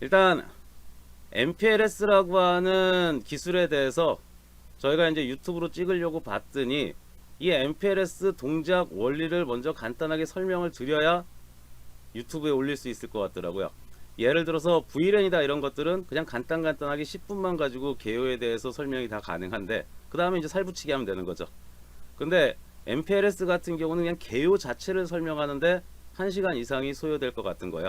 일단 MPLS라고 하는 기술에 대해서 저희가 이제 유튜브로 찍으려고 봤더니 이 MPLS 동작 원리를 먼저 간단하게 설명을 드려야 유튜브에 올릴 수 있을 것 같더라고요. 예를 들어서 VLAN이다 이런 것들은 그냥 간단하게 10분만 가지고 개요에 대해서 설명이 다 가능한데 그 다음에 이제 살붙이기 하면 되는 거죠. 근데 MPLS 같은 경우는 그냥 개요 자체를 설명하는데 1시간 이상이 소요될 것 같은 거예요.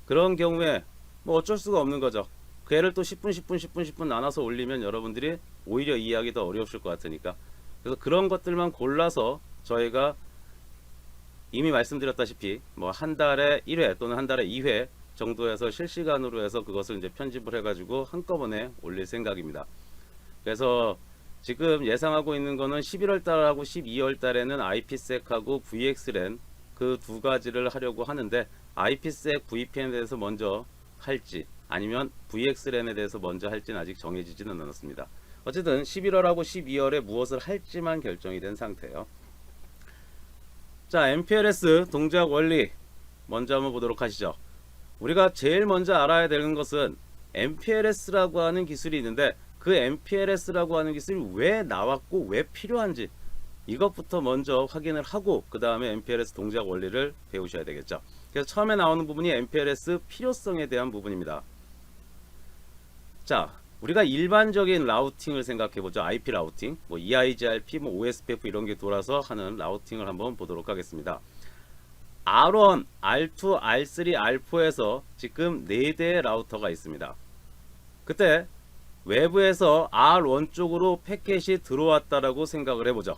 그런 경우에 뭐 어쩔 수가 없는 거죠. 걔를 또 10분 나눠서 올리면 여러분들이 오히려 이해하기 더 어려우실 것 같으니까. 그래서 그런 것들만 골라서 저희가 이미 말씀드렸다시피 뭐 한 달에 1회 또는 한 달에 2회 정도에서 실시간으로 해서 그것을 이제 편집을 해가지고 한꺼번에 올릴 생각입니다. 그래서 지금 예상하고 있는 거는 11월 달하고 12월 달에는 IPsec하고 VXLAN 그 두 가지를 하려고 하는데 IPsec VPN에 대해서 먼저 할지 아니면 VXLAN에 대해서 먼저 할지는 아직 정해지지는 않았습니다. 어쨌든 11월하고 12월에 무엇을 할지만 결정이 된 상태예요. 자, MPLS 동작 원리 먼저 한번 보도록 하시죠. 우리가 제일 먼저 알아야 되는 것은 MPLS라고 하는 기술이 있는데 그 MPLS라고 하는 기술이 왜 나왔고 왜 필요한지 이것부터 먼저 확인을 하고 그 다음에 MPLS 동작 원리를 배우셔야 되겠죠. 그래서 처음에 나오는 부분이 MPLS 필요성에 대한 부분입니다. 자, 우리가 일반적인 라우팅을 생각해보죠. IP 라우팅, 뭐 EIGRP, 뭐 OSPF 이런 게 돌아서 하는 라우팅을 한번 보도록 하겠습니다. R1, R2, R3, R4에서 지금 4대의 라우터가 있습니다. 그때 외부에서 R1 쪽으로 패켓이 들어왔다라고 생각을 해보죠.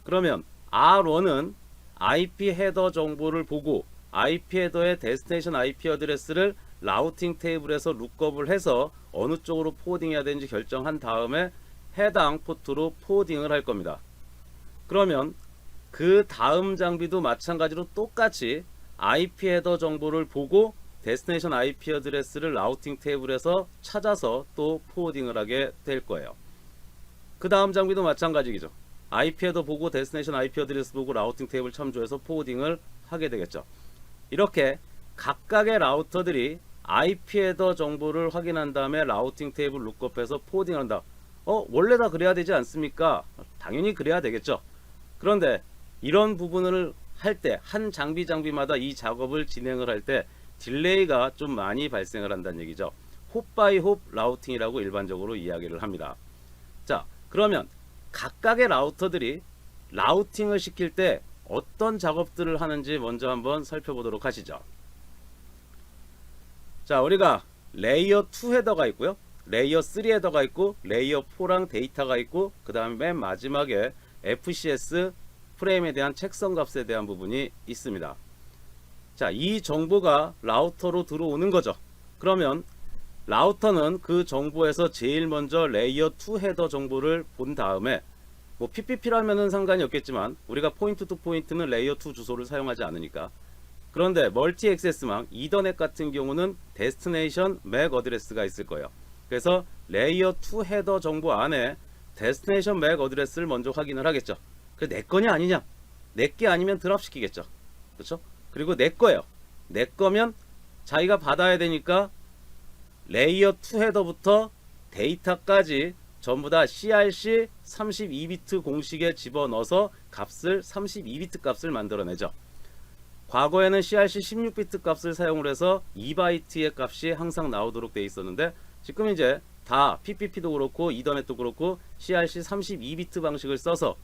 그러면 R1은 IP 헤더 정보를 보고 IP 헤더의 데스티네이션 IP 어드레스를 라우팅 테이블에서 룩업을 해서 어느 쪽으로 포워딩해야 되는지 결정한 다음에 해당 포트로 포워딩을 할 겁니다. 그러면 그 다음 장비도 마찬가지로 똑같이 IP 헤더 정보를 보고 데스티네이션 IP 어드레스를 라우팅 테이블에서 찾아서 또 포워딩을 하게 될 거예요. 그 다음 장비도 마찬가지죠. IP 헤더 보고 데스티네이션 IP 어드레스 보고 라우팅 테이블 참조해서 포워딩을 하게 되겠죠. 이렇게 각각의 라우터들이 IP 헤더 정보를 확인한 다음에 라우팅 테이블 룩업해서 포워딩한다. 원래 다 그래야 되지 않습니까? 당연히 그래야 되겠죠. 그런데 이런 부분을 할 때 한 장비마다 이 작업을 진행을 할 때 딜레이가 좀 많이 발생을 한다는 얘기죠. 홉 바이 홉 라우팅이라고 일반적으로 이야기를 합니다. 자, 그러면 각각의 라우터들이 라우팅을 시킬 때 어떤 작업들을 하는지 먼저 한번 살펴보도록 하시죠. 자, 우리가 레이어 2 헤더가 있고요. 레이어 3 헤더가 있고 레이어 4랑 데이터가 있고 그 다음에 맨 마지막에 FCS 프레임에 대한 책성 값에 대한 부분이 있습니다. 자, 이 정보가 라우터로 들어오는 거죠. 그러면 라우터는 그 정보에서 제일 먼저 레이어 2 헤더 정보를 본 다음에 뭐 PPP라면은 상관이 없겠지만 우리가 포인트 투 포인트는 레이어 2 주소를 사용하지 않으니까. 그런데 멀티 액세스망 이더넷 같은 경우는 데스티네이션 맥 어드레스가 있을 거예요. 그래서 레이어 2 헤더 정보 안에 데스티네이션 맥 어드레스를 먼저 확인을 하겠죠. 그 내 거냐 아니냐? 내 게 아니면 드랍 시키겠죠. 그렇죠? 그리고 내 거예요. 내 거면 자기가 받아야 되니까 레이어 2 헤더부터 데이터까지 전부 다 CRC 32비트 공식에 집어넣어서 값을 32비트 값을 만들어내죠. 과거에는 CRC 16비트 값을 사용을 해서 2바이트의 값이 항상 나오도록 되어 있었는데 지금 이제 다 PPP도 그렇고 이더넷도 그렇고 CRC 32비트 방식을 써서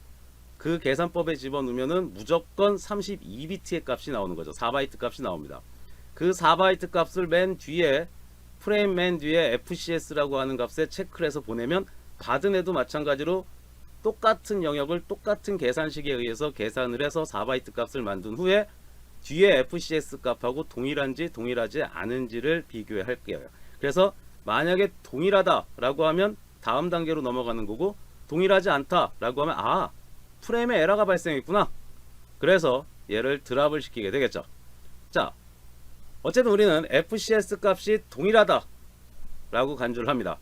그 계산법에 집어넣으면은 무조건 32비트의 값이 나오는 거죠. 4바이트 값이 나옵니다. 그 4바이트 값을 맨 뒤에 프레임 맨 뒤에 FCS라고 하는 값에 체크를 해서 보내면 받은 애도 마찬가지로 똑같은 영역을 똑같은 계산식에 의해서 계산을 해서 4바이트 값을 만든 후에 뒤에 FCS 값하고 동일한지 동일하지 않은지를 비교할 거예요. 그래서 만약에 동일하다라고 하면 다음 단계로 넘어가는 거고 동일하지 않다라고 하면 프레임에 에러가 발생했구나. 그래서 얘를 드랍을 시키게 되겠죠. 자, 어쨌든 우리는 FCS 값이 동일하다 라고 간주를 합니다.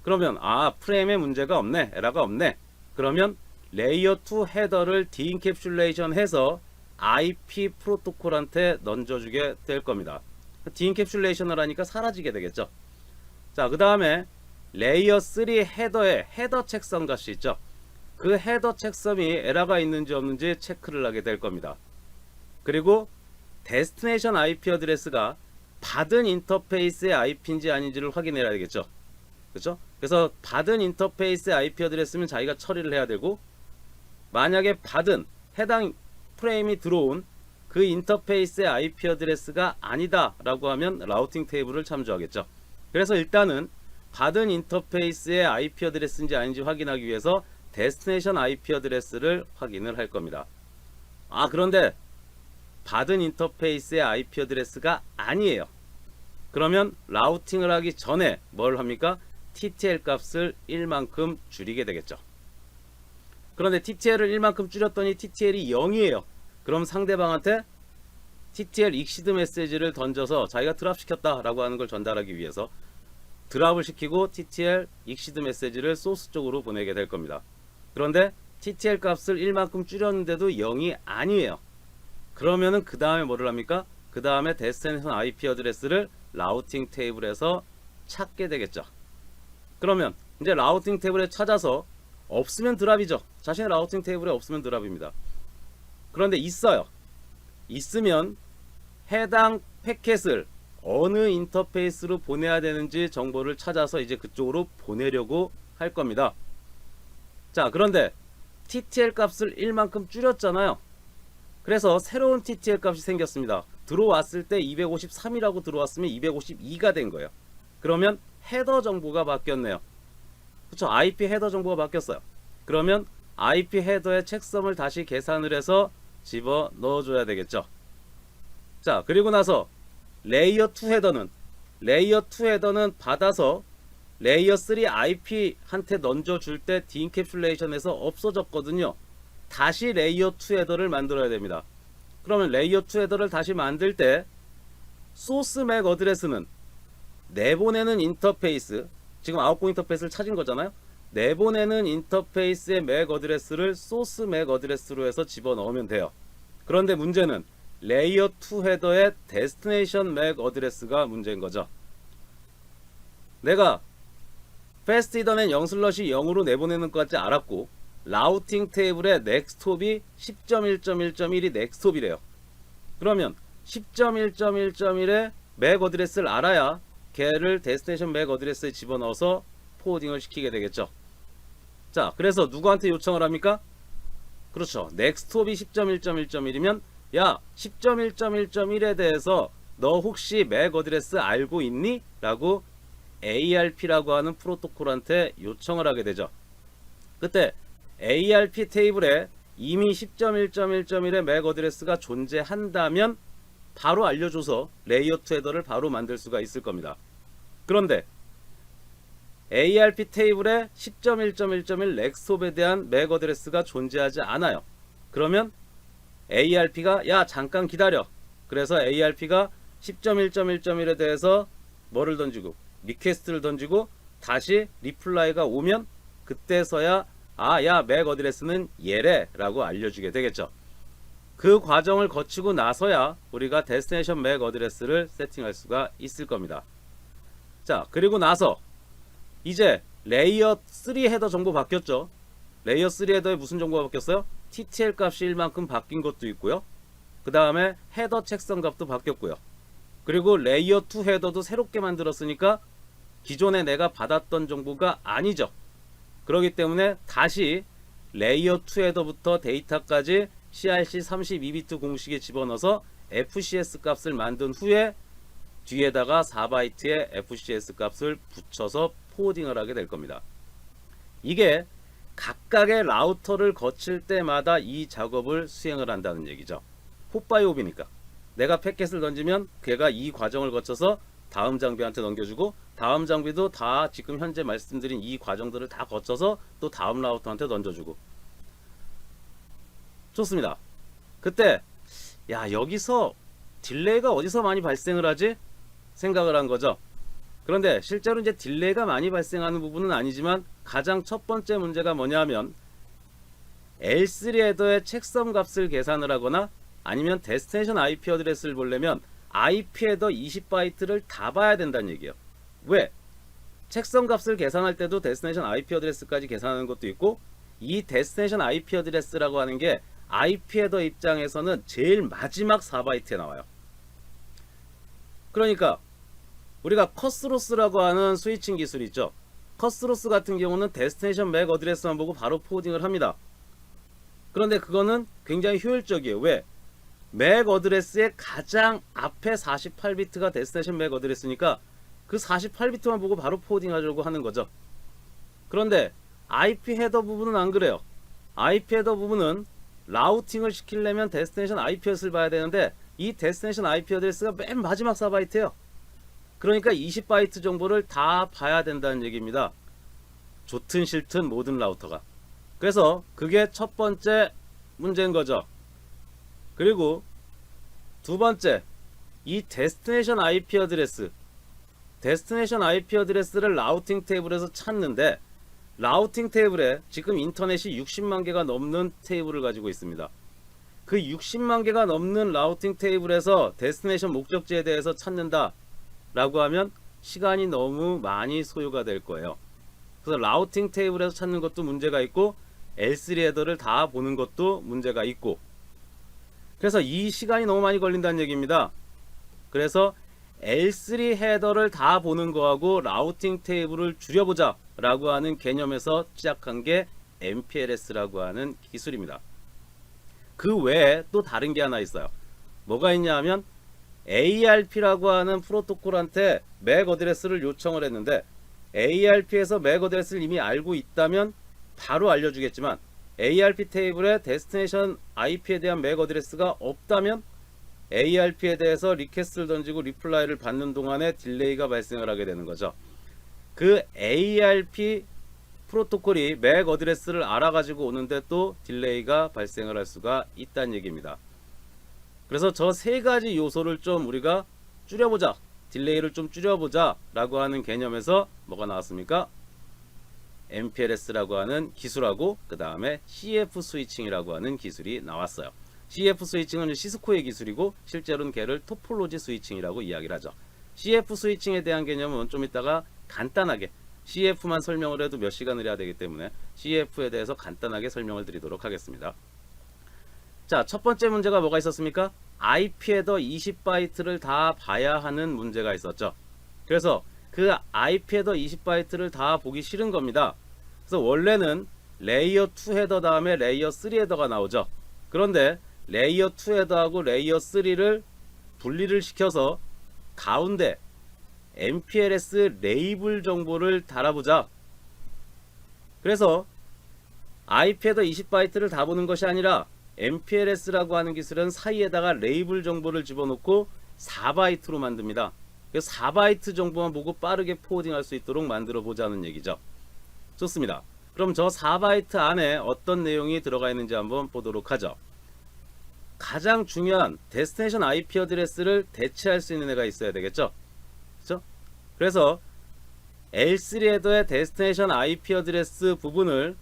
그러면 프레임에 문제가 없네, 에러가 없네. 그러면 레이어 2 헤더를 디인캡슐레이션 해서 IP 프로토콜한테 던져주게 될 겁니다. 디인캡슐레이션을 하니까 사라지게 되겠죠. 자, 그 다음에 레이어 3 헤더에 헤더 책선 값이 있죠. 그 헤더 책선이 에러가 있는지 없는지 체크를 하게 될 겁니다. 그리고 데스티네이션 IP 어드레스가 받은 인터페이스의 IP인지 아닌지를 확인해야 되겠죠. 그렇죠? 그래서 받은 인터페이스의 IP 어드레스면 자기가 처리를 해야 되고, 만약에 받은 해당 프레임이 들어온 그 인터페이스의 IP 어드레스가 아니다 라고 하면 라우팅 테이블을 참조하겠죠. 그래서 일단은 받은 인터페이스의 IP 어드레스인지 아닌지 확인하기 위해서 데스티네이션 IP 어드레스를 확인을 할 겁니다. 그런데 받은 인터페이스의 IP 어드레스가 아니에요. 그러면 라우팅을 하기 전에 뭘 합니까? TTL 값을 1만큼 줄이게 되겠죠. 그런데 TTL을 1만큼 줄였더니 TTL이 0이에요. 그럼 상대방한테 TTL 익시드 메시지를 던져서 자기가 드랍 시켰다라고 하는 걸 전달하기 위해서 드랍을 시키고 TTL 익시드 메시지를 소스 쪽으로 보내게 될 겁니다. 그런데 TTL 값을 1만큼 줄였는데도 0이 아니에요. 그러면은 그 다음에 뭐를 합니까? 그 다음에 데스티네이션 IP 어드레스를 라우팅 테이블에서 찾게 되겠죠. 그러면 이제 라우팅 테이블에 찾아서 없으면 드랍이죠. 자신의 라우팅 테이블에 없으면 드랍입니다. 그런데 있어요. 있으면 해당 패켓을 어느 인터페이스로 보내야 되는지 정보를 찾아서 이제 그쪽으로 보내려고 할 겁니다. 자, 그런데 TTL 값을 1만큼 줄였잖아요. 그래서 새로운 TTL 값이 생겼습니다. 들어왔을 때 253이라고 들어왔으면 252가 된 거예요. 그러면 헤더 정보가 바뀌었네요. 그렇죠? IP 헤더 정보가 바뀌었어요. 그러면 IP 헤더의 책섬을 다시 계산을 해서 집어 넣어줘야 되겠죠. 자, 그리고 나서 레이어 2 헤더는 받아서 레이어 3 IP한테 던져줄 때 디인캡슐레이션에서 없어졌거든요. 다시 레이어 2 헤더를 만들어야 됩니다. 그러면 레이어 2 헤더를 다시 만들 때 소스 맥 어드레스는 내보내는 인터페이스, 지금 아웃고 인터페이스를 찾은 거잖아요. 내보내는 인터페이스의 맥 어드레스를 소스 맥 어드레스로 해서 집어넣으면 돼요. 그런데 문제는 레이어 2 헤더의 데스티네이션 맥 어드레스가 문제인 거죠. 내가 패스트 히더는 0슬러시 0으로 내보내는 것까지 알았고, 라우팅 테이블의 넥스톱이 10.1.1.1이 넥스톱이래요. 그러면 10.1.1.1의 맥 어드레스를 알아야 걔를 데스티네이션 맥 어드레스에 집어넣어서 포워딩을 시키게 되겠죠. 자, 그래서 누구한테 요청을 합니까? 그렇죠. 넥스톱이 10.1.1.1이면 야, 10.1.1.1에 대해서 너 혹시 맥 어드레스 알고 있니? 라고 ARP라고 하는 프로토콜한테 요청을 하게 되죠. 그때 ARP 테이블에 이미 10.1.1.1의 맥 어드레스가 존재한다면 바로 알려줘서 레이어 2 헤더를 바로 만들 수가 있을 겁니다. 그런데 ARP 테이블에 10.1.1.1 넥스톱에 대한 맥 어드레스가 존재하지 않아요. 그러면 ARP가 야 잠깐 기다려. 그래서 ARP가 10.1.1.1에 대해서 뭐를 던지고 리퀘스트를 던지고 다시 리플라이가 오면 그때서야 야 맥 어드레스는 얘래 라고 알려주게 되겠죠. 그 과정을 거치고 나서야 우리가 데스티네이션 맥 어드레스를 세팅할 수가 있을 겁니다. 자, 그리고 나서 이제 레이어 3 헤더 정보 바뀌었죠. 레이어 3 헤더에 무슨 정보가 바뀌었어요? TTL 값이 1만큼 바뀐 것도 있고요. 그 다음에 헤더 책선 값도 바뀌었고요. 그리고 레이어 2 헤더도 새롭게 만들었으니까 기존에 내가 받았던 정보가 아니죠. 그렇기 때문에 다시 레이어 2 헤더부터 데이터까지 CRC 32비트 공식에 집어넣어서 FCS 값을 만든 후에 뒤에다가 4바이트의 FCS 값을 붙여서 포워딩을 하게 될 겁니다. 이게 각각의 라우터를 거칠 때마다 이 작업을 수행을 한다는 얘기죠. 홉바이홉이니까 내가 패켓을 던지면 걔가 이 과정을 거쳐서 다음 장비한테 넘겨주고 다음 장비도 다 지금 현재 말씀드린 이 과정들을 다 거쳐서 또 다음 라우터한테 던져주고. 좋습니다. 그때 야 여기서 딜레이가 어디서 많이 발생을 하지? 생각을 한 거죠. 그런데 실제로 이제 딜레이가 많이 발생하는 부분은 아니지만 가장 첫 번째 문제가 뭐냐면 L3 헤더의 책섬 값을 계산을 하거나 아니면 데스티네이션 IP 어드레스를 보려면 IP 헤더 20바이트를 다 봐야 된다는 얘기예요. 왜? 책성 값을 계산할 때도 데스티네이션 IP 어드레스까지 계산하는 것도 있고, 이 데스티네이션 IP 어드레스라고 하는 게 IP 헤더 입장에서는 제일 마지막 4바이트에 나와요. 그러니까 우리가 커스로스라고 하는 스위칭 기술이 있죠. 커스로스 같은 경우는 데스티네이션 맥 어드레스만 보고 바로 포딩을 합니다. 그런데 그거는 굉장히 효율적이에요. 왜? 맥 어드레스의 가장 앞에 48비트가 데스티네이션 맥 어드레스니까 그 48비트만 보고 바로 포딩하려고 하는 거죠. 그런데 IP 헤더 부분은 안 그래요. IP 헤더 부분은 라우팅을 시키려면 데스티네이션 IP 어드레스를 봐야 되는데, 이 데스티네이션 IP 어드레스가 맨 마지막 4바이트예요. 그러니까 20바이트 정보를 다 봐야 된다는 얘기입니다. 좋든 싫든 모든 라우터가. 그래서 그게 첫 번째 문제인 거죠. 그리고 두 번째, 이 데스티네이션 IP 어드레스, 데스티네이션 IP 어드레스를 라우팅 테이블에서 찾는데, 라우팅 테이블에 지금 인터넷이 60만 개가 넘는 테이블을 가지고 있습니다. 그 60만 개가 넘는 라우팅 테이블에서 데스티네이션 목적지에 대해서 찾는다 라고 하면 시간이 너무 많이 소요가 될 거예요. 그래서 라우팅 테이블에서 찾는 것도 문제가 있고, L3 헤더를 다 보는 것도 문제가 있고, 그래서 이 시간이 너무 많이 걸린다는 얘기입니다. 그래서 L3 헤더를 다 보는 거하고 라우팅 테이블을 줄여보자 라고 하는 개념에서 시작한 게 MPLS라고 하는 기술입니다. 그 외에 또 다른 게 하나 있어요. 뭐가 있냐 하면 ARP라고 하는 프로토콜한테 맥 어드레스를 요청을 했는데, ARP에서 맥 어드레스를 이미 알고 있다면 바로 알려주겠지만, ARP 테이블에 데스티네이션 IP에 대한 맥 어드레스가 없다면 ARP에 대해서 리퀘스트를 던지고 리플라이를 받는 동안에 딜레이가 발생을 하게 되는 거죠. 그 ARP 프로토콜이 맥 어드레스를 알아가지고 오는데 또 딜레이가 발생을 할 수가 있다는 얘기입니다. 그래서 저 세 가지 요소를 좀 우리가 줄여보자, 딜레이를 좀 줄여보자 라고 하는 개념에서 뭐가 나왔습니까? MPLS라고 하는 기술하고 그 다음에 CF 스위칭이라고 하는 기술이 나왔어요. CF 스위칭은 시스코의 기술이고, 실제로는 걔를 토폴로지 스위칭이라고 이야기를 하죠. CF 스위칭에 대한 개념은 좀 이따가 간단하게, CF만 설명을 해도 몇 시간을 해야 되기 때문에 CF에 대해서 간단하게 설명을 드리도록 하겠습니다. 자, 첫 번째 문제가 뭐가 있었습니까? IP 헤더 20바이트를 다 봐야 하는 문제가 있었죠. 그래서 그 IP 헤더 20바이트를 다 보기 싫은 겁니다. 그래서 원래는 레이어 2 헤더 다음에 레이어 3 헤더가 나오죠. 그런데 레이어 2 헤더하고 레이어 3를 분리를 시켜서 가운데 MPLS 레이블 정보를 달아보자. 그래서 IP 헤더 20바이트를 다 보는 것이 아니라 MPLS라고 하는 기술은 사이에다가 레이블 정보를 집어넣고 4바이트로 만듭니다. 4바이트 정보만 보고 빠르게 포워딩할 수 있도록 만들어 보자는 얘기죠. 좋습니다. 그럼 저 4바이트 안에 어떤 내용이 들어가 있는지 한번 보도록 하죠. 가장 중요한 데스티네이션 IP 어드레스를 대체할 수 있는 애가 있어야 되겠죠. 그렇죠? 그래서 L3 헤더의 데스티네이션 IP 어드레스 부분을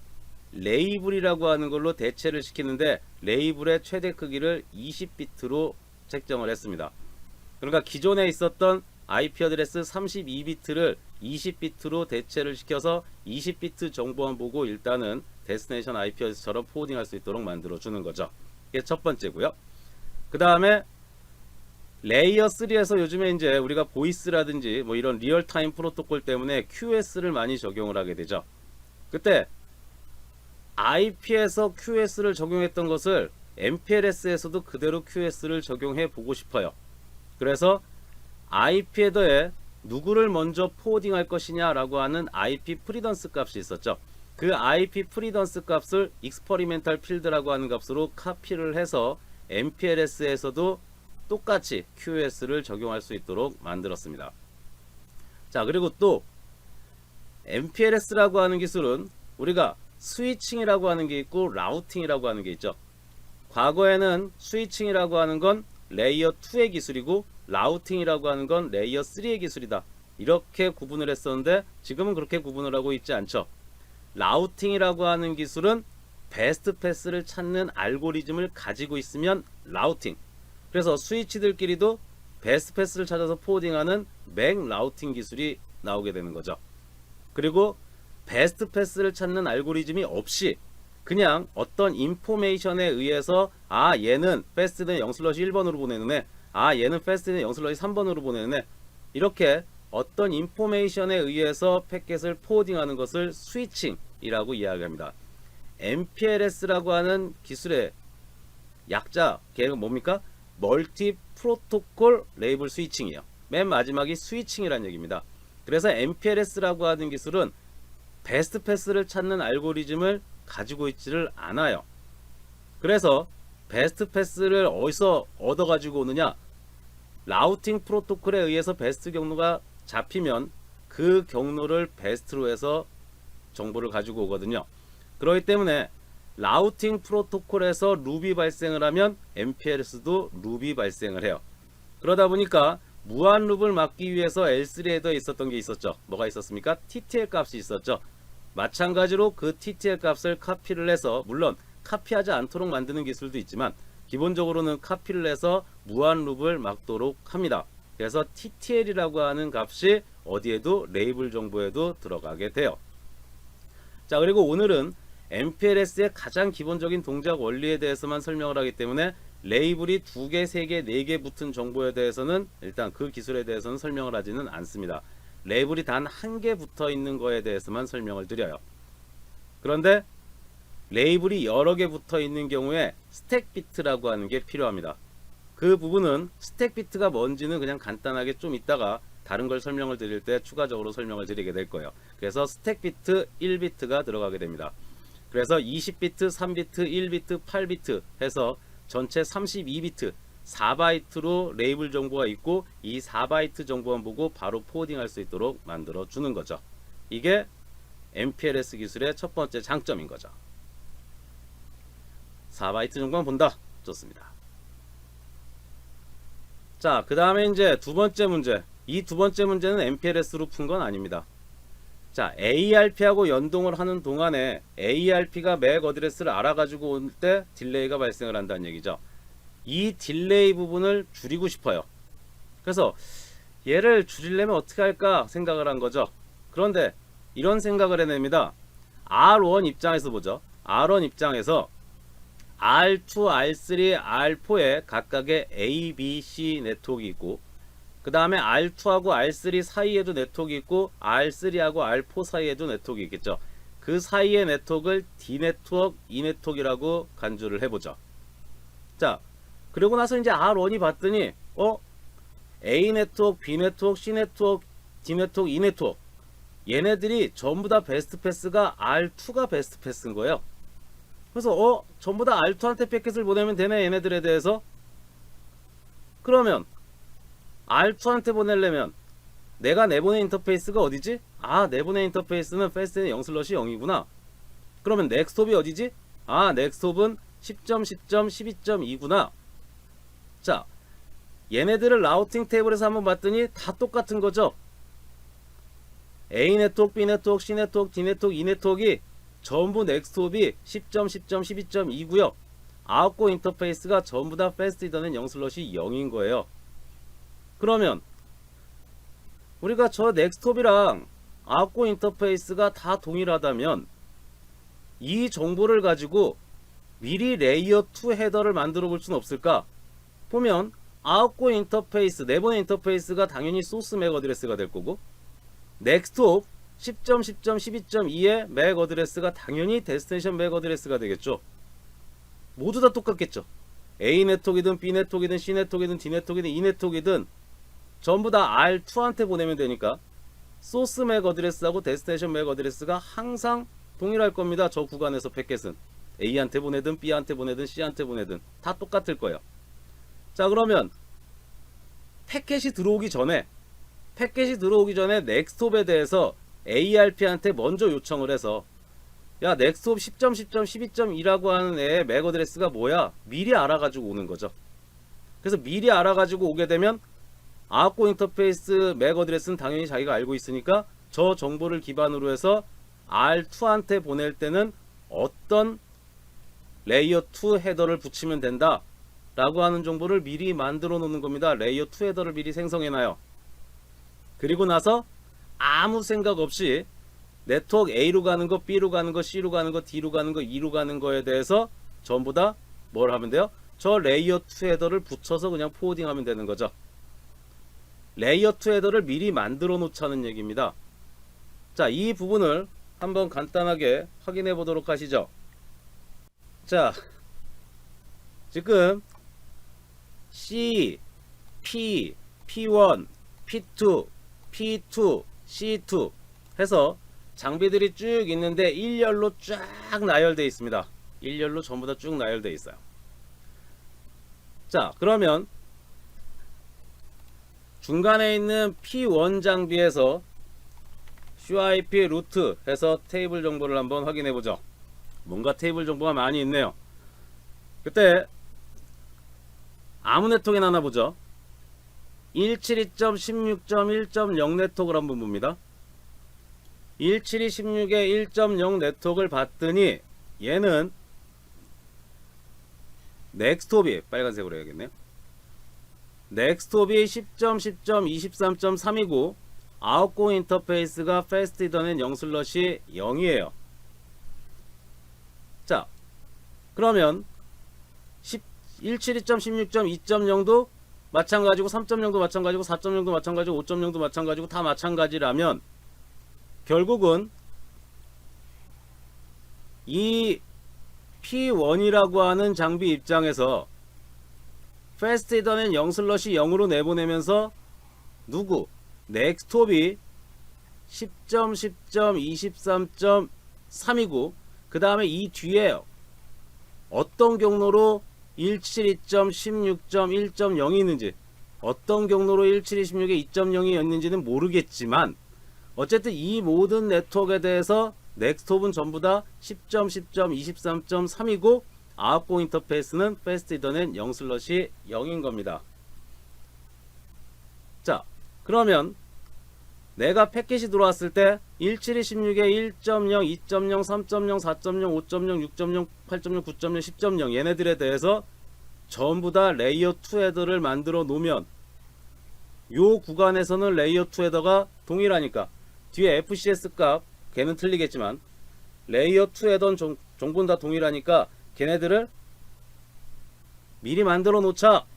레이블이라고 하는 걸로 대체를 시키는데, 레이블의 최대 크기를 20비트로 책정을 했습니다. 그러니까 기존에 있었던 IP 어드레스 32비트를 20비트로 대체를 시켜서 20비트 정보만 보고 일단은 데스티네이션 IP 어드레스처럼 포워딩할 수 있도록 만들어 주는 거죠. 이게 첫 번째고요. 그 다음에 레이어 3에서 요즘에 이제 우리가 보이스라든지 뭐 이런 리얼타임 프로토콜 때문에 QS를 많이 적용을 하게 되죠. 그때 IP에서 QS를 적용했던 것을 MPLS에서도 그대로 QS를 적용해 보고 싶어요. 그래서 IP 헤더에 누구를 먼저 포워딩할 것이냐라고 하는 IP 프리던스 값이 있었죠. 그 IP 프리던스 값을 익스퍼리멘탈 필드라고 하는 값으로 카피를 해서 MPLS에서도 똑같이 QS를 적용할 수 있도록 만들었습니다. 자, 그리고 또 MPLS라고 하는 기술은 우리가 스위칭이라고 하는 게 있고 라우팅이라고 하는 게 있죠. 과거에는 스위칭이라고 하는 건 레이어 2의 기술이고 라우팅이라고 하는 건 레이어 3의 기술이다, 이렇게 구분을 했었는데 지금은 그렇게 구분을 하고 있지 않죠. 라우팅이라고 하는 기술은 베스트 패스를 찾는 알고리즘을 가지고 있으면 라우팅, 그래서 스위치들끼리도 베스트 패스를 찾아서 포워딩하는 맥 라우팅 기술이 나오게 되는 거죠. 그리고 베스트 패스를 찾는 알고리즘이 없이 그냥 어떤 인포메이션에 의해서 얘는 패스트는 0/1번으로 보내는 애, 얘는 패스트는 0/3번으로 보내는 애, 이렇게 어떤 인포메이션에 의해서 패킷을 포워딩하는 것을 스위칭이라고 이야기합니다. MPLS라고 하는 기술의 약자 걔는 뭡니까? 멀티 프로토콜 레이블 스위칭이에요. 맨 마지막이 스위칭이라는 얘기입니다. 그래서 MPLS라고 하는 기술은 베스트 패스를 찾는 알고리즘을 가지고 있지를 않아요. 그래서 베스트 패스를 어디서 얻어 가지고 오느냐? 라우팅 프로토콜에 의해서 베스트 경로가 잡히면 그 경로를 베스트로 해서 정보를 가지고 오거든요. 그렇기 때문에 라우팅 프로토콜에서 룹이 발생을 하면 MPLS도 룹이 발생을 해요. 그러다 보니까 무한 룹을 막기 위해서 L3 헤더에 있었던 게 있었죠. 뭐가 있었습니까? TTL 값이 있었죠. 마찬가지로 그 TTL 값을 카피를 해서, 물론 카피하지 않도록 만드는 기술도 있지만 기본적으로는 카피를 해서 무한 룹을 막도록 합니다. 그래서 TTL이라고 하는 값이 어디에도 레이블 정보에도 들어가게 돼요. 자, 그리고 오늘은 MPLS의 가장 기본적인 동작 원리에 대해서만 설명을 하기 때문에 레이블이 2개, 3개, 4개 붙은 정보에 대해서는 일단 그 기술에 대해서는 설명을 하지는 않습니다. 레이블이 단 1개 붙어 있는 거에 대해서만 설명을 드려요. 그런데 레이블이 여러 개 붙어 있는 경우에 스택 비트라고 하는 게 필요합니다. 그 부분은 스택 비트가 뭔지는 그냥 간단하게 좀 이따가 다른 걸 설명을 드릴 때 추가적으로 설명을 드리게 될 거예요. 그래서 스택 비트 1비트가 들어가게 됩니다. 그래서 20비트, 3비트, 1비트, 8비트 해서 전체 32비트 4바이트로 레이블 정보가 있고, 이 4바이트 정보만 보고 바로 포워딩할 수 있도록 만들어 주는 거죠. 이게 MPLS 기술의 첫 번째 장점인 거죠. 4바이트 정보만 본다. 좋습니다. 자, 그 다음에 이제 두 번째 문제. 이 두 번째 문제는 MPLS로 푼 건 아닙니다. 자, ARP하고 연동을 하는 동안에 ARP가 맥 어드레스를 알아가지고 올 때 딜레이가 발생을 한다는 얘기죠. 이 딜레이 부분을 줄이고 싶어요. 그래서 얘를 줄이려면 어떻게 할까 생각을 한 거죠. 그런데 이런 생각을 해냅니다. R1 입장에서 보죠. R1 입장에서 R2, R3, R4에 각각의 A, B, C 네트워크가 있고, 그 다음에 R2하고 R3 사이에도 네트워크가 있고, R3하고 R4 사이에도 네트워크가 있겠죠. 그 사이의 네트워크를 D 네트워크, E 네트워크라고 간주를 해보죠. 자, 그리고 나서 이제 R1이 봤더니 A 네트워크, B 네트워크, C 네트워크, D 네트워크, E 네트워크, 얘네들이 전부 다 베스트 패스가 R2가 베스트 패스인 거예요. 그래서 전부 다 R2한테 패킷을 보내면 되네, 얘네들에 대해서. 그러면 R2한테 보내려면 내가 내보낸 인터페이스가 어디지? 내보낸 인터페이스는 패스트는 0/0이구나. 그러면 넥스톱이 어디지? 넥스톱은 10.10.12.2구나. 자, 얘네들을 라우팅 테이블에서 한번 봤더니 다 똑같은 거죠. A 네트워크, B 네트워크, C 네트워크, D 네트워크, E 네트워크이 전부 넥스톱이 10.10.12.2고요. 9고 인터페이스가 전부 다 패스트 히더는 0/0인 거예요. 그러면 우리가 저 넥스톱이랑 9고 인터페이스가 다 동일하다면 이 정보를 가지고 미리 레이어 2 헤더를 만들어 볼 수는 없을까? 보면 9고 인터페이스, 내보낸 인터페이스가 당연히 소스 맥 어드레스가 될 거고, 넥스톱 10.10.12.2의 맥 어드레스가 당연히 데스티네이션 맥 어드레스가 되겠죠. 모두 다 똑같겠죠. A 네트워크이든 B 네트워크이든 C 네트워크이든 D 네트워크이든 E 네트워크이든 전부 다 R2한테 보내면 되니까 소스 맥 어드레스하고 데스티네이션 맥 어드레스가 항상 동일할 겁니다. 저 구간에서 패킷은 A한테 보내든 B한테 보내든 C한테 보내든 다 똑같을 거예요. 자, 그러면 패킷이 들어오기 전에 넥스톱에 대해서 ARP한테 먼저 요청을 해서, 야, 넥스톱 10.10.12.2라고 하는 애의 맥 어드레스가 뭐야? 미리 알아가지고 오는 거죠. 그래서 미리 알아가지고 오게 되면 9고 인터페이스 맥 어드레스는 당연히 자기가 알고 있으니까 저 정보를 기반으로 해서 R2한테 보낼 때는 어떤 레이어 2 헤더를 붙이면 된다. 라고 하는 정보를 미리 만들어 놓는 겁니다. 레이어 2 헤더를 미리 생성해 놔요. 그리고 나서 아무 생각 없이 네트워크 A로 가는 거, B로 가는 거, C로 가는 거, D로 가는 거, E로 가는 거에 대해서 전부 다 뭘 하면 돼요? 저 레이어 2 헤더를 붙여서 그냥 포워딩 하면 되는 거죠. 레이어 2 헤더를 미리 만들어 놓자는 얘기입니다. 자, 이 부분을 한번 간단하게 확인해 보도록 하시죠. 자, 지금 C, P, P1, P2, P2, C2 해서 장비들이 쭉 있는데 일렬로 쫙 나열되어 있습니다. 일렬로 전부 다 쭉 나열되어 있어요. 자, 그러면 중간에 있는 P1 장비에서 CIP 루트 해서 테이블 정보를 한번 확인해 보죠. 뭔가 테이블 정보가 많이 있네요. 그때 아무 네트워크에 하나 보죠. 172.16.1.0 네트워크를 한번 봅니다. 172.16의 1.0 네트워크를 봤더니 얘는 넥스트홉이 빨간색으로 해야겠네요. 넥스트홉이 10.10.23.3이고 아웃고 인터페이스가 패스트 이더넷 0/0이에요. 자, 그러면 172.16.2.0도 마찬가지고 3.0도 마찬가지고 4.0도 마찬가지고 5.0도 마찬가지고 다 마찬가지라면 결국은 이 P1이라고 하는 장비 입장에서 패스트 이더넷 0/0으로 내보내면서 누구? 넥스트홉이 10.10.23.3이고 그 다음에 이 뒤에 어떤 경로로 172.16.1.0이 있는지 어떤 경로로 172.16의 2.0이 있는지는 모르겠지만 어쨌든 이 모든 네트워크에 대해서 넥스트홉은 전부 다 10.10.23.3이고 아웃고 인터페이스는 패스트 이더넷 0/0인 겁니다. 자, 그러면 내가 패킷이 들어왔을 때 172.16의 1.0, 2.0, 3.0, 4.0, 5.0, 6.0, 8.0, 9.0, 10.0 얘네들에 대해서 전부 다 레이어 2 헤더를 만들어 놓으면 요 구간에서는 레이어 2 헤더가 동일하니까 뒤에 FCS 값 걔는 틀리겠지만 레이어 2 헤더 정보는 다 동일하니까 걔네들을 미리 만들어 놓자.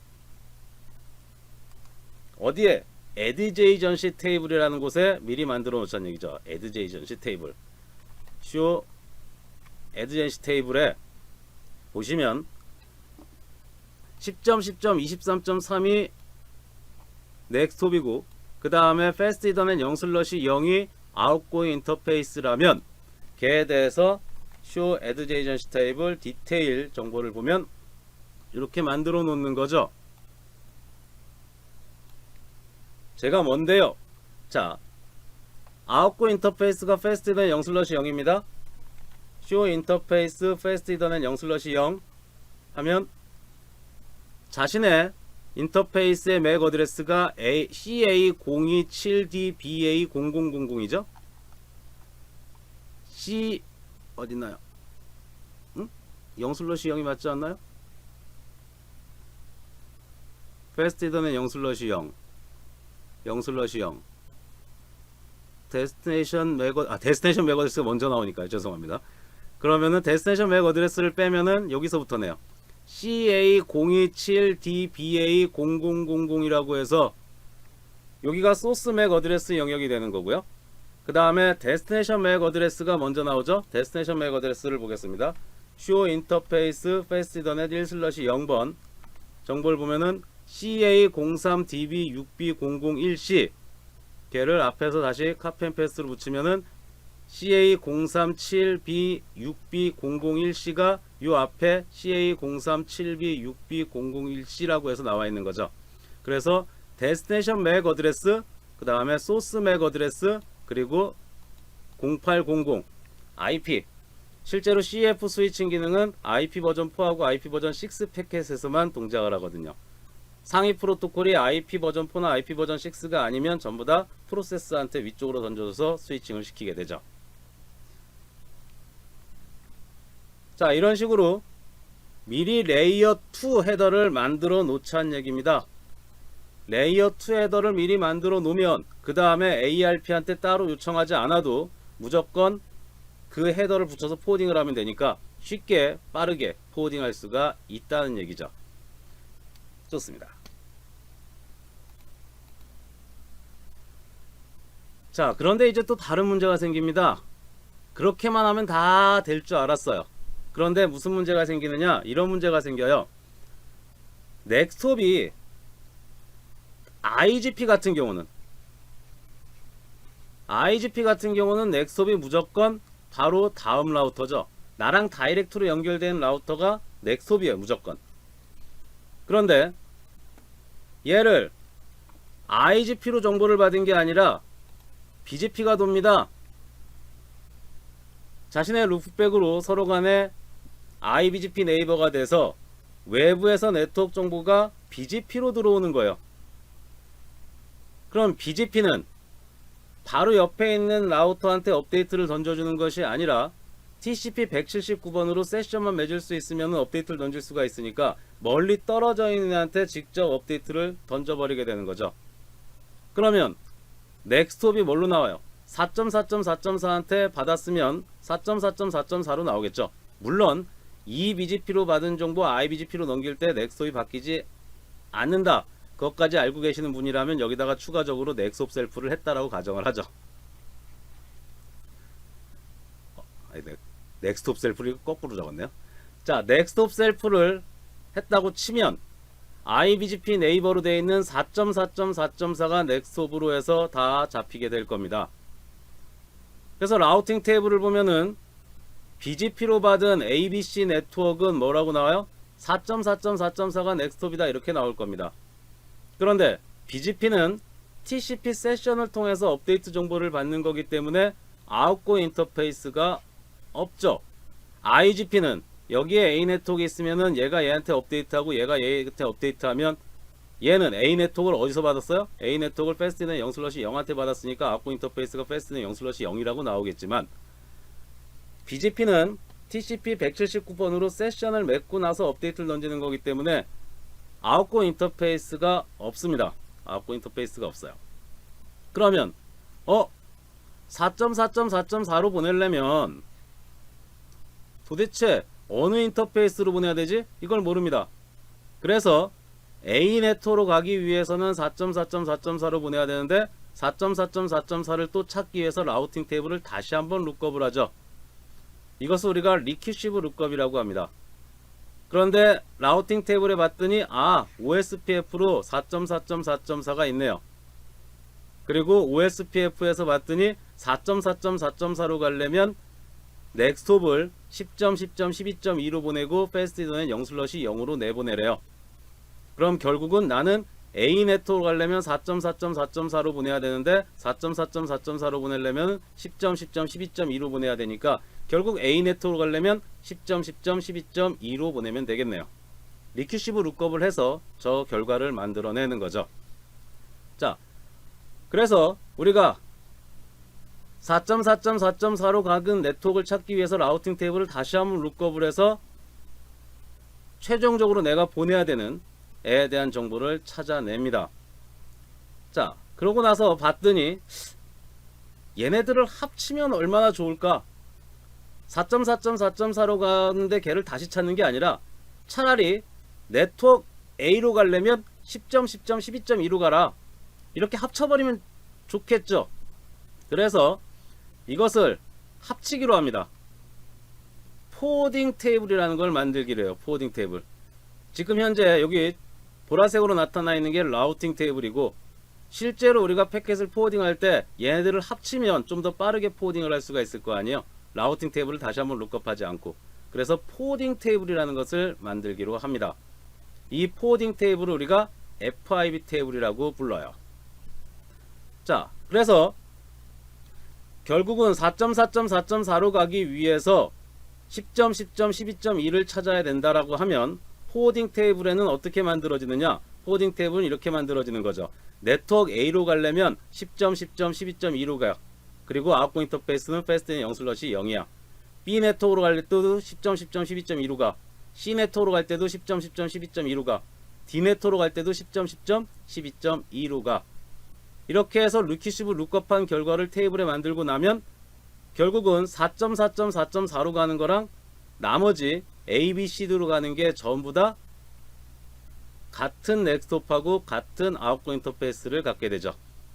어디에? adjacency 테이블이라는 곳에 미리 만들어 놓자는 얘기죠. adjacency 테이블. show adjacency 테이블에 보시면 10.10.23.3이 넥스트홉이고 그 다음에 패스트 이더넷 0/0이 아웃고잉 인터페이스라면 걔에 대해서 show adjacency 테이블 디테일 정보를 보면 이렇게 만들어 놓는 거죠. 제가 뭔데요? 자, 아웃고 인터페이스가 패스트 이더넷 0/0입니다. 쇼 인터페이스 패스트 이더넷 0/0 하면 자신의 인터페이스의 맥 어드레스가 CA027DBA0000이죠. C 어딨나요? 0/0이 맞지 않나요? 패스트 이더넷 0/0 0/0 데스티네이션 맥 어드레스가 먼저 나오니까요. 죄송합니다. 그러면은 데스티네이션 맥 어드레스를 빼면은 여기서부터네요. CA027DBA0000이라고 해서 여기가 소스 맥 어드레스 영역이 되는 거고요. 그 다음에 데스티네이션 맥 어드레스가 먼저 나오죠. 데스티네이션 맥 어드레스를 보겠습니다. show 인터페이스 패스트 이더넷 1/0번 정보를 보면은 CA03DB6B001C 걔를 앞에서 다시 카피 앤 페스트로 붙이면은 CA037B6B001C가 요 앞에 CA037B6B001C라고 해서 나와 있는 거죠. 그래서 데스티네이션 맥 어드레스, 그 다음에 소스 맥 어드레스, 그리고 0800 IP. 실제로 CF 스위칭 기능은 IP 버전 4하고 IP 버전 6 패켓에서만 동작을 하거든요. 상위 프로토콜이 IP 버전 4나 IP 버전 6가 아니면 전부 다 프로세스한테 위쪽으로 던져줘서 스위칭을 시키게 되죠. 자, 이런 식으로 미리 레이어 2 헤더를 만들어 놓자는 얘기입니다. 레이어 2 헤더를 미리 만들어 놓으면 그 다음에 ARP한테 따로 요청하지 않아도 무조건 그 헤더를 붙여서 포워딩을 하면 되니까 쉽게 빠르게 포워딩할 수가 있다는 얘기죠. 좋습니다. 자, 그런데 이제 또 다른 문제가 생깁니다. 그렇게만 하면 다 될 줄 알았어요. 그런데 무슨 문제가 생기느냐? 이런 문제가 생겨요. 넥스톱이 IGP 같은 경우는 넥스톱이 무조건 바로 다음 라우터죠. 나랑 다이렉트로 연결된 라우터가 넥스톱이에요. 무조건. 그런데 얘를 IGP로 정보를 받은 게 아니라 BGP가 돕니다. 자신의 루프백으로 서로 간에 IBGP 네이버가 돼서 외부에서 네트워크 정보가 BGP로 들어오는 거예요. 그럼 BGP는 바로 옆에 있는 라우터한테 업데이트를 던져주는 것이 아니라 TCP 179번으로 세션만 맺을 수 있으면 업데이트를 던질 수가 있으니까 멀리 떨어져 있는 애한테 직접 업데이트를 던져버리게 되는 거죠. 그러면 넥스톱이 뭘로 나와요? 4.4.4.4한테 받았으면 4.4.4.4로 나오겠죠. 물론 이 BGP로 받은 정보 IBGP로 넘길 때 넥스톱이 바뀌지 않는다. 그것까지 알고 계시는 분이라면 여기다가 추가적으로 넥스톱 셀프를 했다라고 가정을 하죠. 넥스톱 셀프를 거꾸로 적었네요. 자, 넥스톱 셀프를 했다고 치면 IBGP 네이버로 되어 있는 4.4.4.4가 넥스톱으로 해서 다 잡히게 될 겁니다. 그래서 라우팅 테이블을 보면은 BGP로 받은 ABC 네트워크는 뭐라고 나와요? 4.4.4.4가 넥스톱이다 이렇게 나올 겁니다. 그런데 BGP는 TCP 세션을 통해서 업데이트 정보를 받는 거기 때문에 아웃고 인터페이스가 없죠. IGP는 여기에 A 네트워크 있으면은 얘가 얘한테 업데이트하고 얘가 얘한테 업데이트하면 얘는 A 네트워크를 어디서 받았어요? A 네트워크를 패스트는 0/0한테 받았으니까 아웃고 인터페이스가 패스트는 0/0이라고 나오겠지만 BGP는 TCP 179번으로 세션을 맺고 나서 업데이트를 던지는 거기 때문에 아웃고 인터페이스가 없습니다. 아웃고 인터페이스가 없어요. 그러면 4.4.4.4로 보내려면 도대체 어느 인터페이스로 보내야 되지? 이걸 모릅니다. 그래서 A 네트워크로 가기 위해서는 4.4.4.4로 보내야 되는데 4.4.4.4를 또 찾기 위해서 라우팅 테이블을 다시 한번 룩업을 하죠. 이것을 우리가 리큐시브 룩업이라고 합니다. 그런데 라우팅 테이블에 봤더니 OSPF로 4.4.4.4가 있네요. 그리고 OSPF에서 봤더니 4.4.4.4로 가려면 넥스톱을 10.10.12.2로 보내고 패스트는 0/0으로 내보내래요. 그럼 결국은 나는 A 네트워크로 가려면 4.4.4.4로 보내야 되는데 4.4.4.4로 보내려면 10.10.12.2로 보내야 되니까 결국 A 네트워크로 가려면 10.10.12.2로 보내면 되겠네요. 리큐시브 룩업을 해서 저 결과를 만들어내는 거죠. 자, 그래서 우리가 4.4.4.4로 가는 네트워크를 찾기 위해서 라우팅 테이블을 다시 한번 룩업을 해서 최종적으로 내가 보내야 되는 애에 대한 정보를 찾아냅니다. 자, 그러고 나서 봤더니 얘네들을 합치면 얼마나 좋을까? 4.4.4.4로 가는데 걔를 다시 찾는 게 아니라 차라리 네트워크 A로 가려면 10.10.12.2로 가라. 이렇게 합쳐버리면 좋겠죠. 그래서 이것을 합치기로 합니다. 포워딩 테이블이라는 걸 만들기로 해요. 포워딩 테이블. 지금 현재 여기 보라색으로 나타나 있는 게 라우팅 테이블이고 실제로 우리가 패킷을 포워딩할 때 얘네들을 합치면 좀 더 빠르게 포워딩을 할 수가 있을 거 아니에요. 라우팅 테이블을 다시 한번 룩업하지 않고. 그래서 포워딩 테이블이라는 것을 만들기로 합니다. 이 포워딩 테이블을 우리가 FIB 테이블이라고 불러요. 자, 그래서 결국은 4.4.4.4로 가기 위해서 10.10.12.2를 찾아야 된다라고 하면 포워딩 테이블에는 어떻게 만들어지느냐? 포워딩 테이블은 이렇게 만들어지는 거죠. 네트워크 A로 가려면 10.10.12.2로 가요. 그리고 아웃고 인터페이스는 패스트는 0/0이야. B 네트워크로 갈 때도 10.10.12.2로 가. C네트워크로 갈 때도 10점, 10점, 12.2로 가. D네트워크로 갈 때도 10점, 10점, 12.2로 가. 이렇게 해서 리큐시브 룩업한 결과를 테이블에 만들고 나면 결국은 4.4점, 4.4로 가는 거랑 나머지 A, B, C로 가는 게 전부 다 같은 넥스트홉하고 같은 아웃고 인터페이스를 갖게 되죠.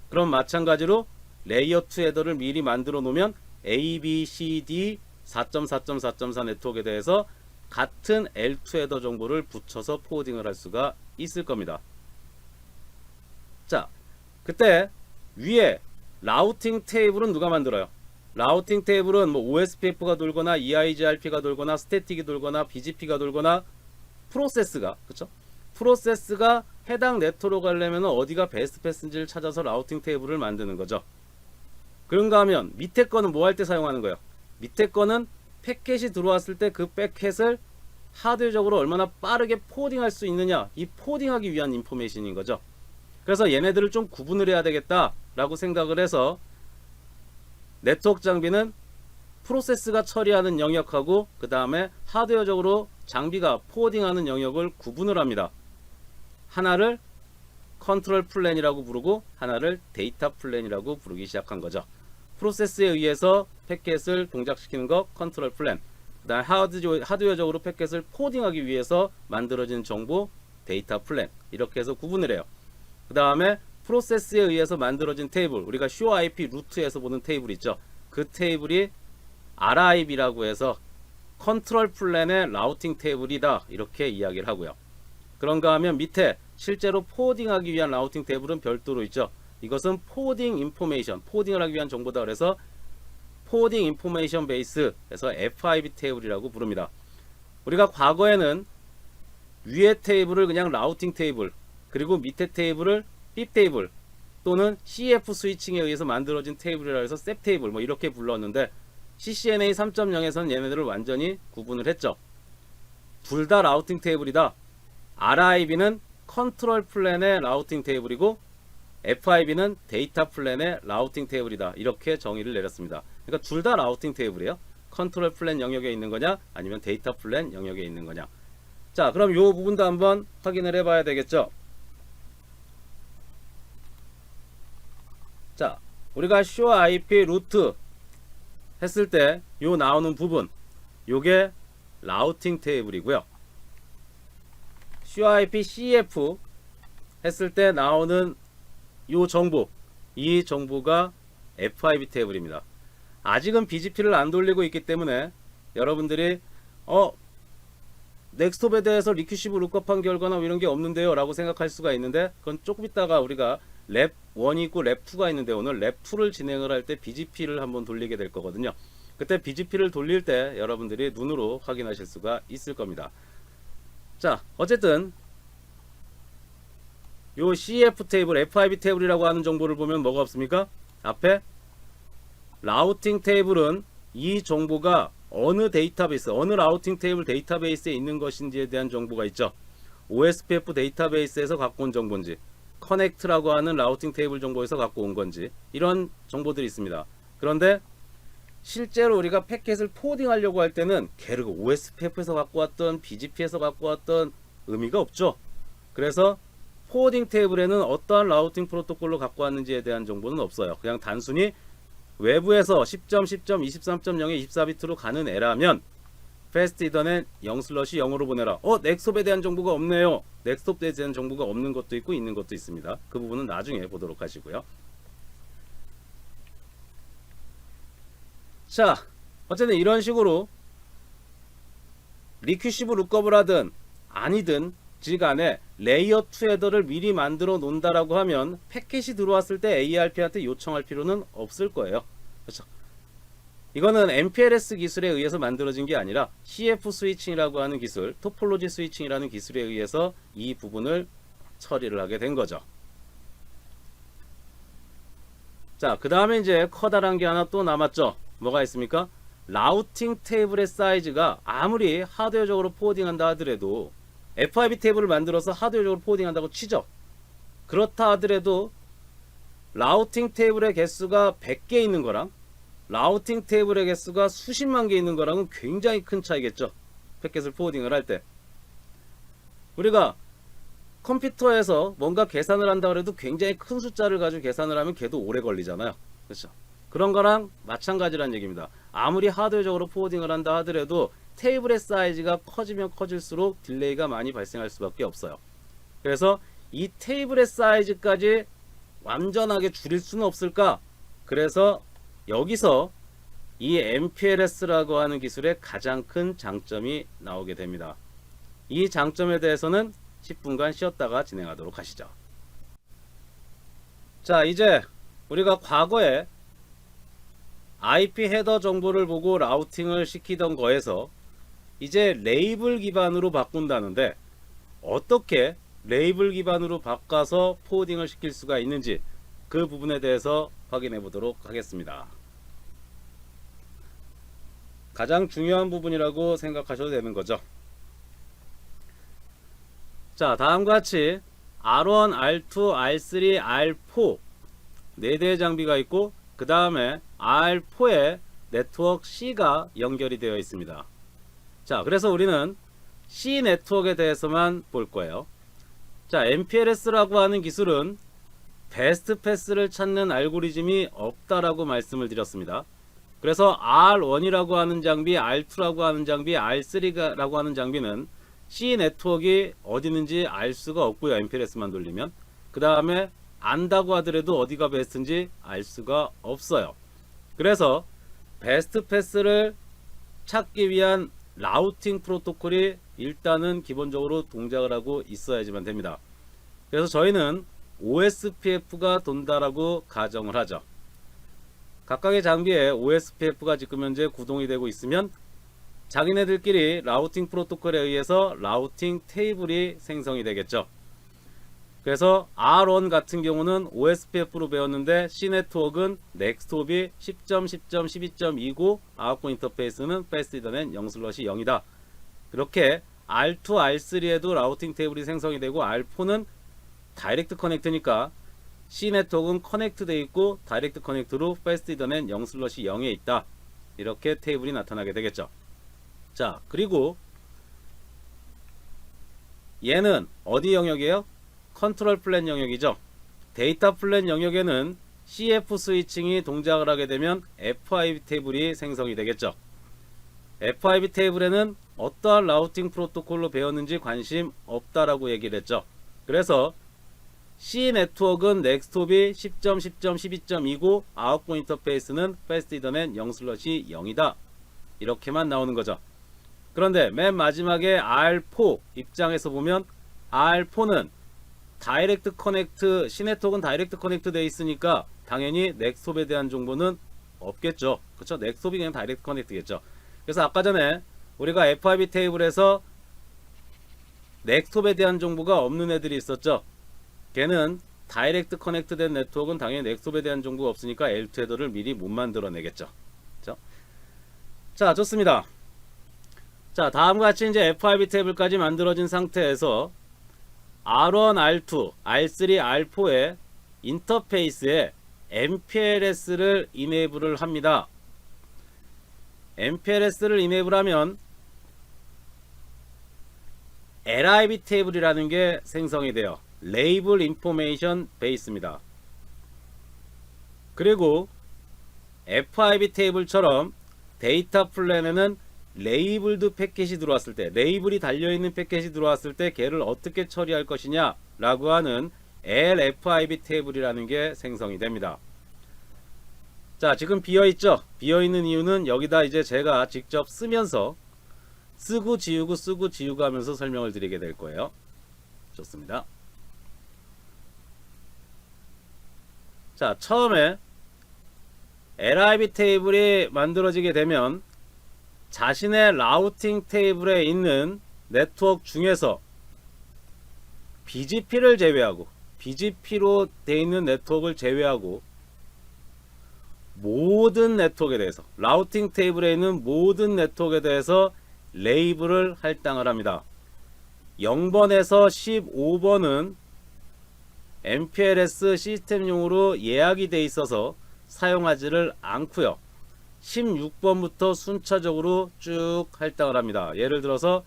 그럼 마찬가지로 레이어 2 헤더를 미리 만들어 놓으면 A, B, C, D 4.4.4.4 네트워크에 대해서 같은 L2 헤더 정보를 붙여서 포워딩을 할 수가 있을 겁니다. 자, 그때 위에 라우팅 테이블은 누가 만들어요? 라우팅 테이블은 뭐 OSPF가 돌거나 EIGRP가 돌거나 스태틱이 돌거나 BGP가 돌거나 프로세스가, 그쵸? 프로세스가 해당 네트워크로 가려면 어디가 베스트 패스인지를 찾아서 라우팅 테이블을 만드는 거죠. 그런가 하면 밑에 거는 뭐 할 때 사용하는 거예요? 밑에 거는 패켓이 들어왔을 때 그 패켓을 하드웨어적으로 얼마나 빠르게 포딩할 수 있느냐, 이 포딩하기 위한 인포메이션인 거죠. 그래서 얘네들을 좀 구분을 해야 되겠다 라고 생각을 해서 네트워크 장비는 프로세스가 처리하는 영역하고 그 다음에 하드웨어적으로 장비가 포워딩하는 영역을 구분을 합니다. 하나를 컨트롤 플랜이라고 부르고 하나를 데이터 플랜이라고 부르기 시작한 거죠. 프로세스에 의해서 패켓을 동작시키는 거 컨트롤 플랜, 그 다음에 하드웨어적으로 패켓을 포워딩하기 위해서 만들어진 정보 데이터 플랜, 이렇게 해서 구분을 해요. 그 다음에 프로세스에 의해서 만들어진 테이블, 우리가 쇼 IP 루트에서 보는 테이블 있죠. 그 테이블이 RIB라고 해서 컨트롤 플랜의 라우팅 테이블이다, 이렇게 이야기를 하고요. 그런가 하면 밑에 실제로 포워딩하기 위한 라우팅 테이블은 별도로 있죠. 이것은 포워딩 인포메이션, 포워딩을 하기 위한 정보다. 그래서 포워딩 인포메이션 베이스에서 FIB 테이블이라고 부릅니다. 우리가 과거에는 위에 테이블을 그냥 라우팅 테이블, 그리고 밑에 테이블을 삐 테이블 또는 CF 스위칭에 의해서 만들어진 테이블이라 해서 셉 테이블 뭐 이렇게 불렀는데 CCNA 3.0에서는 얘네들을 완전히 구분을 했죠. 둘 다 라우팅 테이블이다. RIB는 컨트롤 플랜의 라우팅 테이블이고 FIB는 데이터 플랜의 라우팅 테이블이다, 이렇게 정의를 내렸습니다. 그러니까 둘 다 라우팅 테이블이에요. 컨트롤 플랜 영역에 있는 거냐 아니면 데이터 플랜 영역에 있는 거냐. 자, 그럼 이 부분도 한번 확인을 해 봐야 되겠죠. 자, 우리가 show IP 루트 했을 때 요 나오는 부분, 요게 라우팅 테이블이고요. show IP CF 했을 때 나오는 요 정보, 이 정보가 FIB 테이블입니다. 아직은 BGP를 안 돌리고 있기 때문에 여러분들이 넥스톱에 대해서 리큐시브 룩업한 결과나 이런 게 없는데요 라고 생각할 수가 있는데, 그건 조금 있다가 우리가 랩 1이 있고 랩 2가 있는데 오늘 랩 2를 진행을 할 때 BGP를 한번 돌리게 될 거거든요. 그때 BGP를 돌릴 때 여러분들이 눈으로 확인하실 수가 있을 겁니다. 자, 어쨌든 요 CF 테이블, FIB 테이블이라고 하는 정보를 보면 뭐가 없습니까? 앞에 라우팅 테이블은 이 정보가 어느 데이터베이스, 어느 라우팅 테이블 데이터베이스에 있는 것인지에 대한 정보가 있죠. OSPF 데이터베이스에서 갖고 온 정보인지, 커넥트라고 하는 라우팅 테이블 정보에서 갖고 온 건지, 이런 정보들이 있습니다. 그런데 실제로 우리가 패켓을 포워딩 하려고 할 때는 걔를 OSPF에서 갖고 왔던 BGP에서 갖고 왔던 의미가 없죠. 그래서 포워딩 테이블에는 어떠한 라우팅 프로토콜로 갖고 왔는지에 대한 정보는 없어요. 그냥 단순히 외부에서 10점, 10점, 23.0에 24비트로 가는 애라면 패스트 이더넷 0/0으로 보내라. 넥스톱에 대한 정보가 없네요. 넥스톱에 대한 정보가 없는 것도 있고 있는 것도 있습니다. 그 부분은 나중에 보도록 하시고요. 자, 어쨌든 이런 식으로 리큐시브 룩업을 하든 아니든 지간에 레이어 2 헤더를 미리 만들어 놓는다라고 하면 패켓이 들어왔을 때 ARP한테 요청할 필요는 없을 거예요. 그렇죠? 이거는 MPLS 기술에 의해서 만들어진 게 아니라 CF 스위칭이라고 하는 기술, 토폴로지 스위칭이라는 기술에 의해서 이 부분을 처리를 하게 된 거죠. 자, 그 다음에 이제 커다란 게 하나 또 남았죠. 뭐가 있습니까? 라우팅 테이블의 사이즈가 아무리 하드웨어적으로 포워딩한다 하더라도 FIB 테이블을 만들어서 하드웨어적으로 포워딩한다고 치죠. 그렇다 하더라도 라우팅 테이블의 개수가 100개 있는 거랑 라우팅 테이블의 개수가 수십만 개 있는 거랑은 굉장히 큰 차이겠죠. 패킷을 포워딩을 할 때 우리가 컴퓨터에서 뭔가 계산을 한다 그래도 굉장히 큰 숫자를 가지고 계산을 하면 걔도 오래 걸리잖아요. 그렇죠? 그런 거랑 마찬가지란 얘기입니다. 아무리 하드웨어적으로 포워딩을 한다 하더라도 테이블의 사이즈가 커지면 커질수록 딜레이가 많이 발생할 수밖에 없어요. 그래서 이 테이블의 사이즈까지 완전하게 줄일 수는 없을까? 그래서 여기서 이 MPLS라고 하는 기술의 가장 큰 장점이 나오게 됩니다. 이 장점에 대해서는 10분간 쉬었다가 진행하도록 하시죠. 자, 이제 우리가 과거에 IP 헤더 정보를 보고 라우팅을 시키던 거에서 이제 레이블 기반으로 바꾼다는데 어떻게 레이블 기반으로 바꿔서 포워딩을 시킬 수가 있는지 그 부분에 대해서 확인해 보도록 하겠습니다. 가장 중요한 부분이라고 생각하셔도 되는 거죠. 자, 다음과 같이 R1, R2, R3, R4 4대의 장비가 있고 그 다음에 R4에 네트워크 C가 연결이 되어 있습니다. 자, 그래서 우리는 C 네트워크에 대해서만 볼 거예요. 자, MPLS라고 하는 기술은 베스트 패스를 찾는 알고리즘이 없다라고 말씀을 드렸습니다. 그래서 R1이라고 하는 장비, R2라고 하는 장비, R3라고 하는 장비는 C 네트워크가 어디 있는지 알 수가 없고요. MPLS만 돌리면. 그 다음에 안다고 하더라도 어디가 베스트인지 알 수가 없어요. 그래서 베스트 패스를 찾기 위한 라우팅 프로토콜이 일단은 기본적으로 동작을 하고 있어야지만 됩니다. 그래서 저희는 OSPF가 돈다라고 가정을 하죠. 각각의 장비에 OSPF가 지금 현재 구동이 되고 있으면 자기네들끼리 라우팅 프로토콜에 의해서 라우팅 테이블이 생성이 되겠죠. 그래서 R1 같은 경우는 OSPF로 배웠는데 C네트워크는 넥스트홉이 10.10.12.2고 아웃고 인터페이스는 패스트 이더넷 0/0이다. 이렇게 R2, R3에도 라우팅 테이블이 생성이 되고 R4는 다이렉트 커넥트니까 C네트워크는 커넥트 되어 있고 다이렉트 커넥트로 패스트 이더넷 0/0에 있다. 이렇게 테이블이 나타나게 되겠죠. 자, 그리고 얘는 어디 영역이에요? 컨트롤 플랜 영역이죠. 데이터 플랜 영역에는 CF 스위칭이 동작을 하게 되면 FIB 테이블이 생성이 되겠죠. FIB 테이블에는 어떠한 라우팅 프로토콜로 배웠는지 관심 없다라고 얘기를 했죠. 그래서 C 네트워크는 넥스트홉이 10.10.12.2고 아웃고 인터페이스는 패스트 이더넷 0/0이다. 이렇게만 나오는 거죠. 그런데 맨 마지막에 R4 입장에서 보면 R4는 다이렉트 커넥트, C네트워크는 다이렉트 커넥트 되어 있으니까 당연히 넥스톱에 대한 정보는 없겠죠. 그렇죠? 넥스톱이 그냥 다이렉트 커넥트겠죠. 그래서 아까 전에 우리가 FIB 테이블에서 넥스톱에 대한 정보가 없는 애들이 있었죠. 걔는 다이렉트 커넥트 된 네트워크는 당연히 넥스톱에 대한 정보가 없으니까 L2 헤더를 미리 못 만들어내겠죠. 그렇죠? 자, 좋습니다. 자, 다음과 같이 이제 FIB 테이블까지 만들어진 상태에서 R1, R2, R3, R4의 인터페이스에 MPLS를 이네이블을 합니다. MPLS를 이네이블하면 LIB 테이블이라는 게 생성이 돼요. 레이블 인포메이션 베이스입니다. 그리고 FIB 테이블처럼 데이터 플랜에는 레이블드 패킷이 들어왔을 때, 레이블이 달려있는 패킷이 들어왔을 때 걔를 어떻게 처리할 것이냐 라고 하는 LFIB 테이블이라는 게 생성이 됩니다. 자, 지금 비어있죠? 비어있는 이유는 여기다 이제 제가 직접 쓰면서 쓰고 지우고 하면서 설명을 드리게 될 거예요. 좋습니다. 자, 처음에 LIB 테이블이 만들어지게 되면 자신의 라우팅 테이블에 있는 네트워크 중에서 BGP를 제외하고 BGP로 되어 있는 네트워크를 제외하고 모든 네트워크에 대해서 라우팅 테이블에 있는 모든 네트워크에 대해서 레이블을 할당을 합니다. 0번에서 15번은 MPLS 시스템용으로 예약이 되어 있어서 사용하지를 않고요. 16번부터 순차적으로 쭉 할당을 합니다. 예를 들어서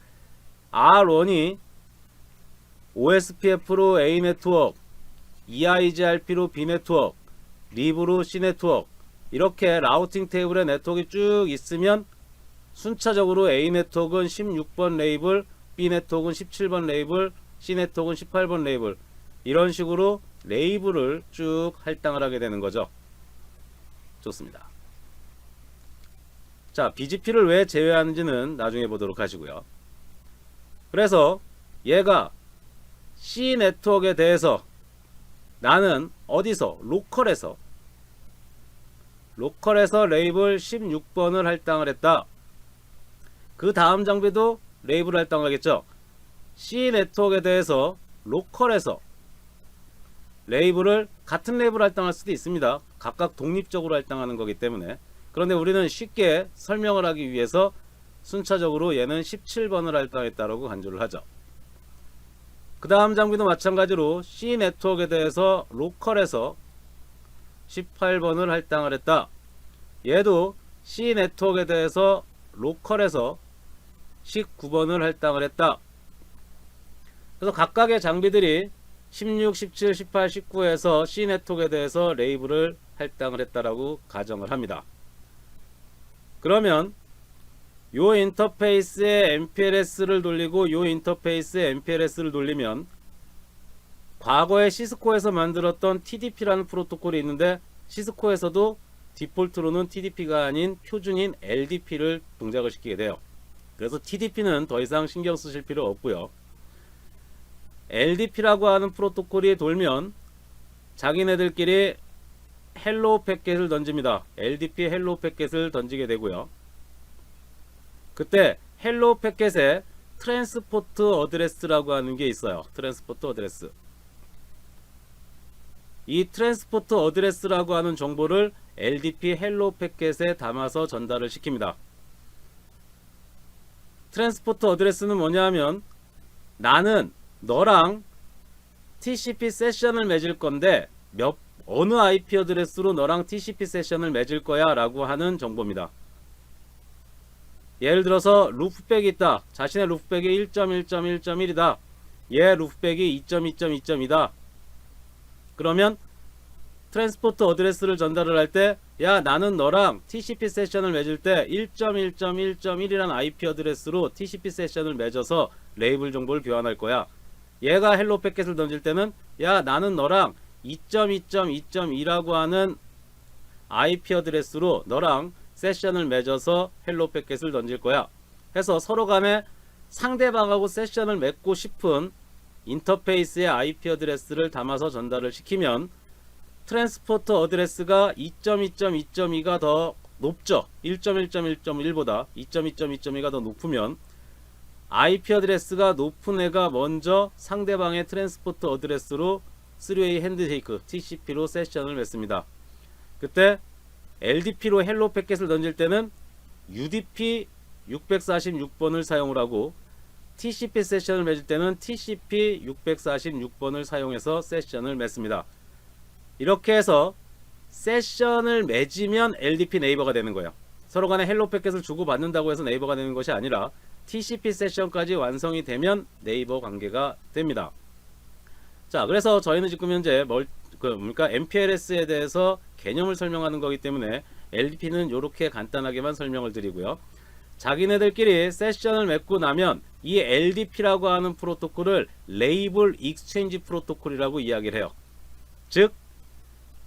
R1이 OSPF로 A 네트워크, EIGRP로 B 네트워크, 리브로 C 네트워크, 이렇게 라우팅 테이블에 네트워크가 쭉 있으면 순차적으로 A 네트워크는 16번 레이블, B 네트워크는 17번 레이블, C 네트워크는 18번 레이블, 이런 식으로 레이블을 쭉 할당을 하게 되는 거죠. 좋습니다. 자, BGP를 왜 제외하는지는 나중에 보도록 하시고요. 그래서 얘가 C 네트워크에 대해서 나는 어디서 로컬에서 레이블 16번을 할당을 했다. 그 다음 장비도 레이블 할당을 하겠죠. C 네트워크에 대해서 로컬에서 레이블을 같은 레이블 할당할 수도 있습니다. 각각 독립적으로 할당하는 거기 때문에. 그런데 우리는 쉽게 설명을 하기 위해서 순차적으로 얘는 17번을 할당했다라고 간주를 하죠. 그 다음 장비도 마찬가지로 C 네트워크에 대해서 로컬에서 18번을 할당을 했다. 얘도 C 네트워크에 대해서 로컬에서 19번을 할당을 했다. 그래서 각각의 장비들이 16, 17, 18, 19에서 C 네트워크에 대해서 레이블을 할당을 했다라고 가정을 합니다. 그러면 요 인터페이스에 MPLS를 돌리고 요 인터페이스에 MPLS를 돌리면 과거에 시스코에서 만들었던 TDP라는 프로토콜이 있는데 시스코에서도 디폴트로는 TDP가 아닌 표준인 LDP를 동작을 시키게 돼요. 그래서 TDP는 더 이상 신경 쓰실 필요 없고요. LDP라고 하는 프로토콜이 돌면 자기네들끼리 헬로우 패킷을 던집니다. LDP 헬로우 패킷을 던지게 되고요. 그때 헬로우 패킷에 트랜스포트 어드레스라고 하는 게 있어요. 트랜스포트 어드레스. 이 트랜스포트 어드레스라고 하는 정보를 LDP 헬로우 패킷에 담아서 전달을 시킵니다. 트랜스포트 어드레스는 뭐냐 하면 나는 너랑 TCP 세션을 맺을 건데 어느 IP 어드레스로 너랑 TCP 세션을 맺을 거야 라고 하는 정보입니다. 예를 들어서 루프백이 있다. 자신의 루프백이 1.1.1.1이다. 얘 루프백이 2.2.2.2다. 그러면 트랜스포트 어드레스를 전달을 할 때 야 나는 너랑 TCP 세션을 맺을 때 1.1.1.1이라는 IP 어드레스로 TCP 세션을 맺어서 레이블 정보를 교환할 거야. 얘가 헬로 패킷을 던질 때는 야 나는 너랑 2.2.2.2라고 하는 IP 어드레스로 너랑 세션을 맺어서 헬로 패킷을 던질 거야. 해서 서로 간에 상대방하고 세션을 맺고 싶은 인터페이스의 IP 어드레스를 담아서 전달을 시키면 트랜스포트 어드레스가 2.2.2.2가 더 높죠. 1.1.1.1보다 2.2.2.2가 더 높으면 IP 어드레스가 높은 애가 먼저 상대방의 트랜스포트 어드레스로 3way 핸드쉐이크 TCP로 세션을 맺습니다. 그때 LDP로 헬로 패킷을 던질 때는 UDP 646번을 사용을 하고 TCP 세션을 맺을 때는 TCP 646번을 사용해서 세션을 맺습니다. 이렇게 해서 세션을 맺으면 LDP 네이버가 되는 거예요. 서로 간에 헬로 패킷을 주고받는다고 해서 네이버가 되는 것이 아니라 TCP 세션까지 완성이 되면 네이버 관계가 됩니다. 자, 그래서 저희는 지금 현재 MPLS에 대해서 개념을 설명하는 거기 때문에 LDP는 이렇게 간단하게만 설명을 드리고요. 자기네들끼리 세션을 맺고 나면 이 LDP라고 하는 프로토콜을 레이블 익스체인지 프로토콜이라고 이야기를 해요. 즉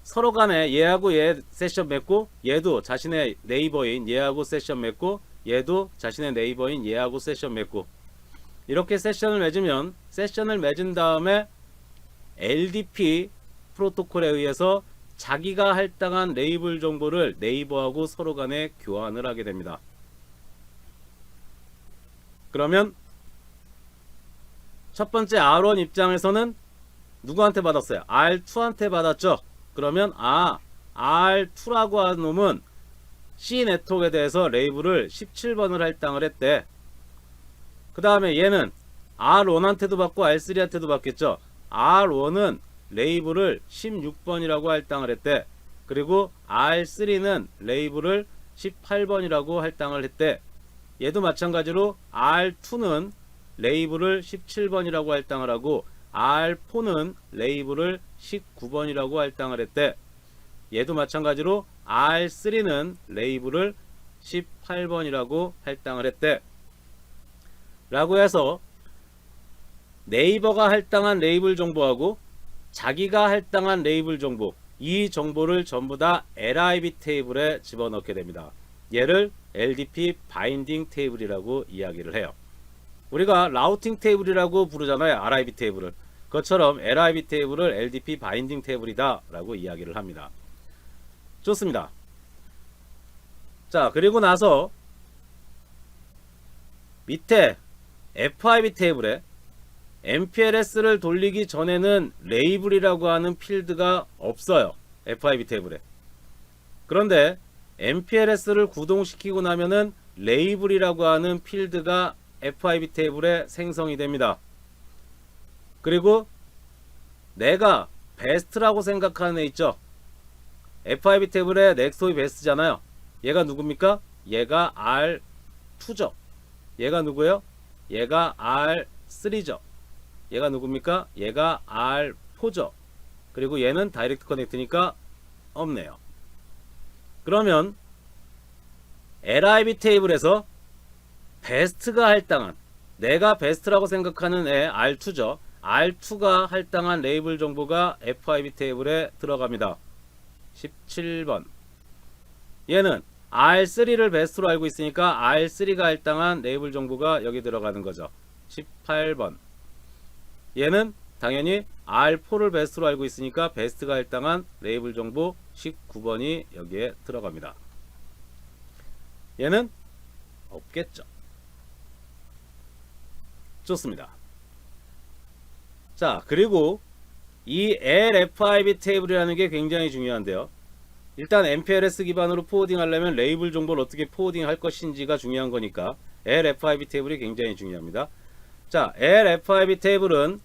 서로 간에 얘하고 얘 세션 맺고 얘도 자신의 네이버인 얘하고 세션 맺고 얘도 자신의 네이버인 얘하고 세션 맺고 이렇게 세션을 맺으면 세션을 맺은 다음에 LDP 프로토콜에 의해서 자기가 할당한 레이블 정보를 네이버하고 서로 간에 교환을 하게 됩니다. 그러면 첫 번째 R1 입장에서는 누구한테 받았어요? R2한테 받았죠. 그러면 R2라고 하는 놈은 C 네트워크에 대해서 레이블을 17번을 할당을 했대. 그 다음에 얘는 R1한테도 받고 R3한테도 받겠죠. R1은 레이블을 16번이라고 할당을 했대. 그리고 R3는 레이블을 18번이라고 할당을 했대. 얘도 마찬가지로 R2는 레이블을 17번이라고 할당을 하고 R4는 레이블을 19번이라고 할당을 했대. 얘도 마찬가지로 R3는 레이블을 18번이라고 할당을 했대. 라고 해서 네이버가 할당한 레이블 정보하고 자기가 할당한 레이블 정보, 이 정보를 전부 다 LIB 테이블에 집어넣게 됩니다. 얘를 LDP 바인딩 테이블이라고 이야기를 해요. 우리가 라우팅 테이블이라고 부르잖아요. RIB 테이블을. 그것처럼 LIB 테이블을 LDP 바인딩 테이블이다 라고 이야기를 합니다. 좋습니다. 자, 그리고 나서 밑에 FIB 테이블에 MPLS를 돌리기 전에는 레이블이라고 하는 필드가 없어요. FIB 테이블에. 그런데 MPLS를 구동시키고 나면은 레이블이라고 하는 필드가 FIB 테이블에 생성이 됩니다. 그리고 내가 베스트라고 생각하는 애 있죠. FIB 테이블에 넥스토이 베스트잖아요. 얘가 누굽니까? 얘가 R2죠. 얘가 누구예요? 얘가 R3죠. 얘가 누굽니까? 얘가 R4죠. 그리고 얘는 다이렉트 커넥트니까 없네요. 그러면 LIB 테이블에서 베스트가 할당한, 내가 베스트라고 생각하는 애 R2죠. R2가 할당한 레이블 정보가 FIB 테이블에 들어갑니다. 17번. 얘는 R3를 베스트로 알고 있으니까 R3가 할당한 레이블 정보가 여기 들어가는 거죠. 18번. 얘는 당연히 R4를 베스트로 알고 있으니까 베스트가 할당한 레이블 정보 19번이 여기에 들어갑니다. 얘는 없겠죠. 좋습니다. 자, 그리고 이 LFIB 테이블이라는 게 굉장히 중요한데요. 일단 MPLS 기반으로 포워딩 하려면 레이블 정보를 어떻게 포워딩 할 것인지가 중요한 거니까 LFIB 테이블이 굉장히 중요합니다. 자, LFIB 테이블은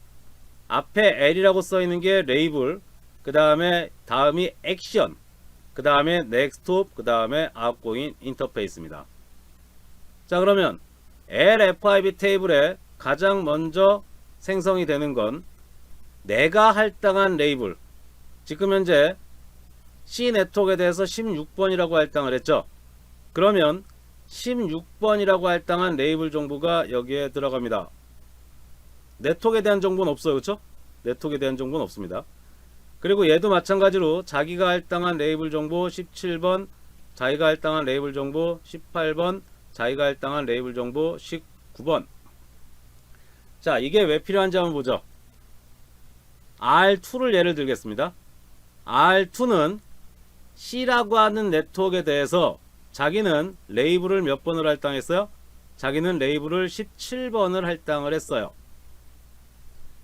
앞에 L이라고 써있는 게 레이블, 그 다음에 다음이 액션, 그 다음에 넥스톱, 그 다음에 아웃고잉 인터페이스입니다. 자, 그러면 LFIB 테이블에 가장 먼저 생성이 되는 건 내가 할당한 레이블, 지금 현재 C 네트워크에 대해서 16번이라고 할당을 했죠. 그러면 16번이라고 할당한 레이블 정보가 여기에 들어갑니다. 네트워크에 대한 정보는 없어요. 그렇죠? 네트워크에 대한 정보는 없습니다. 그리고 얘도 마찬가지로 자기가 할당한 레이블 정보 17번, 자기가 할당한 레이블 정보 18번, 자기가 할당한 레이블 정보 19번. 자, 이게 왜 필요한지 한번 보죠. R2를 예를 들겠습니다. R2는 C라고 하는 네트워크에 대해서 자기는 레이블을 몇 번을 할당했어요? 자기는 레이블을 17번을 할당을 했어요.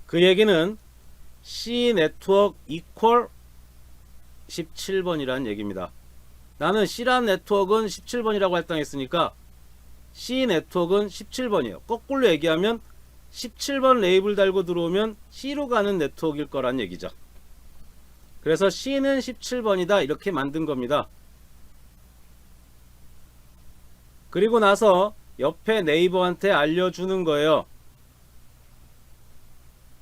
그 얘기는 C 네트워크 이퀄 17번이라는 얘기입니다. 나는 C라는 네트워크는 17번이라고 할당했으니까 C 네트워크는 17번이에요. 거꾸로 얘기하면 17번 레이블 달고 들어오면 C로 가는 네트워크일 거란 얘기죠. 그래서 C는 17번이다 이렇게 만든 겁니다. 그리고 나서 옆에 네이버한테 알려주는 거예요.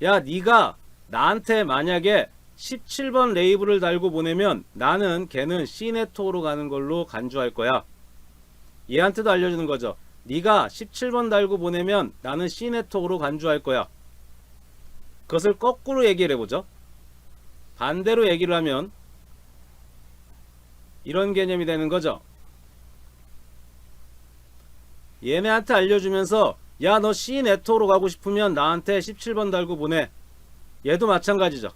야, 네가 나한테 만약에 17번 레이블을 달고 보내면 나는 걔는 C 네트워크로 가는 걸로 간주할 거야. 얘한테도 알려주는 거죠. 네가 17번 달고 보내면 나는 C 네트워크로 간주할 거야. 그것을 거꾸로 얘기를 해보죠. 반대로 얘기를 하면 이런 개념이 되는 거죠. 얘네한테 알려주면서 야, 너 C 네트워크로 가고 싶으면 나한테 17번 달고 보내. 얘도 마찬가지죠.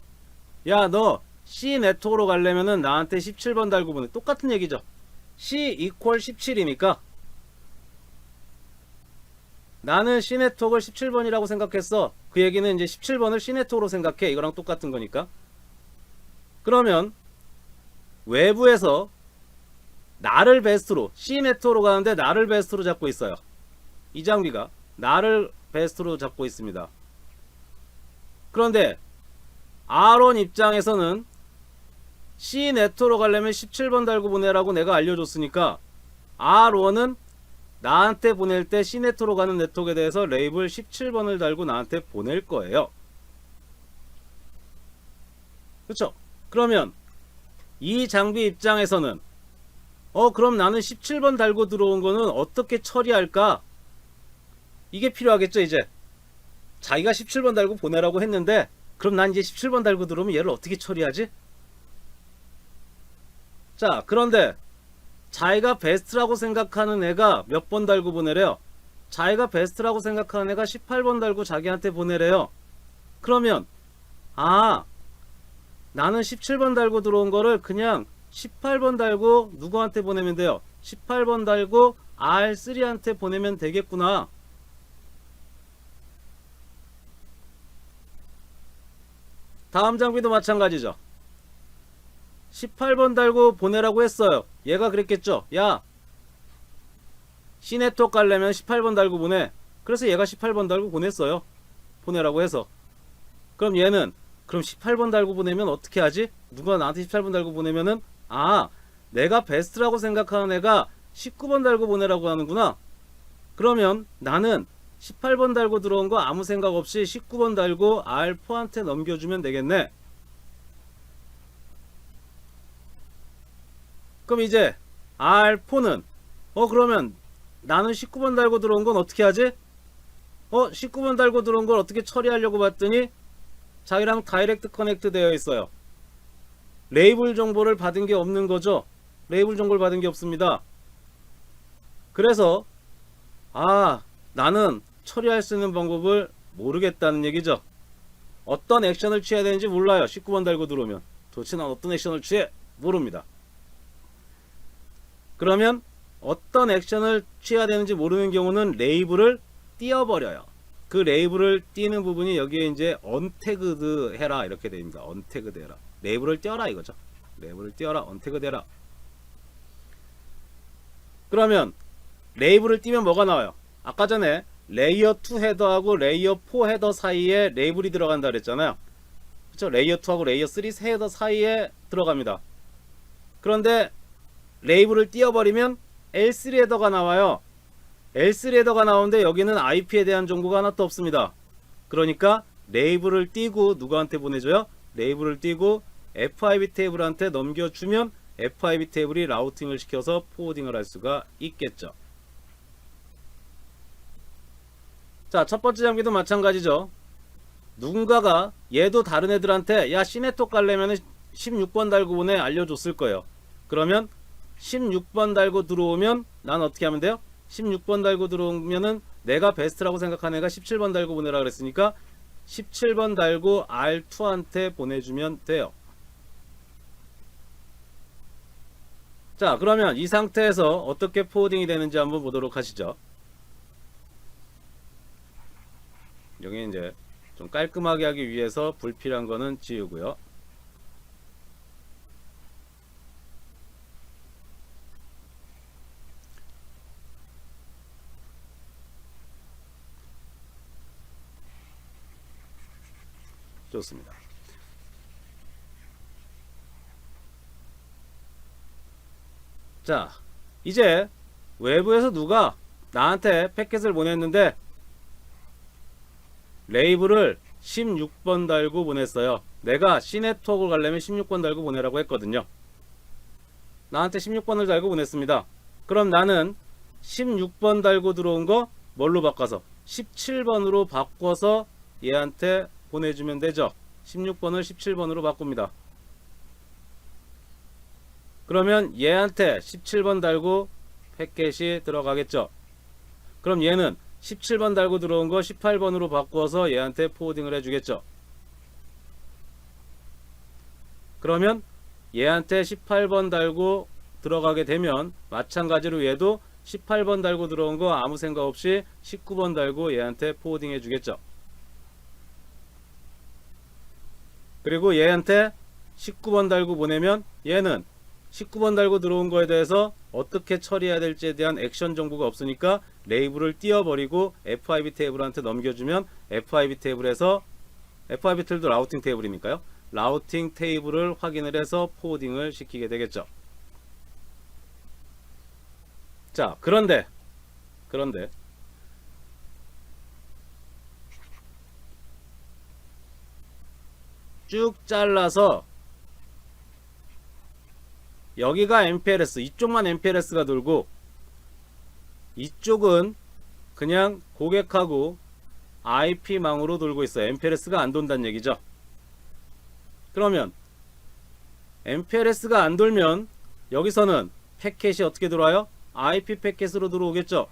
야, 너 C 네트워크로 가려면은 나한테 17번 달고 보내. 똑같은 얘기죠. C 이퀄 17이니까 나는 C 네트워크를 17번이라고 생각했어. 그 얘기는 이제 17번을 C 네트워크로 생각해. 이거랑 똑같은 거니까. 그러면 외부에서 나를 베스트로 C 네트워크로 가는데 나를 베스트로 잡고 있어요. 이 장비가 나를 베스트로 잡고 있습니다. 그런데 R1 입장에서는 C 네트워크로 가려면 17번 달고 보내라고 내가 알려줬으니까 R1은 나한테 보낼 때 C네트로 가는 네트워크에 대해서 레이블 17번을 달고 나한테 보낼 거예요. 그렇죠? 그러면 이 장비 입장에서는 그럼 나는 17번 달고 들어온 거는 어떻게 처리할까? 이게 필요하겠죠. 이제 자기가 17번 달고 보내라고 했는데 그럼 난 이제 17번 달고 들어오면 얘를 어떻게 처리하지? 자, 그런데 자기가 베스트라고 생각하는 애가 몇 번 달고 보내래요? 자기가 베스트라고 생각하는 애가 18번 달고 자기한테 보내래요. 그러면 나는 17번 달고 들어온 거를 그냥 18번 달고 누구한테 보내면 돼요? 18번 달고 R3한테 보내면 되겠구나. 다음 장비도 마찬가지죠. 18번 달고 보내라고 했어요. 얘가 그랬겠죠. 야, C네트워크 가려면 18번 달고 보내. 그래서 얘가 18번 달고 보냈어요. 보내라고 해서. 그럼 얘는 그럼 18번 달고 보내면 어떻게 하지? 누가 나한테 18번 달고 보내면은 내가 베스트라고 생각하는 애가 19번 달고 보내라고 하는구나. 그러면 나는 18번 달고 들어온 거 아무 생각 없이 19번 달고 R4한테 넘겨주면 되겠네. 그럼 이제 R4는 그러면 나는 19번 달고 들어온 건 어떻게 하지? 19번 달고 들어온 걸 어떻게 처리하려고 봤더니 자기랑 다이렉트 커넥트 되어 있어요. 레이블 정보를 받은 게 없는 거죠. 레이블 정보를 받은 게 없습니다. 그래서 나는 처리할 수 있는 방법을 모르겠다는 얘기죠. 어떤 액션을 취해야 되는지 몰라요. 19번 달고 들어오면 도대체 난 어떤 액션을 취해? 모릅니다. 그러면 어떤 액션을 취해야 되는지 모르는 경우는 레이블을 띄워버려요. 그 레이블을 띄는 부분이 여기에 이제 언태그드 해라 이렇게 됩니다. 언태그드 해라. 레이블을 띄워라 이거죠. 레이블을 띄워라. 언태그드 해라. 그러면 레이블을 띄면 뭐가 나와요? 아까 전에 레이어 2 헤더하고 레이어 4 헤더 사이에 레이블이 들어간다 그랬잖아요. 그렇죠? 레이어 2하고 레이어 3 헤더 사이에 들어갑니다. 그런데 레이블을 띄워버리면 L3 헤더가 나와요. L3 헤더가 나오는데 여기는 IP에 대한 정보가 하나도 없습니다. 그러니까 레이블을 띄고 누구한테 보내줘요? 레이블을 띄고 FIB 테이블한테 넘겨주면 FIB 테이블이 라우팅을 시켜서 포워딩을 할 수가 있겠죠. 자, 첫 번째 장비도 마찬가지죠. 누군가가 얘도 다른 애들한테 야, C네트워크 가려면 16번 달고 보내 알려줬을 거예요. 그러면 16번 달고 들어오면 난 어떻게 하면 돼요? 16번 달고 들어오면은 내가 베스트라고 생각하는 애가 17번 달고 보내라 그랬으니까 17번 달고 R2한테 보내주면 돼요. 자, 그러면 이 상태에서 어떻게 포워딩이 되는지 한번 보도록 하시죠. 여기 이제 좀 깔끔하게 하기 위해서 불필요한 거는 지우고요. 좋습니다. 자, 이제 외부에서 누가 나한테 패킷을 보냈는데 레이블을 16번 달고 보냈어요. 내가 C네트워크를 가려면 16번 달고 보내라고 했거든요. 나한테 16번을 달고 보냈습니다. 그럼 나는 16번 달고 들어온 거 뭘로 바꿔서 17번으로 바꿔서 얘한테 보내주면 되죠. 16번을 17번으로 바꿉니다. 그러면 얘한테 17번 달고 패킷이 들어가겠죠. 그럼 얘는 17번 달고 들어온 거 18번으로 바꿔서 얘한테 포워딩을 해주겠죠. 그러면 얘한테 18번 달고 들어가게 되면 마찬가지로 얘도 18번 달고 들어온 거 아무 생각 없이 19번 달고 얘한테 포워딩 해주겠죠. 그리고 얘한테 19번 달고 보내면 얘는 19번 달고 들어온 거에 대해서 어떻게 처리해야 될지에 대한 액션 정보가 없으니까 레이블을 띄워버리고 FIB 테이블한테 넘겨주면 FIB 테이블에서 FIB 테이블도 라우팅 테이블이니까요. 라우팅 테이블을 확인을 해서 포워딩을 시키게 되겠죠. 자, 그런데 쭉 잘라서 여기가 MPLS, 이쪽만 MPLS가 돌고 이쪽은 그냥 고객하고 IP망으로 돌고 있어요. MPLS가 안 돈다는 얘기죠. 그러면 MPLS가 안 돌면 여기서는 패켓이 어떻게 들어와요? IP 패켓으로 들어오겠죠.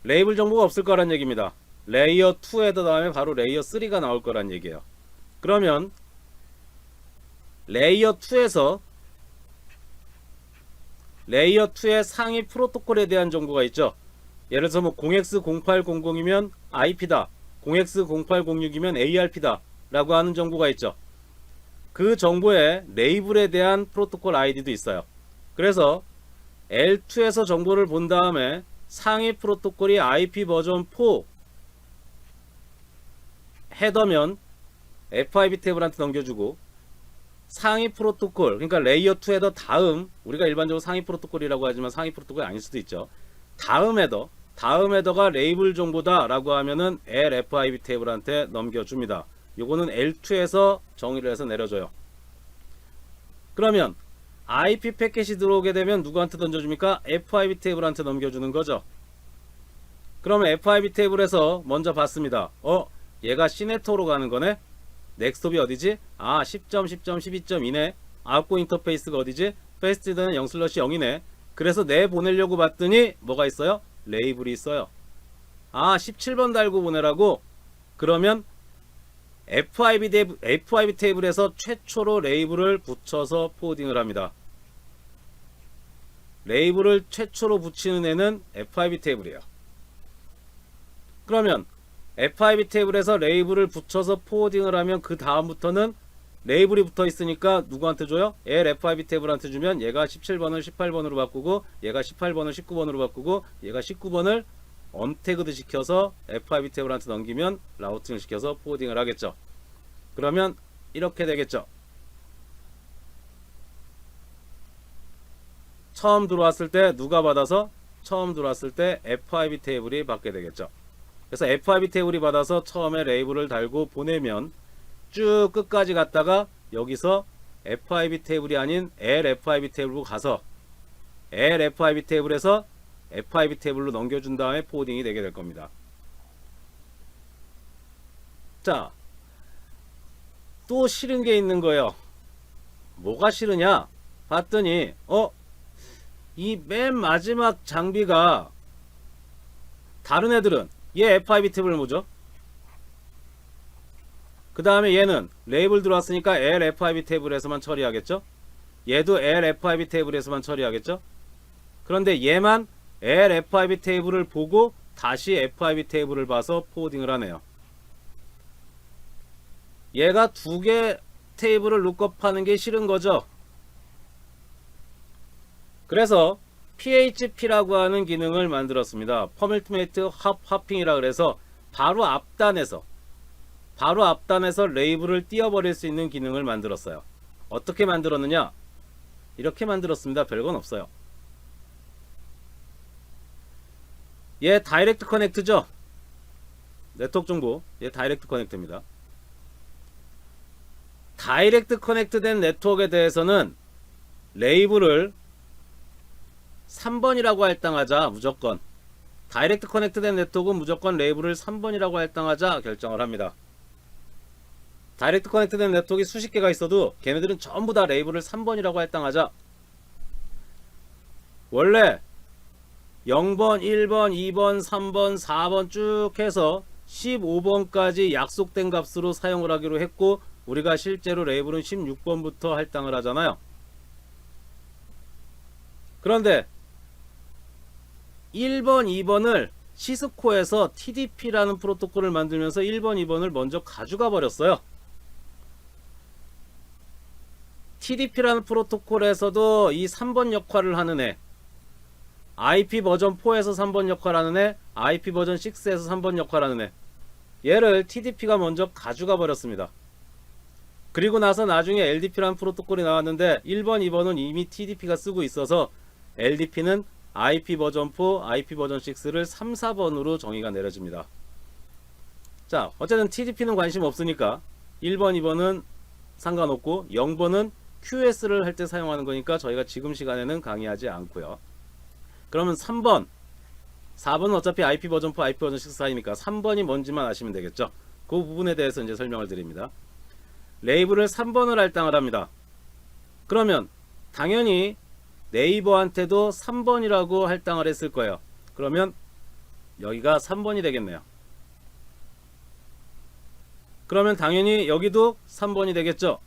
레이블 정보가 없을 거란 얘기입니다. 레이어 2 헤더 다음에 바로 레이어 3가 나올 거란 얘기예요. 그러면 레이어 2에서 레이어 2의 상위 프로토콜에 대한 정보가 있죠. 예를 들어서 뭐 0x0800이면 IP다, 0x0806이면 ARP다 라고 하는 정보가 있죠. 그 정보에 레이블에 대한 프로토콜 아이디도 있어요. 그래서 L2에서 정보를 본 다음에 상위 프로토콜이 IP 버전 4 헤더면 FIB 테이블한테 넘겨주고, 상위 프로토콜, 그러니까 레이어 2 헤더 다음, 우리가 일반적으로 상위 프로토콜이라고 하지만 상위 프로토콜이 아닐 수도 있죠. 다음 헤더가 레이블 정보다 라고 하면은 LFIB 테이블한테 넘겨줍니다. 요거는 L2에서 정의를 해서 내려줘요. 그러면 IP 패켓이 들어오게 되면 누구한테 던져줍니까? FIB 테이블한테 넘겨주는 거죠. 그러면 FIB 테이블에서 먼저 봤습니다. 얘가 시네토로 가는 거네. 넥스톱이 어디지? 10.10.12.2네. 아웃고 인터페이스가 어디지? 패스트는 0/0이네. 그래서 내 보내려고 봤더니 뭐가 있어요? 레이블이 있어요. 17번 달고 보내라고? 그러면 FIB 테이블에서 최초로 레이블을 붙여서 포워딩을 합니다. 레이블을 최초로 붙이는 애는 FIB 테이블이에요. 그러면 FIB 테이블에서 레이블을 붙여서 포워딩을 하면 그 다음부터는 레이블이 붙어 있으니까 누구한테 줘요? LFIB 테이블한테 주면 얘가 17번을 18번으로 바꾸고, 얘가 18번을 19번으로 바꾸고, 얘가 19번을 언태그드 시켜서 FIB 테이블한테 넘기면 라우팅을 시켜서 포워딩을 하겠죠. 그러면 이렇게 되겠죠. 처음 들어왔을 때 누가 받아서? 처음 들어왔을 때 FIB 테이블이 받게 되겠죠. 그래서 FIB 테이블이 받아서 처음에 레이블을 달고 보내면 쭉 끝까지 갔다가 여기서 FIB 테이블이 아닌 LFIB 테이블로 가서 LFIB 테이블에서 FIB 테이블로 넘겨준 다음에 포워딩이 되게 될 겁니다. 자, 또 싫은 게 있는 거예요. 뭐가 싫으냐? 봤더니 이 맨 마지막 장비가 다른 애들은 얘 FIB 테이블 뭐죠? 그 다음에 얘는 레이블 들어왔으니까 LFIB 테이블에서만 처리하겠죠? 얘도 LFIB 테이블에서만 처리하겠죠? 그런데 얘만 LFIB 테이블을 보고 다시 FIB 테이블을 봐서 포워딩을 하네요. 얘가 두 개 테이블을 룩업하는 게 싫은 거죠. 그래서 PHP라고 하는 기능을 만들었습니다. 퍼밀트메이트 합핑이라 그래서 바로 앞단에서 레이블을 띄워버릴 수 있는 기능을 만들었어요. 어떻게 만들었느냐? 이렇게 만들었습니다. 별건 없어요. 얘 다이렉트 커넥트죠? 네트워크 정보, 얘 다이렉트 커넥트입니다. 다이렉트 커넥트 된 네트워크에 대해서는 레이블을 3번이라고 할당하자. 무조건 다이렉트 커넥트 된 네트워크는 무조건 레이블을 3번이라고 할당하자 결정을 합니다. 다이렉트 커넥트 된 네트워크가 수십 개가 있어도 걔네들은 전부 다 레이블을 3번이라고 할당하자. 원래 0번, 1번, 2번, 3번, 4번 쭉 해서 15번까지 약속된 값으로 사용을 하기로 했고, 우리가 실제로 레이블은 16번부터 할당을 하잖아요. 그런데 1번, 2번을 시스코에서 TDP라는 프로토콜을 만들면서 1번, 2번을 먼저 가져가 버렸어요. TDP라는 프로토콜에서도 이 3번 역할을 하는 애, IP 버전 4에서 3번 역할을 하는 애, IP 버전 6에서 3번 역할을 하는 애, 얘를 TDP가 먼저 가져가 버렸습니다. 그리고 나서 나중에 LDP라는 프로토콜이 나왔는데 1번, 2번은 이미 TDP가 쓰고 있어서 LDP는 IP 버전 4, IP 버전 6를 3, 4번으로 정의가 내려집니다. 자, 어쨌든 TDP는 관심 없으니까 1번, 2번은 상관없고 0번은 QS를 할 때 사용하는 거니까 저희가 지금 시간에는 강의하지 않고요. 그러면 3번, 4번은 어차피 IP 버전 4, IP 버전 6 사이니까 3번이 뭔지만 아시면 되겠죠. 그 부분에 대해서 이제 설명을 드립니다. 레이블을 3번을 할당을 합니다. 그러면 당연히 네이버한테도 3번이라고 할당을 했을 거예요. 그러면 여기가 3번이 되겠네요. 그러면 당연히 여기도 3번이 되겠죠.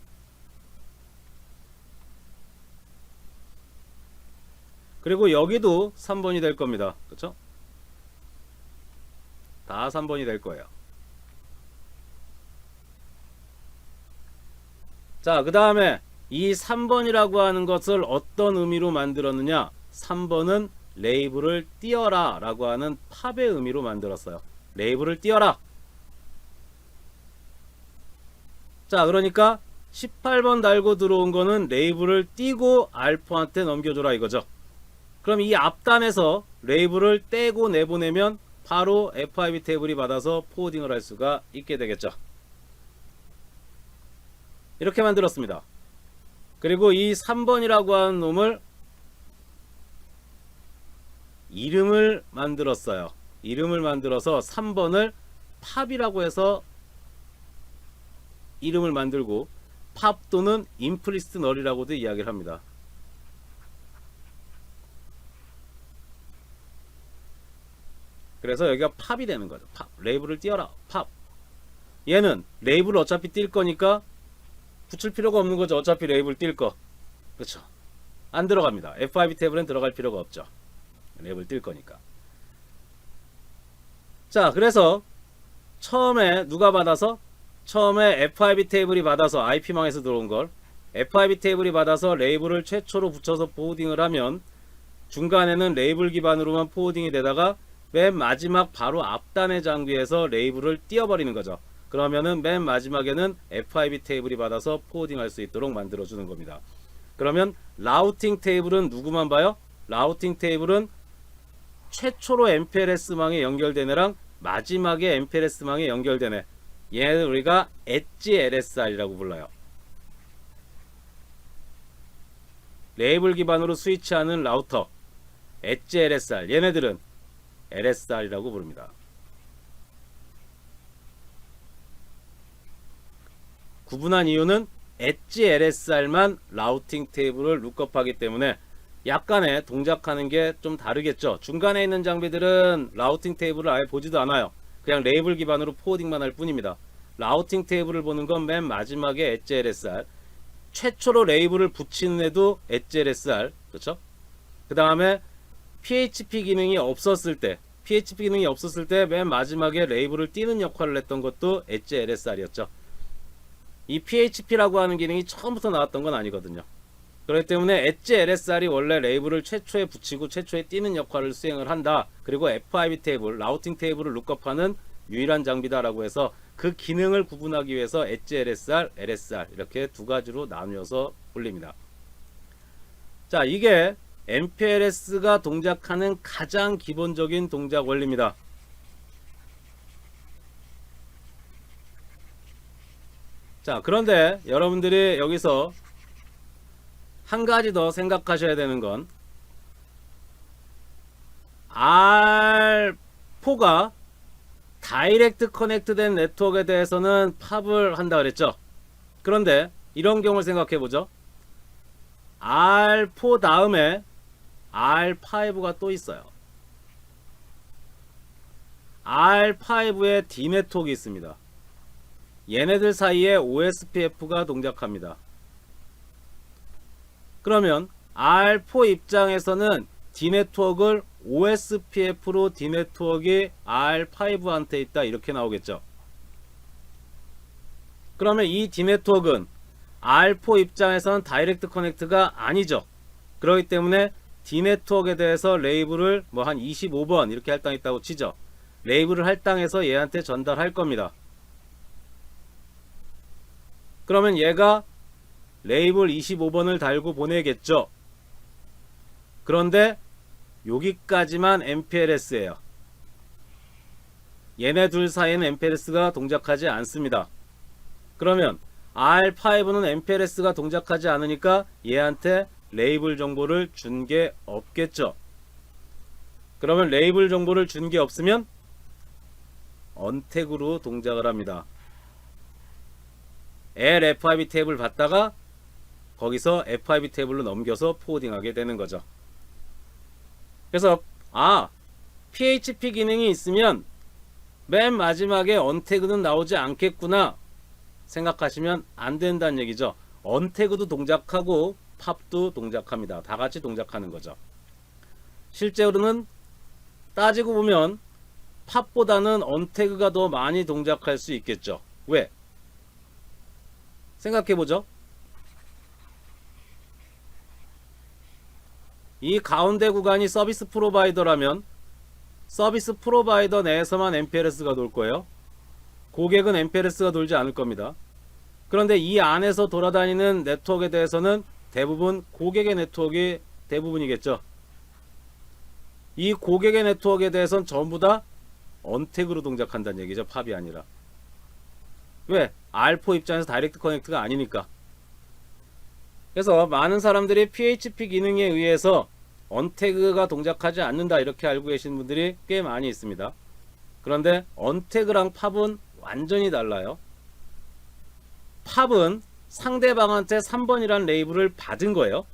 그리고 여기도 3번이 될 겁니다. 그렇죠? 다 3번이 될 거예요. 자, 그 다음에 이 3번이라고 하는 것을 어떤 의미로 만들었느냐? 3번은 레이블을 띄어라 라고 하는 팝의 의미로 만들었어요. 레이블을 띄어라. 자, 그러니까 18번 달고 들어온 거는 레이블을 띄고 알포한테 넘겨줘라 이거죠. 그럼 이 앞단에서 레이블을 떼고 내보내면 바로 FIB 테이블이 받아서 포워딩을 할 수가 있게 되겠죠. 이렇게 만들었습니다. 그리고 이 3번이라고 하는 놈을 이름을 만들었어요. 이름을 만들어서 3번을 팝이라고 해서 이름을 만들고 팝 또는 임플리스트 널이라고도 이야기를 합니다. 그래서 여기가 팝이 되는 거죠. 팝. 레이블을 띄어라. 팝. 얘는 레이블을 어차피 띌 거니까 붙일 필요가 없는 거죠. 어차피 레이블 띌 거. 그렇죠. 안 들어갑니다. FIB 테이블엔 들어갈 필요가 없죠. 레이블 띌 거니까. 자, 그래서 처음에 누가 받아서? 처음에 FIB 테이블이 받아서 IP망에서 들어온 걸 FIB 테이블이 받아서 레이블을 최초로 붙여서 포워딩을 하면 중간에는 레이블 기반으로만 포워딩이 되다가 맨 마지막 바로 앞단의 장비에서 레이블을 띄워버리는 거죠. 그러면은 맨 마지막에는 FIB 테이블이 받아서 포워딩 할 수 있도록 만들어주는 겁니다. 그러면 라우팅 테이블은 누구만 봐요? 라우팅 테이블은 최초로 MPLS망에 연결된 애랑 마지막에 MPLS망에 연결된 애, 얘는 우리가 엣지 LSR이라고 불러요. 레이블 기반으로 스위치하는 라우터 엣지 LSR, 얘네들은 LSR이라고 부릅니다. 구분한 이유는 엣지 LSR만 라우팅 테이블을 룩업하기 때문에 약간의 동작하는 게 좀 다르겠죠. 중간에 있는 장비들은 라우팅 테이블을 아예 보지도 않아요. 그냥 레이블 기반으로 포워딩만 할 뿐입니다. 라우팅 테이블을 보는 건 맨 마지막에 엣지 LSR, 최초로 레이블을 붙이는 애도 엣지 LSR, 그렇죠? 그 다음에 PHP 기능이 없었을 때 맨 마지막에 레이블을 띄는 역할을 했던 것도 엣지 LSR이었죠. 이 PHP라고 하는 기능이 처음부터 나왔던 건 아니거든요. 그렇기 때문에 엣지 LSR이 원래 레이블을 최초에 붙이고 최초에 띄는 역할을 수행을 한다. 그리고 FIB 테이블, 라우팅 테이블을 룩업하는 유일한 장비다라고 해서 그 기능을 구분하기 위해서 엣지 LSR, LSR 이렇게 두 가지로 나누어서 올립니다. 자, 이게 MPLS가 동작하는 가장 기본적인 동작 원리입니다. 자, 그런데 여러분들이 여기서 한 가지 더 생각하셔야 되는 건 R4가 다이렉트 커넥트 된 네트워크에 대해서는 팝을 한다 그랬죠. 그런데 이런 경우를 생각해 보죠. R4 다음에 R5가 또 있어요. R5에 D 네트워크가 있습니다. 얘네들 사이에 OSPF가 동작합니다. 그러면 R4 입장에서는 D 네트워크를 OSPF로 D 네트워크가 R5한테 있다 이렇게 나오겠죠. 그러면 이 D 네트워크는 R4 입장에서는 다이렉트 커넥트가 아니죠. 그렇기 때문에 D 네트워크에 대해서 레이블을 뭐 한 25번 이렇게 할당했다고 치죠. 레이블을 할당해서 얘한테 전달할 겁니다. 그러면 얘가 레이블 25번을 달고 보내겠죠. 그런데 여기까지만 MPLS예요. 얘네 둘 사이에는 MPLS가 동작하지 않습니다. 그러면 R5는 MPLS가 동작하지 않으니까 얘한테 레이블 정보를 준 게 없겠죠. 그러면 레이블 정보를 준 게 없으면 언택으로 동작을 합니다. LFIB 탭을 받다가 거기서 FIB 탭으로 넘겨서 포워딩하게 되는 거죠. 그래서 PHP 기능이 있으면 맨 마지막에 언태그는 나오지 않겠구나 생각하시면 안 된다는 얘기죠. 언태그도 동작하고 팝도 동작합니다. 다 같이 동작하는 거죠. 실제로는 따지고 보면 팝보다는 언태그가 더 많이 동작할 수 있겠죠. 왜? 생각해보죠. 이 가운데 구간이 서비스 프로바이더라면 서비스 프로바이더 내에서만 MPLS가 돌 거예요. 고객은 MPLS가 돌지 않을 겁니다. 그런데 이 안에서 돌아다니는 네트워크에 대해서는 대부분 고객의 네트워크가 대부분이겠죠. 이 고객의 네트워크에 대해서는 전부 다 언택으로 동작한다는 얘기죠. 팝이 아니라. 왜? R4 입장에서 다이렉트 커넥트가 아니니까. 그래서 많은 사람들이 PHP 기능에 의해서 언태그가 동작하지 않는다 이렇게 알고 계신 분들이 꽤 많이 있습니다. 그런데 언태그랑 팝은 완전히 달라요. 팝은 상대방한테 3번이라는 레이블을 받은 거예요.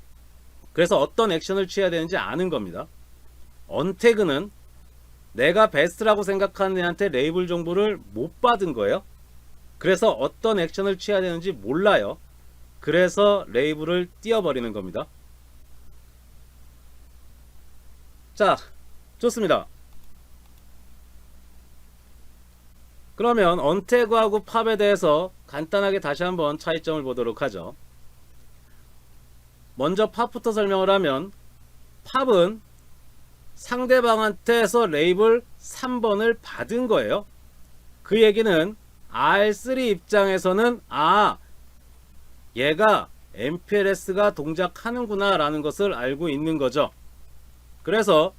그래서 어떤 액션을 취해야 되는지 아는 겁니다. 언태그는 내가 베스트라고 생각하는 애한테 레이블 정보를 못 받은 거예요. 그래서 어떤 액션을 취해야 되는지 몰라요. 그래서 레이블을 띄워버리는 겁니다. 자, 좋습니다. 그러면 언태그하고 팝에 대해서 간단하게 다시 한번 차이점을 보도록 하죠. 먼저 팝부터 설명을 하면 팝은 상대방한테서 레이블 3번을 받은 거예요. 그 얘기는 R3 입장에서는 얘가 MPLS가 동작하는구나 라는 것을 알고 있는 거죠. 그래서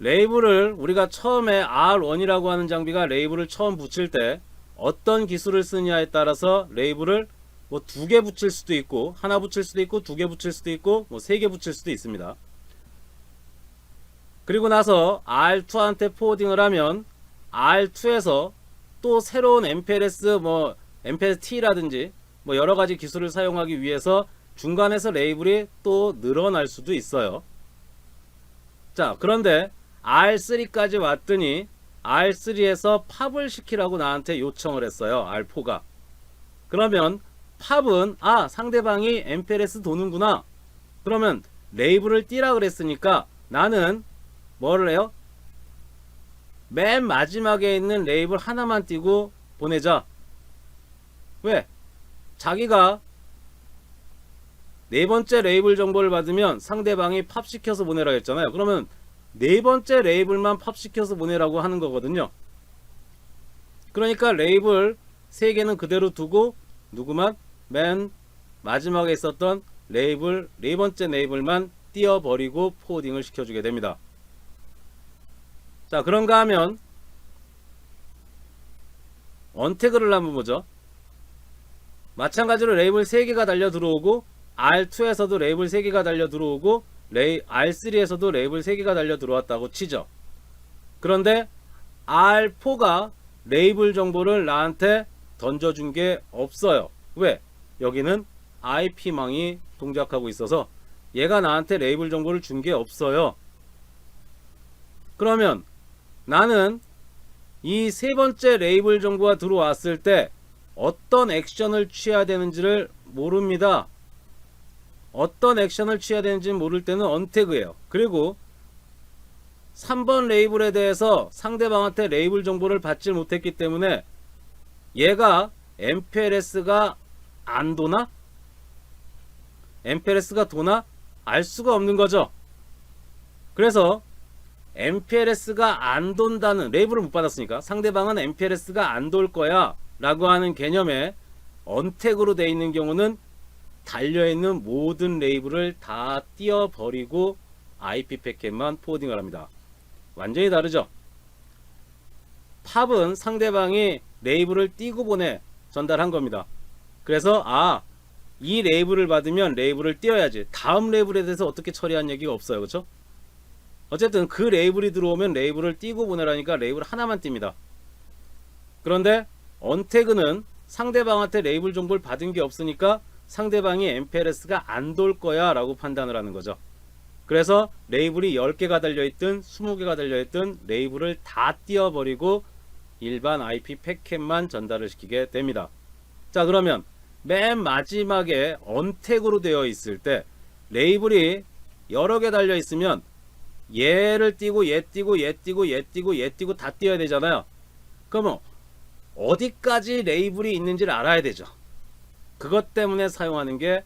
레이블을 우리가 처음에 R1이라고 하는 장비가 레이블을 처음 붙일 때 어떤 기술을 쓰느냐에 따라서 레이블을 뭐 2개 붙일 수도 있고 하나 붙일 수도 있고 2개 붙일 수도 있고 뭐 3개 붙일 수도 있습니다. 그리고 나서 R2한테 포워딩을 하면 R2에서 또 새로운 MPLS 뭐 MPLS-T라든지 뭐 여러가지 기술을 사용하기 위해서 중간에서 레이블이 또 늘어날 수도 있어요. 자, 그런데 R3까지 왔더니 R3에서 팝을 시키라고 나한테 요청을 했어요. R4가. 그러면 팝은 상대방이 MPLS 도는구나. 그러면 레이블을 띄라 그랬으니까 나는 뭐를 해요? 맨 마지막에 있는 레이블 하나만 띄고 보내자. 왜? 자기가 네 번째 레이블 정보를 받으면 상대방이 팝 시켜서 보내라 했잖아요. 그러면 네 번째 레이블만 팝 시켜서 보내라고 하는 거거든요. 그러니까 레이블 3개는 그대로 두고 누구만 맨 마지막에 있었던 레이블 네 번째 레이블만 띄워버리고 포워딩을 시켜주게 됩니다. 자, 그런가 하면 언태그를 한번 보죠. 마찬가지로 레이블 3개가 달려 들어오고 R2에서도 레이블 3개가 달려 들어오고 R3에서도 레이블 3개가 달려 들어왔다고 치죠. 그런데 R4가 레이블 정보를 나한테 던져준 게 없어요. 왜? 여기는 IP망이 동작하고 있어서 얘가 나한테 레이블 정보를 준 게 없어요. 그러면 나는 이 세 번째 레이블 정보가 들어왔을 때 어떤 액션을 취해야 되는지를 모릅니다. 어떤 액션을 취해야 되는지 모를 때는 언태그예요. 그리고 3번 레이블에 대해서 상대방한테 레이블 정보를 받지 못했기 때문에 얘가 MPLS가 안 도나? MPLS가 도나? 알 수가 없는 거죠. 그래서 MPLS가 안 돈다는, 레이블을 못 받았으니까 상대방은 MPLS가 안 돌 거야 라고 하는 개념에 언택으로 되어 있는 경우는 달려있는 모든 레이블을 다 띄워버리고 IP 패켓만 포워딩을 합니다. 완전히 다르죠. 팝은 상대방이 레이블을 띄고 보내 전달한 겁니다. 그래서 이 레이블을 받으면 레이블을 띄워야지, 다음 레이블에 대해서 어떻게 처리한 얘기가 없어요. 그렇죠? 어쨌든 그 레이블이 들어오면 레이블을 띄고 보내라니까 레이블 하나만 띱니다. 그런데 언태그는 상대방한테 레이블 정보를 받은 게 없으니까 상대방이 MPLS가 안 돌 거야 라고 판단을 하는 거죠. 그래서 레이블이 10개가 달려있든 20개가 달려있든 레이블을 다 띄워버리고 일반 IP 패켓만 전달을 시키게 됩니다. 자, 그러면 맨 마지막에 언택으로 되어 있을 때 레이블이 여러 개 달려 있으면 얘를 띄고 얘 띄고 얘 띄고 얘 띄고 얘 띄고 다 띄워야 되잖아요. 그러면 어디까지 레이블이 있는지를 알아야 되죠. 그것 때문에 사용하는 게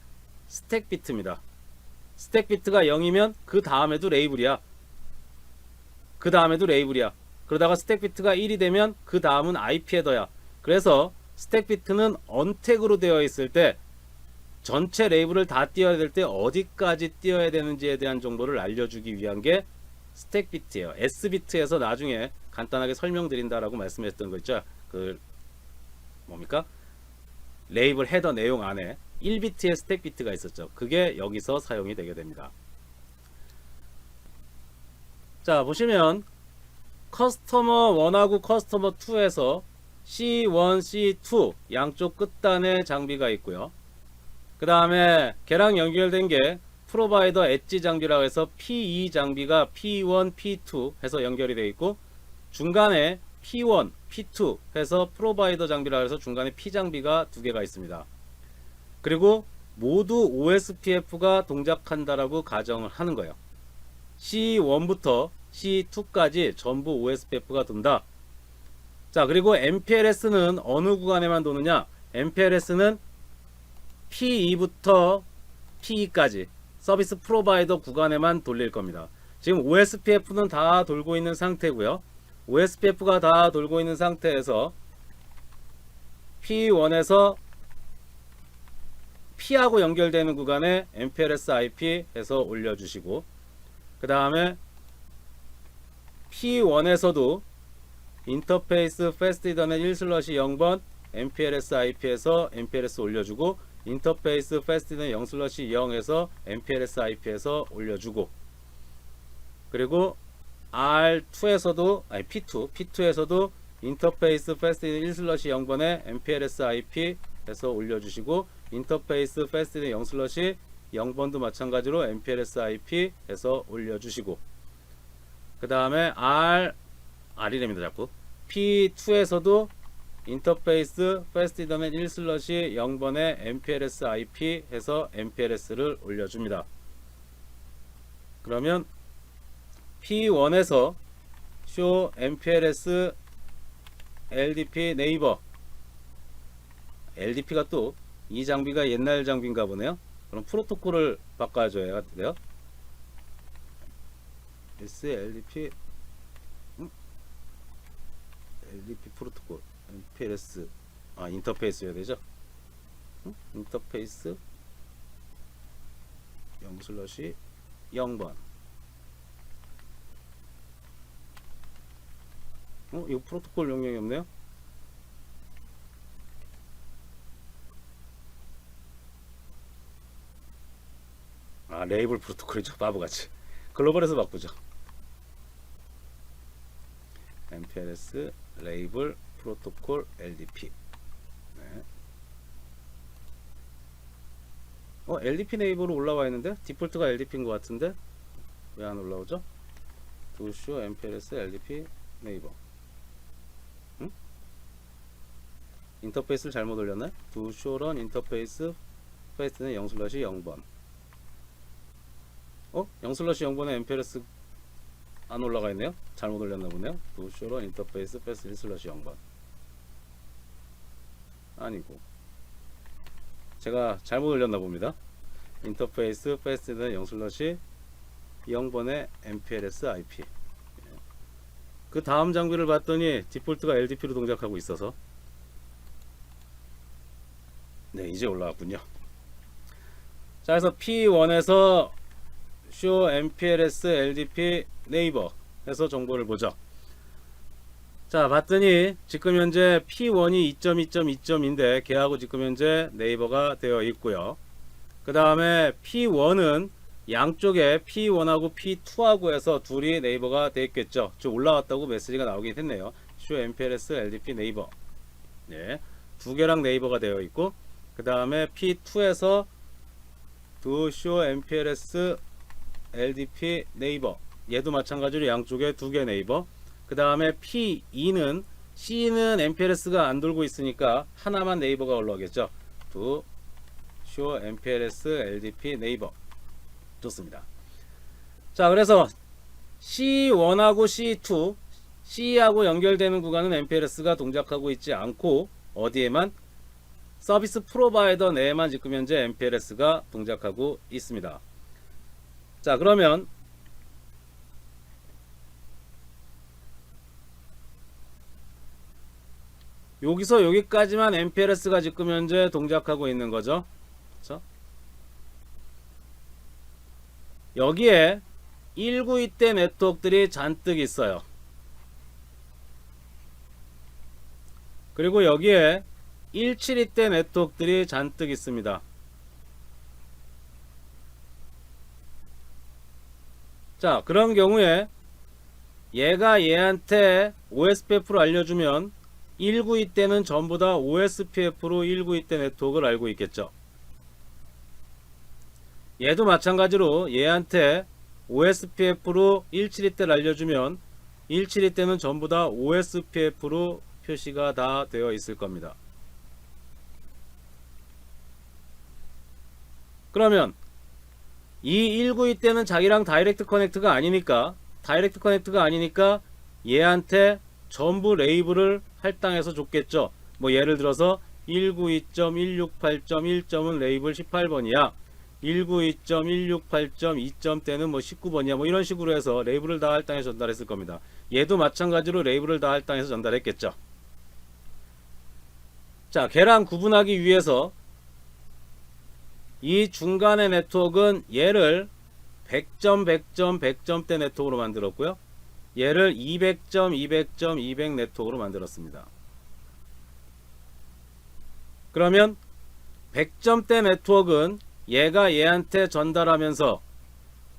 스택 비트입니다. 스택 비트가 0이면 그 다음에도 레이블이야. 그 다음에도 레이블이야. 그러다가 스택 비트가 1이 되면 그 다음은 IP 헤더야. 그래서 스택 비트는 언택으로 되어 있을 때 전체 레이블을 다 띄워야 될 때 어디까지 띄워야 되는지에 대한 정보를 알려주기 위한 게 스택 비트예요. S 비트에서 나중에 간단하게 설명드린다라고 말씀했던 거 있죠. 그 뭡니까? 레이블 헤더 내용 안에 1비트의 스택 비트가 있었죠. 그게 여기서 사용이 되게 됩니다. 자, 보시면 커스터머 1하고 커스터머 2에서 C1, C2 양쪽 끝단에 장비가 있고요. 그 다음에 걔랑 연결된 게 프로바이더 엣지 장비라고 해서 P2 장비가 P1, P2 해서 연결이 되어 있고, 중간에 P1, P2 해서 프로바이더 장비라고 해서 중간에 P 장비가 두 개가 있습니다. 그리고 모두 OSPF가 동작한다라고 가정을 하는 거예요. C1부터 C2까지 전부 OSPF가 돈다. 자, 그리고 MPLS는 어느 구간에만 도느냐? MPLS는 P2부터 P2까지 서비스 프로바이더 구간에만 돌릴 겁니다. 지금 OSPF는 다 돌고 있는 상태고요. OSPF가 다 돌고 있는 상태에서 P1에서 P하고 연결되는 구간에 MPLS IP 해서 올려주시고, 그 다음에 P1에서도 인터페이스 패스트 이더넷 1/0번 MPLS IP에서 MPLS 올려주고, 인터페이스 패스트 이더넷 0/0에서 MPLS IP에서 올려주고, 그리고 R2에서도 P2에서도 인터페이스 패스트 이더넷 1/0번에 MPLS IP 해서 올려주시고, 인터페이스 패스트 이더넷 0/0번도 마찬가지로 MPLS IP 해서 올려주시고, 그 다음에 R이랍니다 자꾸. P2에서도 인터페이스 패스트 이더넷 1/0번에 MPLS IP 해서 MPLS를 올려줍니다. 그러면 P1에서 show MPLS LDP 네이버, LDP가 또 이 장비가 옛날 장비인가 보네요. 그럼 프로토콜을 바꿔줘야 돼요. LDP LDP 프로토콜 MPLS 인터페이스여야 되죠. 인터페이스 0/0번. 이거 프로토콜 용량이 없네요. 레이블 프로토콜이죠. 바보같이. 글로벌에서 바꾸죠. MPLS 레이블 프로토콜 LDP. 네. LDP 네이버로 올라와 있는데 디폴트가 LDP인 것 같은데 왜 안 올라오죠? to show MPLS LDP 네이버. 인터페이스를 잘못 올렸나요? to show run 인터페이스 페이스는 0/0번. 0/0번에 MPLS 안 올라가 있네요. 잘못 올렸나 보네요. to show run 인터페이스 페이스 1/0번. 아니고 제가 잘못 올렸나 봅니다. 인터페이스 페이스는 0/0번에 MPLS IP. 그 다음 장비를 봤더니 디폴트가 LDP로 동작하고 있어서 네, 이제 올라왔군요. 자, 그래서 P1에서 show MPLS LDP 네이버 해서 정보를 보죠. 자, 봤더니 지금 현재 P1이 2.2.2점인데 걔하고 지금 현재 네이버가 되어 있고요. 그 다음에 P1은 양쪽에 P1하고 P2하고 해서 둘이 네이버가 되어 있겠죠. 즉 올라왔다고 메시지가 나오긴 했네요. show MPLS LDP 네이버. 네, 두 개랑 네이버가 되어 있고, 그 다음에 P2에서 to show MPLS LDP 네이버, 얘도 마찬가지로 양쪽에 두 개 네이버. 그 다음에 P2는 C는 MPLS가 안 돌고 있으니까 하나만 네이버가 올라오겠죠. to show MPLS LDP 네이버. 좋습니다. 자, 그래서 C1하고 C2, C하고 연결되는 구간은 MPLS가 동작하고 있지 않고 어디에만, 서비스 프로바이더 내에만 지금 현재 MPLS가 동작하고 있습니다. 자, 그러면 여기서 여기까지만 MPLS가 지금 현재 동작하고 있는 거죠. 그렇죠? 여기에 192대 네트워크들이 잔뜩 있어요. 그리고 여기에 172대 네트워크들이 잔뜩 있습니다. 자, 그런 경우에 얘가 얘한테 OSPF로 알려주면 192대는 전부 다 OSPF로 192대 네트워크를 알고 있겠죠. 얘도 마찬가지로 얘한테 OSPF로 172대를 알려주면 172대는 전부 다 OSPF로 표시가 다 되어 있을 겁니다. 그러면 이 192대는 자기랑 다이렉트 커넥트가 아니니까 얘한테 전부 레이블을 할당해서 줬겠죠. 뭐 예를 들어서 192.168.1점은 레이블 18번이야. 192.168.2점대는 뭐 19번이야. 뭐 이런 식으로 해서 레이블을 다 할당해서 전달했을 겁니다. 얘도 마찬가지로 레이블을 다 할당해서 전달했겠죠. 자, 걔랑 구분하기 위해서 이 중간의 네트워크는 얘를 100점, 100점, 100점대 네트워크로 만들었고요. 얘를 200점, 200점, 200 네트워크로 만들었습니다. 그러면 100점대 네트워크는 얘가 얘한테 전달하면서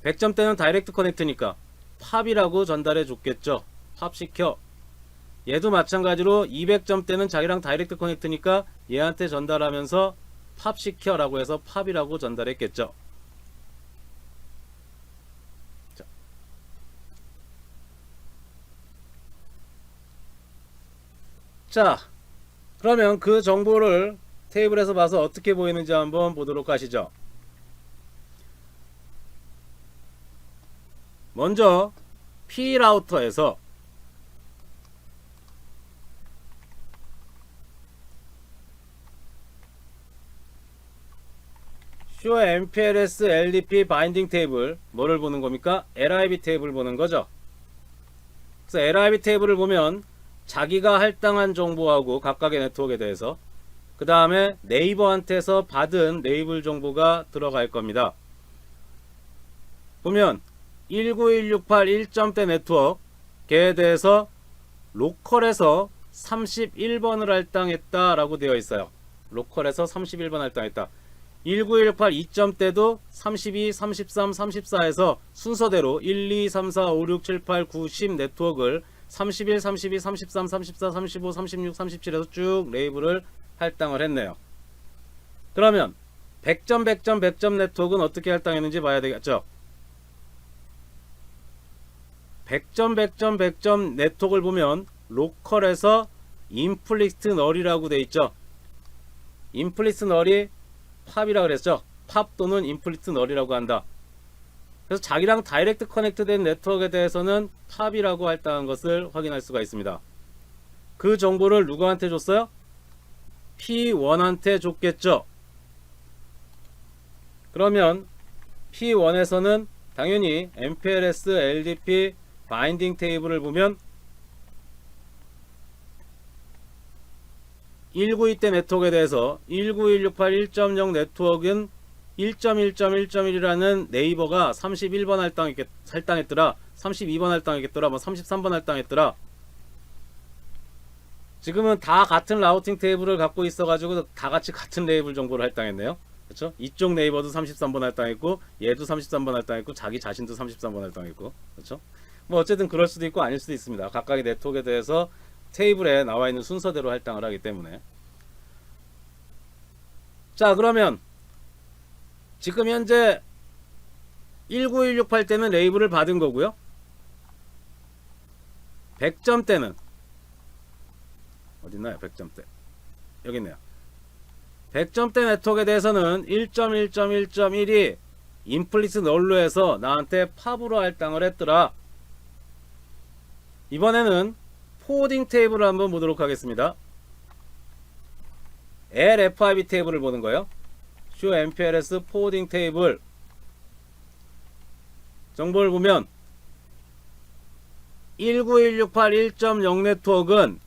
100점대는 다이렉트 커넥트니까 팝이라고 전달해 줬겠죠. 팝 시켜. 얘도 마찬가지로 200점대는 자기랑 다이렉트 커넥트니까 얘한테 전달하면서 팝 시켜 라고 해서 팝이라고 전달했겠죠. 자, 그러면 그 정보를 테이블에서 봐서 어떻게 보이는지 한번 보도록 하시죠. 먼저 P 라우터에서 show MPLS LDP 바인딩 테이블, 뭐를 보는 겁니까? LIB 테이블 보는 거죠. 그래서 LIB 테이블을 보면 자기가 할당한 정보하고 각각의 네트워크에 대해서, 그 다음에 네이버한테서 받은 레이블 정보가 들어갈 겁니다. 보면 19168 1점대 네트워크에 대해서 로컬에서 31번을 할당했다 라고 되어 있어요. 로컬에서 31번 할당했다. 19168 2점대도 32, 33, 34에서 순서대로 1, 2, 3, 4, 5, 6, 7, 8, 9, 10 네트워크를 31, 32, 33, 34, 35, 36, 37에서 쭉 레이블을 할당을 했네요. 그러면 100점, 100점, 100점 네트워크는 어떻게 할당했는지 봐야 되겠죠. 100점, 100점, 100점 네트워크를 보면 로컬에서 임플리스트 널이라고 되어 있죠. 임플리스트 널이 팝이라고 그랬죠. 팝 또는 임플리트 널이라고 한다. 그래서 자기랑 다이렉트 커넥트 된 네트워크에 대해서는 팝이라고 할당한 것을 확인할 수가 있습니다. 그 정보를 누구한테 줬어요? P1한테 줬겠죠. 그러면 P1에서는 당연히 MPLS LDP 바인딩 테이블을 보면 192대 네트워크에 대해서 19.168.1.0 네트워크는 1.1.1.1이라는 네이버가 31번 할당했더라. 32번 할당했더라. 뭐 33번 할당했더라. 지금은 다 같은 라우팅 테이블을 갖고 있어가지고 다 같이 같은 레이블 정보를 할당했네요. 그렇죠? 이쪽 네이버도 33번 할당했고 얘도 33번 할당했고 자기 자신도 33번 할당했고 그렇죠? 뭐 어쨌든 그럴 수도 있고 아닐 수도 있습니다. 각각의 네트워크에 대해서 테이블에 나와 있는 순서대로 할당을 하기 때문에. 자, 그러면 지금 현재 19168 때는 레이블을 받은 거고요. 100점 때는 어딨나요? 100점 때 여기 있네요. 100점 대 네트워크에 대해서는 1.1.1.1이 임플리스 널로 해서 나한테 팝으로 할당을 했더라. 이번에는 포워딩 테이블을 한번 보도록 하겠습니다. LFIB 테이블을 보는 거예요. Show MPLS 포워딩 테이블 정보를 보면 19168 1.0 네트워크는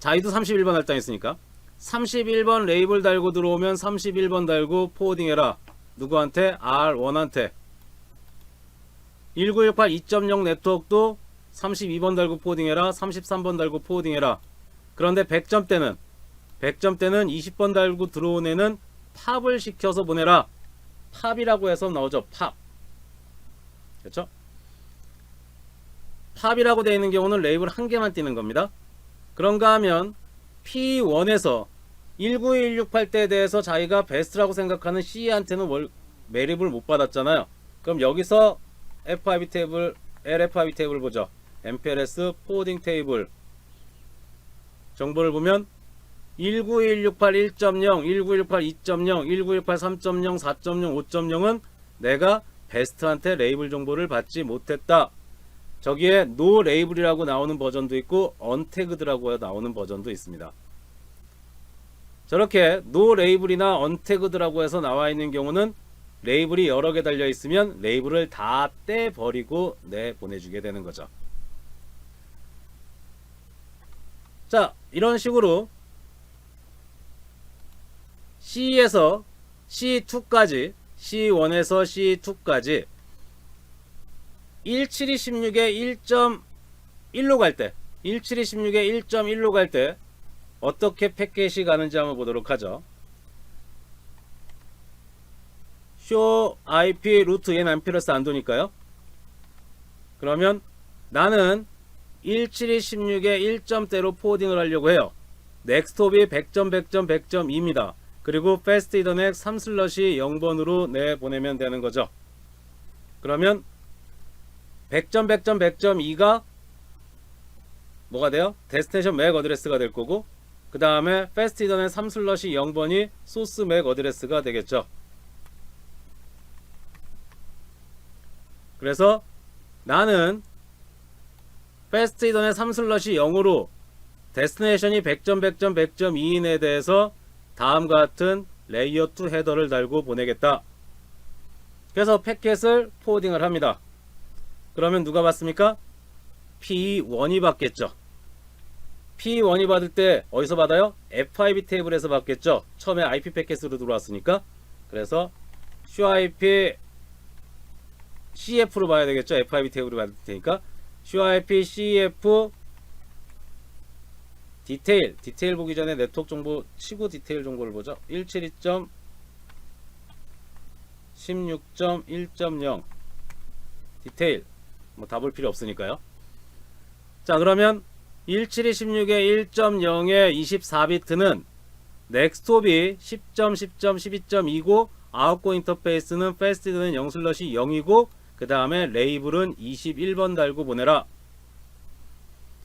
자이도 31번 할당했으니까 31번 레이블 달고 들어오면 31번 달고 포워딩해라. 누구한테? R1한테. 1968 2.0 네트워크도 32번 달고 포워딩해라. 33번 달고 포워딩해라. 그런데 100점 때는 20번 달고 들어온 애는 팝을 시켜서 보내라. 팝이라고 해서 나오죠. 팝. 그렇죠? 팝이라고 되어 있는 경우는 레이블 한 개만 띄는 겁니다. 그런가 하면 P1에서 19168대에 대해서 자기가 베스트라고 생각하는 C한테는 매립을 못 받았잖아요. 그럼 여기서 FIB 테이블, LFIB 테이블 보죠. MPLS 포워딩 테이블 정보를 보면 19168 1.0, 19168 2.0, 19168 3.0, 4.0, 5.0은 내가 베스트한테 레이블 정보를 받지 못했다. 저기에 no 레이블이라고 나오는 버전도 있고 언태그드라고 나오는 버전도 있습니다. 저렇게 no 레이블이나 언태그드라고 해서 나와 있는 경우는 레이블이 여러 개 달려 있으면 레이블을 다 떼버리고 보내주게 되는 거죠. 자, 이런 식으로 C에서 C2까지, C1에서 C2까지 1716에 1.1로 갈 때, 1716에 1.1로 갈 때 어떻게 패킷이 가는지 한번 보도록 하죠. show IP 루트 얘는 암피러스 안 도니까요. 그러면 나는 1716에 1점대로 포워딩을 하려고 해요. 넥스톱이 100점 100점 100.2입니다. 그리고 패스트 이더넷 3슬롯이 0번으로 내보내면 되는 거죠. 그러면 100점 100점 100.2가 뭐가 돼요? 데스티네이션 맥 어드레스가 될 거고, 그 다음에 패스트 이더넷 3슬롯이 0번이 소스 맥 어드레스가 되겠죠. 그래서 나는 패스트 이더넷 3슬롯이 0으로 데스티네이션이 100점 100점 100.2인에 대해서 다음과 같은 레이어 2 헤더를 달고 보내겠다. 그래서 패킷을 포워딩을 합니다. 그러면 누가 받습니까? P1이 받겠죠. P1이 받을 때 어디서 받아요? FIB 테이블에서 받겠죠. 처음에 IP 패킷으로 들어왔으니까. 그래서 ShoIP CF로 봐야 되겠죠. FIB 테이블을 받을 테니까 ShoIP CF 디테일 보기 전에 네트워크 정보 치고 디테일 정보를 보죠. 172.16.1.0 디테일 뭐 다 볼 필요 없으니까요. 자, 그러면 1716의 1.0의 24비트는 넥스톱이 10.10.12.2고 아웃고 인터페이스는 패스트는 0슬롯이 0이고 그 다음에 레이블은 21번 달고 보내라.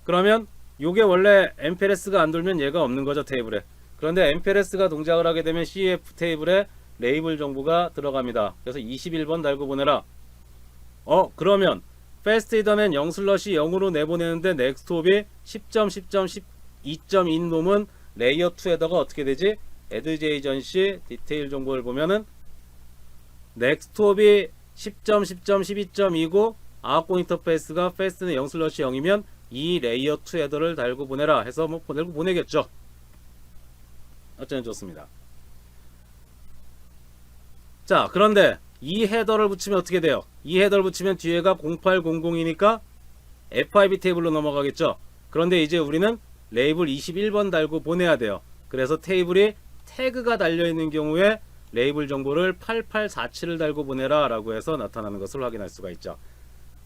그러면 요게 원래 MPLS가 안 돌면 얘가 없는 거죠, 테이블에. 그런데 MPLS가 동작을 하게 되면 CF 테이블에 레이블 정보가 들어갑니다. 그래서 21번 달고 보내라. 그러면 패스트 이더넷 0슬롯이 0으로 내보내는데 넥스톱이 10.10.12.2 놈은 레이어 2 헤더가 어떻게 되지? adjacency 디테일 정보를 보면은 넥스톱이 10.10.12.2고 아웃고 인터페이스가 패스트는 0슬롯이 0이면 이 레이어 2 헤더를 달고 보내라 해서 뭐 보내겠죠. 어쩌면 좋습니다. 자, 그런데 이 헤더를 붙이면 어떻게 돼요? 이 헤더를 붙이면 뒤에가 0800이니까 FIB 테이블로 넘어가겠죠. 그런데 이제 우리는 레이블 21번 달고 보내야 돼요. 그래서 테이블이 태그가 달려있는 경우에 레이블 정보를 8847을 달고 보내라 라고 해서 나타나는 것을 확인할 수가 있죠.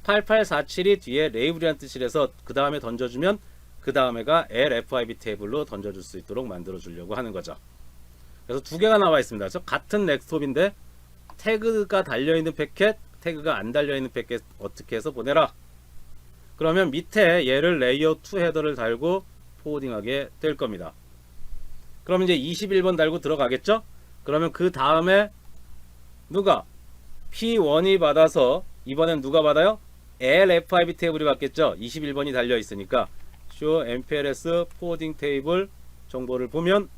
8847이 뒤에 레이블이란 뜻이라서 그 다음에 던져주면 그 다음에가 LFIB 테이블로 던져줄 수 있도록 만들어 주려고 하는 거죠. 그래서 두 개가 나와 있습니다. 그래서 같은 넥스톱인데 태그가 달려있는 패켓, 태그가 안 달려있는 패켓 어떻게 해서 보내라. 그러면 밑에 얘를 레이어 2 헤더를 달고 포워딩하게 될 겁니다. 그럼 이제 21번 달고 들어가겠죠? 그러면 그 다음에 누가 P1이 받아서 이번엔 누가 받아요? LFIB 테이블이 받겠죠? 21번이 달려 있으니까 show MPLS forwarding 테이블 정보를 보면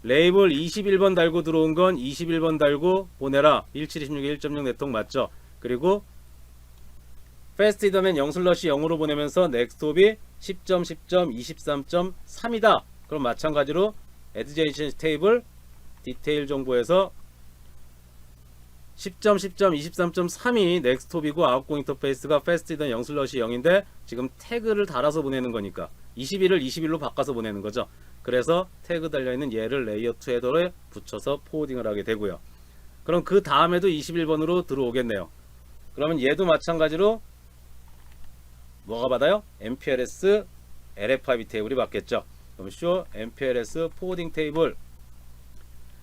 레이블 21번 달고 들어온 건 21번 달고 보내라 1726 1.0 네트워크 맞죠? 그리고 fast 히더맨 0/0으로 보내면서 넥스톱이 10.10.23.3이다. 그럼 마찬가지로 adjacent 테이블 디테일 정보에서 10.10.23.3이 넥스톱이고 아웃고 인터페이스가 fast 히더 0/0인데 지금 태그를 달아서 보내는 거니까 21을 21로 바꿔서 보내는 거죠. 그래서 태그 달려있는 얘를 레이어 2 헤더에 붙여서 포워딩을 하게 되고요. 그럼 그 다음에도 21번으로 들어오겠네요. 그러면 얘도 마찬가지로 뭐가 받아요? MPLS LFIB 테이블이 받겠죠. 그럼 show MPLS forwarding 테이블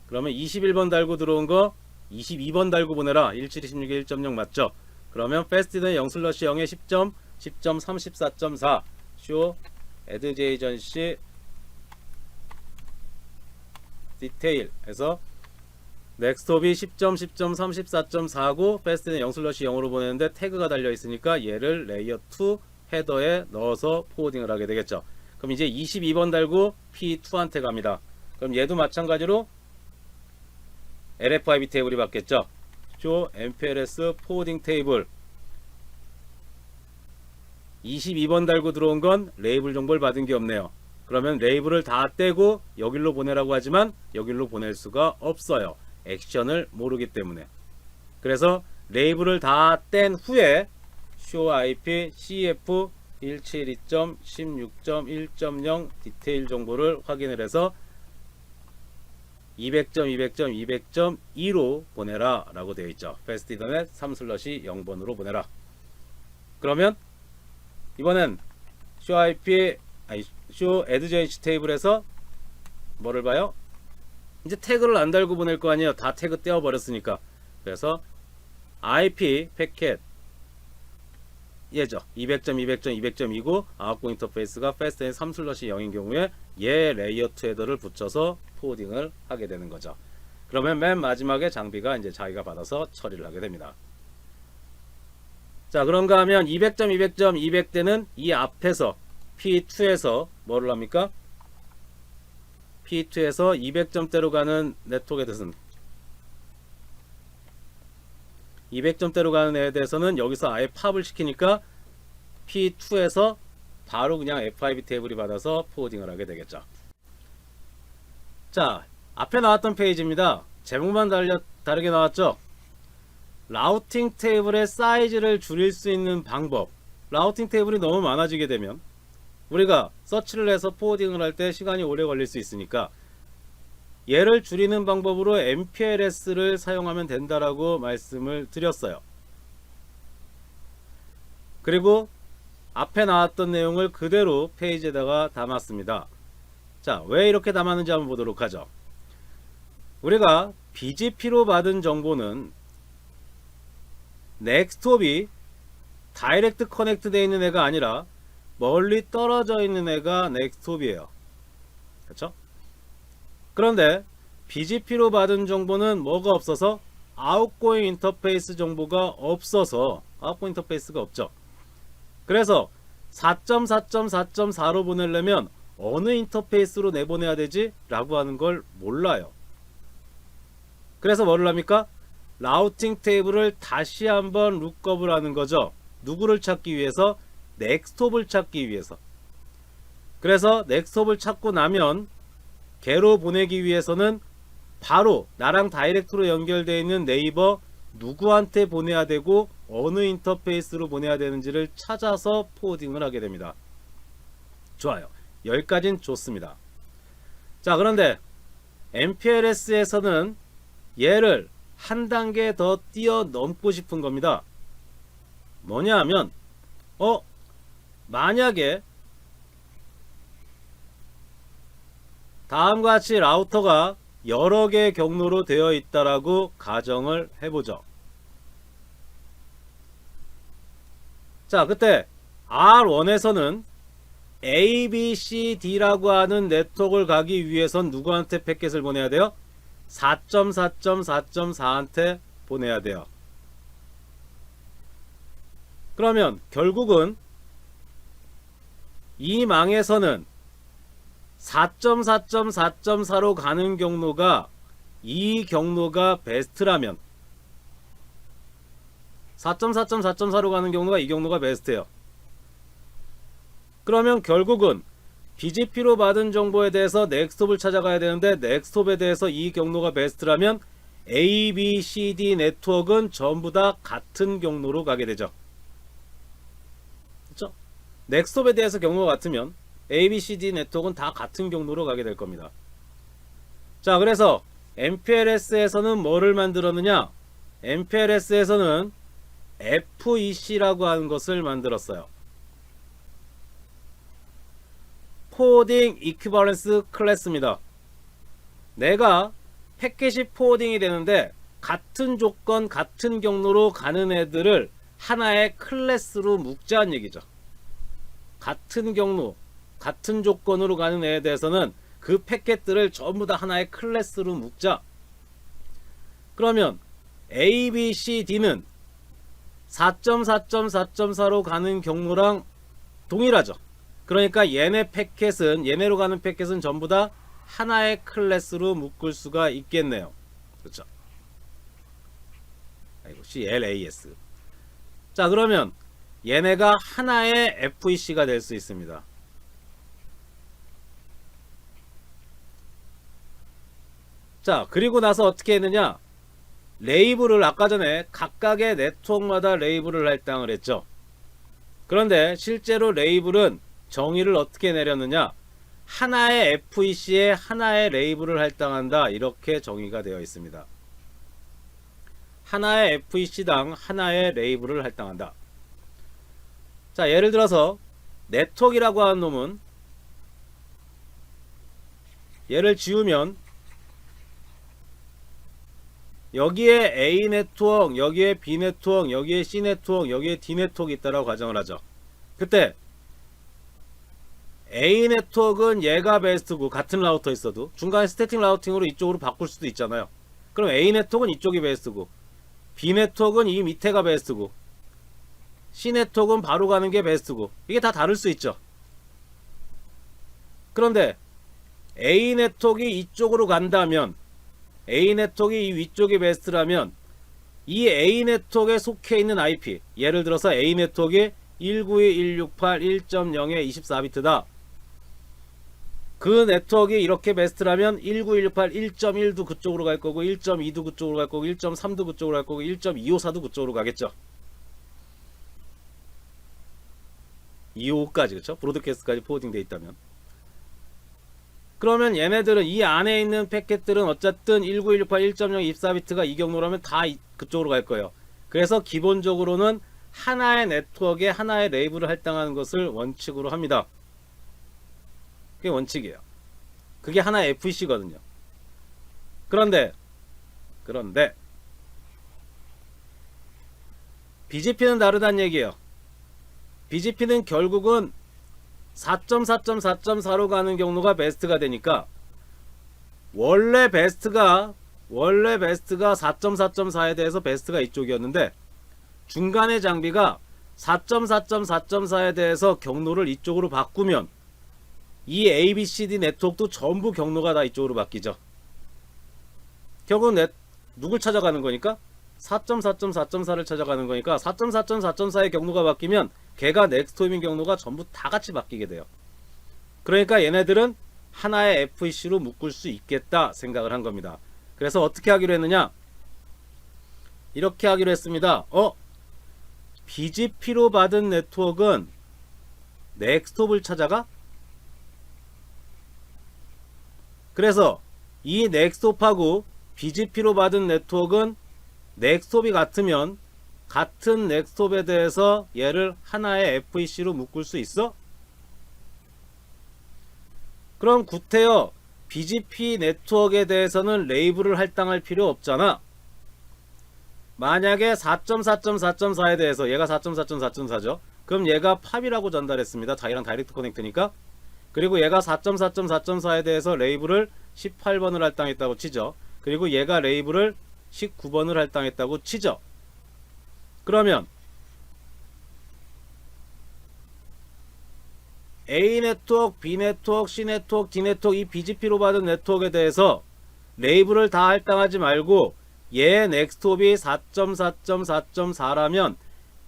그러면 21번 달고 들어온 거 22번 달고 보내라 1726 1.0 맞죠? 그러면 fast는 0/0에 10.10.34.4 show adjacency 디테일 해서 넥스톱이 10.10.34.4고 fast는 0/0으로 보내는데 태그가 달려 있으니까 얘를 레이어 2 헤더에 넣어서 포워딩을 하게 되겠죠. 그럼 이제 22번 달고 P2한테 갑니다. 그럼 얘도 마찬가지로 LFIB 테이블이 받겠죠. show MPLS forwarding 테이블 22번 달고 들어온 건 레이블 정보를 받은 게 없네요. 그러면 레이블을 다 떼고 여길로 보내라고 하지만 여길로 보낼 수가 없어요. 액션을 모르기 때문에. 그래서 레이블을 다 뗀 후에 show IP CF 172.16.1.0 디테일 정보를 확인을 해서 200.200.200.2로 보내라 라고 되어 있죠. fast ethernet 3/0번으로 보내라. 그러면 이번엔 show adjacent 테이블에서 뭐를 봐요? 이제 태그를 안 달고 보낼 거 아니에요. 다 태그 떼어 버렸으니까. 그래서 IP 패켓 얘죠. 200.200.200.2고 아웃고 인터페이스가 fast는 3/0인 경우에 얘 레이어 2 헤더를 붙여서 포워딩을 하게 되는 거죠. 그러면 맨 마지막에 장비가 이제 자기가 받아서 처리를 하게 됩니다. 자, 그런가 하면 200.200.200대는 이 앞에서 P2에서 뭐를 합니까? P2에서 200점대로 가는 네트워크에 대해서는 200점대로 가는 애에 대해서는 여기서 아예 팝을 시키니까 P2에서 바로 그냥 FIB 테이블이 받아서 포워딩을 하게 되겠죠. 자, 앞에 나왔던 페이지입니다. 제목만 다르게 나왔죠. 라우팅 테이블의 사이즈를 줄일 수 있는 방법. 라우팅 테이블이 너무 많아지게 되면 우리가 서치를 해서 포워딩을 할 때 시간이 오래 걸릴 수 있으니까 얘를 줄이는 방법으로 MPLS를 사용하면 된다라고 말씀을 드렸어요. 그리고 앞에 나왔던 내용을 그대로 페이지에다가 담았습니다. 자, 왜 이렇게 담았는지 한번 보도록 하죠. 우리가 BGP로 받은 정보는 넥스톱이 다이렉트 커넥트 되어 있는 애가 아니라 멀리 떨어져 있는 애가 넥스톱이에요. 그렇죠? 그런데 BGP로 받은 정보는 뭐가 없어서 아웃고잉 인터페이스 정보가 없어서 아웃고잉 인터페이스가 없죠. 그래서 4.4.4.4로 보내려면 어느 인터페이스로 내보내야 되지? 라고 하는 걸 몰라요. 그래서 뭐를 합니까? 라우팅 테이블을 다시 한번 룩업을 하는 거죠. 누구를 찾기 위해서? 넥스톱을 찾기 위해서. 그래서 넥스톱을 찾고 나면 걔로 보내기 위해서는 바로 나랑 다이렉트로 연결되어 있는 네이버 누구한테 보내야 되고 어느 인터페이스로 보내야 되는지를 찾아서 포워딩을 하게 됩니다. 좋아요. 여기까지는 좋습니다. 자, 그런데 MPLS에서는 얘를 한 단계 더 뛰어넘고 싶은 겁니다. 뭐냐 하면 만약에 다음과 같이 라우터가 여러 개의 경로로 되어 있다라고 가정을 해보죠. 자, 그때 R1에서는 A, B, C, D라고 하는 네트워크를 가기 위해선 누구한테 패킷을 보내야 돼요? 4.4.4.4한테 보내야 돼요. 그러면 결국은 이 망에서는 4.4.4.4로 가는 경로가 이 경로가 베스트라면 4.4.4.4로 가는 경로가 이 경로가 베스트예요. 그러면 결국은 BGP로 받은 정보에 대해서 넥스톱을 찾아가야 되는데 넥스톱에 대해서 이 경로가 베스트라면 A, B, C, D 네트워크는 전부 다 같은 경로로 가게 되죠. 그렇죠? 넥스톱에 대해서 경로가 같으면 A, B, C, D 네트워크는 다 같은 경로로 가게 될 겁니다. 자, 그래서 MPLS에서는 뭐를 만들었느냐? MPLS에서는 FEC라고 하는 것을 만들었어요. 포워딩 이퀴버런스 클래스입니다. 내가 패킷이 포워딩이 되는데 같은 조건, 같은 경로로 가는 애들을 하나의 클래스로 묶자는 얘기죠. 같은 경로, 같은 조건으로 가는 애에 대해서는 그 패킷들을 전부 다 하나의 클래스로 묶자. 그러면 A, B, C, D는 4.4.4.4로 가는 경로랑 동일하죠. 그러니까 얘네 패킷은, 얘네로 가는 패킷은 전부 다 하나의 클래스로 묶을 수가 있겠네요. 그렇죠? 아이고, CLAS. 자, 그러면 얘네가 하나의 FEC가 될 수 있습니다. 자, 그리고 나서 어떻게 했느냐? 레이블을 아까 전에 각각의 네트워크마다 레이블을 할당을 했죠. 그런데 실제로 레이블은 정의를 어떻게 내렸느냐? 하나의 FEC에 하나의 레이블을 할당한다, 이렇게 정의가 되어 있습니다. 하나의 FEC당 하나의 레이블을 할당한다. 자, 예를 들어서 네트워크라고 하는 놈은 얘를 지우면 여기에 A 네트워크, 여기에 B 네트워크, 여기에 C 네트워크, 여기에 D 네트워크 있다라고 가정을 하죠. 그때 A 네트워크는 얘가 베스트고 같은 라우터 있어도 중간에 스태틱 라우팅으로 이쪽으로 바꿀 수도 있잖아요. 그럼 A 네트워크는 이쪽이 베스트고 B 네트워크는 이 밑에가 베스트고 C 네트워크는 바로 가는 게 베스트고 이게 다 다를 수 있죠. 그런데 A 네트워크가 이쪽으로 간다면 A 네트워크가 이 위쪽이 베스트라면 이 A 네트워크에 속해 있는 IP, 예를 들어서 A 네트워크가 192.168.1.0의 24비트다. 그 네트워크가 이렇게 베스트라면 19168 1.1도 그쪽으로 갈 거고 1.2도 그쪽으로 갈 거고 1.3도 그쪽으로 갈 거고 1.254도 그쪽으로 가겠죠. 255까지, 그쵸? 브로드캐스트까지 포워딩 돼 있다면. 그러면 얘네들은 이 안에 있는 패킷들은 어쨌든 19168 1.0 24비트가 이 경로라면 다 그쪽으로 갈 거예요. 그래서 기본적으로는 하나의 네트워크에 하나의 레이블을 할당하는 것을 원칙으로 합니다. 그게 원칙이에요. 그게 하나의 FEC거든요. 그런데 BGP는 다르다는 얘기예요. BGP는 결국은 4.4.4.4로 가는 경로가 베스트가 되니까 원래 베스트가 4.4.4에 대해서 베스트가 이쪽이었는데 중간의 장비가 4.4.4.4에 대해서 경로를 이쪽으로 바꾸면 이 ABCD 네트워크도 전부 경로가 다 이쪽으로 바뀌죠. 결국은 누굴 찾아가는 거니까? 4.4.4.4를 찾아가는 거니까 4.4.4.4의 경로가 바뀌면 걔가 넥스트홈인 경로가 전부 다 같이 바뀌게 돼요. 그러니까 얘네들은 하나의 FEC로 묶을 수 있겠다 생각을 한 겁니다. 그래서 어떻게 하기로 했느냐, 이렇게 하기로 했습니다. BGP로 받은 네트워크는 넥스톱을 찾아가? 그래서 이 넥스톱하고 BGP로 받은 네트워크는 넥스톱이 같으면 같은 넥스톱에 대해서 얘를 하나의 FEC로 묶을 수 있어? 그럼 구태여 BGP 네트워크에 대해서는 레이블을 할당할 필요 없잖아. 만약에 4.4.4.4에 대해서 얘가 4.4.4.4죠. 그럼 얘가 팝이라고 전달했습니다. 다이랑 다이렉트 커넥트니까. 그리고 얘가 4.4.4.4에 대해서 레이블을 18번을 할당했다고 치죠. 그리고 얘가 레이블을 19번을 할당했다고 치죠. 그러면 A 네트워크, B 네트워크, C 네트워크, D 네트워크, 이 BGP로 받은 네트워크에 대해서 레이블을 다 할당하지 말고 얘 넥스톱이 4.4.4.4라면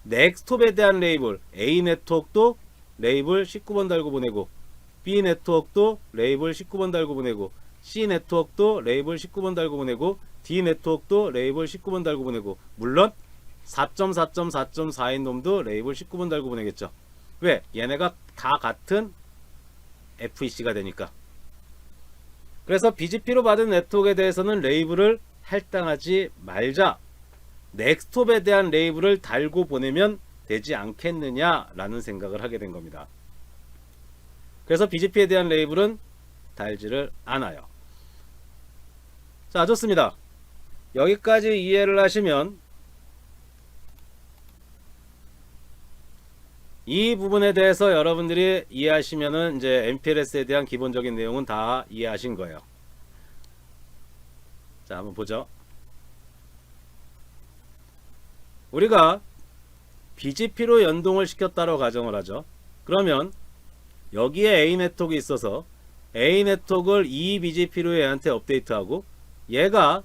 넥스톱에 대한 레이블, A 네트워크도 레이블 19번 달고 보내고, B 네트워크도 레이블 19번 달고 보내고, C 네트워크도 레이블 19번 달고 보내고, D 네트워크도 레이블 19번 달고 보내고, 물론 4.4.4.4인 놈도 레이블 19번 달고 보내겠죠. 왜? 얘네가 다 같은 FEC가 되니까. 그래서 BGP로 받은 네트워크에 대해서는 레이블을 할당하지 말자. 넥스톱에 대한 레이블을 달고 보내면 되지 않겠느냐라는 생각을 하게 된 겁니다. 그래서 BGP에 대한 레이블은 달지를 않아요. 자, 좋습니다. 여기까지 이해를 하시면 이 부분에 대해서 여러분들이 이해하시면은 이제 MPLS에 대한 기본적인 내용은 다 이해하신 거예요. 자, 한번 보죠. 우리가 BGP로 연동을 시켰다고 가정을 하죠. 그러면 여기에 A 네트워크가 있어서 A 네트워크를 이 BGP로 얘한테 업데이트하고, 얘가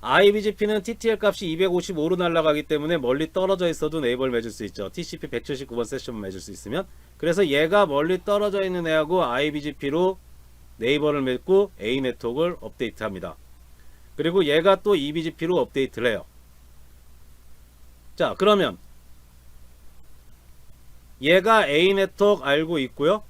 IBGP는 TTL 값이 255로 날아가기 때문에 멀리 떨어져 있어도 네이버를 맺을 수 있죠. TCP 179번 세션 맺을 수 있으면. 그래서 얘가 멀리 떨어져 있는 애하고 IBGP로 네이버를 맺고 A 네트워크를 업데이트합니다. 그리고 얘가 또 EBGP로 업데이트를 해요. 자, 그러면 얘가 A 네트워크 알고 있고요.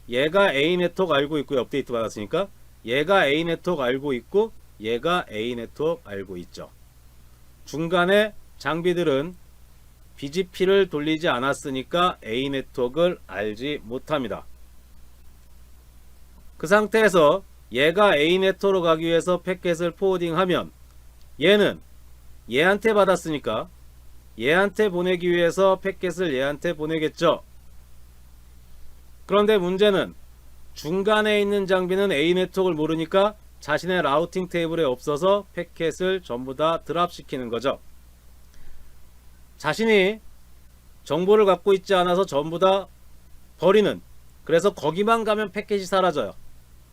얘가 A 네트워크 알고 있고요. 업데이트 받았으니까. 얘가 A 네트워크 알고 있고 얘가 A 네트워크 알고 있죠. 중간에 장비들은 BGP를 돌리지 않았으니까 A 네트워크를 알지 못합니다. 그 상태에서 얘가 A 네트워크로 가기 위해서 패킷을 포워딩하면 얘는 얘한테 받았으니까 얘한테 보내기 위해서 패킷을 얘한테 보내겠죠. 그런데 문제는 중간에 있는 장비는 A 네트워크를 모르니까 자신의 라우팅 테이블에 없어서 패킷을 전부 다 드랍시키는 거죠. 자신이 정보를 갖고 있지 않아서 전부 다 버리는, 그래서 거기만 가면 패킷이 사라져요.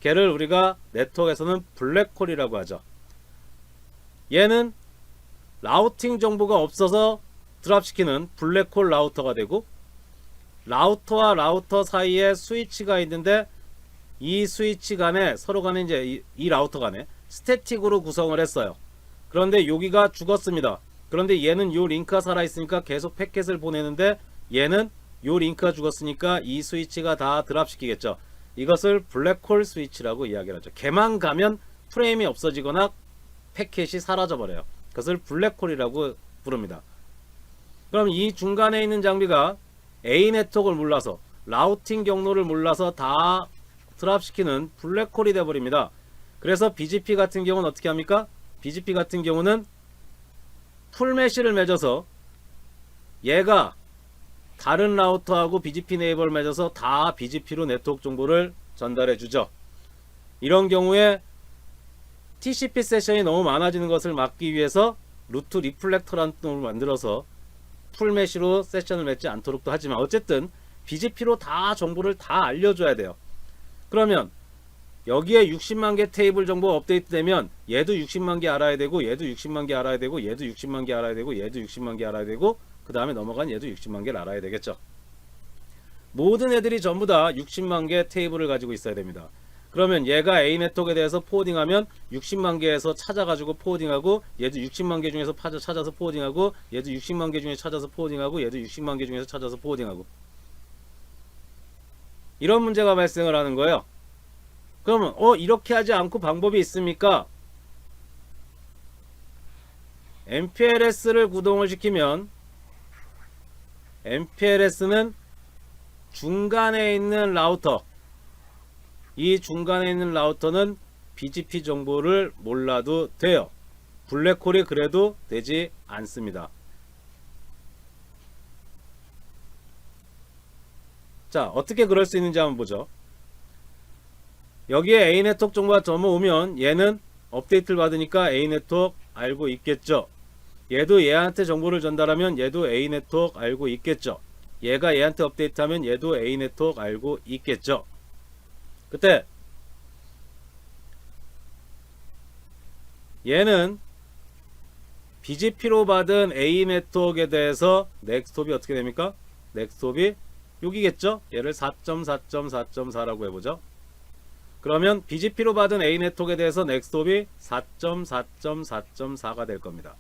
걔를 우리가 네트워크에서는 블랙홀이라고 하죠. 얘는 라우팅 정보가 없어서 드랍시키는 블랙홀 라우터가 되고, 라우터와 라우터 사이에 스위치가 있는데 이 스위치 간에 서로 간에 이제 이 라우터 간에 스태틱으로 구성을 했어요. 그런데 여기가 죽었습니다. 그런데 얘는 요 링크가 살아있으니까 계속 패킷을 보내는데 얘는 요 링크가 죽었으니까 이 스위치가 다 드랍시키겠죠. 이것을 블랙홀 스위치라고 이야기를 하죠. 걔만 가면 프레임이 없어지거나 패킷이 사라져 버려요. 그것을 블랙홀이라고 부릅니다. 그럼 이 중간에 있는 장비가 A 네트워크를 몰라서, 라우팅 경로를 몰라서 다 드랍시키는 블랙홀이 되어버립니다. 그래서 BGP 같은 경우는 어떻게 합니까? BGP 같은 경우는 풀메시를 맺어서 얘가 다른 라우터하고 BGP 네이버를 맺어서 다 BGP로 네트워크 정보를 전달해 주죠. 이런 경우에 TCP 세션이 너무 많아지는 것을 막기 위해서 루트 리플렉터라는 놈을 만들어서 풀메시로 세션을 맺지 않도록도 하지만, 어쨌든 BGP로 다 정보를 다 알려줘야 돼요. 그러면 여기에 60만 개 테이블 정보 업데이트 되면 얘도 60만 개 알아야 되고, 얘도 60만 개 알아야 되고, 얘도 60만 개 알아야 되고, 얘도 60만 개 알아야 되고, 그 다음에 넘어간 얘도 60만 개를 알아야 되겠죠. 모든 애들이 전부 다 60만 개 테이블을 가지고 있어야 됩니다. 그러면 얘가 A 네트워크에 대해서 포워딩하면 60만 개에서 찾아가지고 포워딩하고, 얘도 60만 개 중에서 찾아서 포워딩하고, 얘도 60만 개 중에 찾아서 포워딩하고, 얘도 60만 개 중에서 찾아서 포워딩하고, 이런 문제가 발생을 하는 거예요. 그러면 이렇게 하지 않고 방법이 있습니까? MPLS를 구동을 시키면 MPLS는 중간에 있는 라우터, 이 중간에 있는 라우터는 BGP 정보를 몰라도 돼요. 블랙홀이 그래도 되지 않습니다. 자, 어떻게 그럴 수 있는지 한번 보죠. 여기에 A 네트워크 정보가 넘어오면 얘는 업데이트를 받으니까 A 네트워크 알고 있겠죠. 얘도 얘한테 정보를 전달하면 얘도 A 네트워크 알고 있겠죠. 얘가 얘한테 업데이트하면 얘도 A 네트워크 알고 있겠죠. 그때 얘는 BGP로 받은 A 네트워크에 대해서 넥스톱이 어떻게 됩니까? 넥스톱이 여기겠죠? 얘를 4.4.4.4라고 해보죠. 그러면 BGP로 받은 A 네트워크에 대해서 넥스톱이 4.4.4.4가 될 겁니다.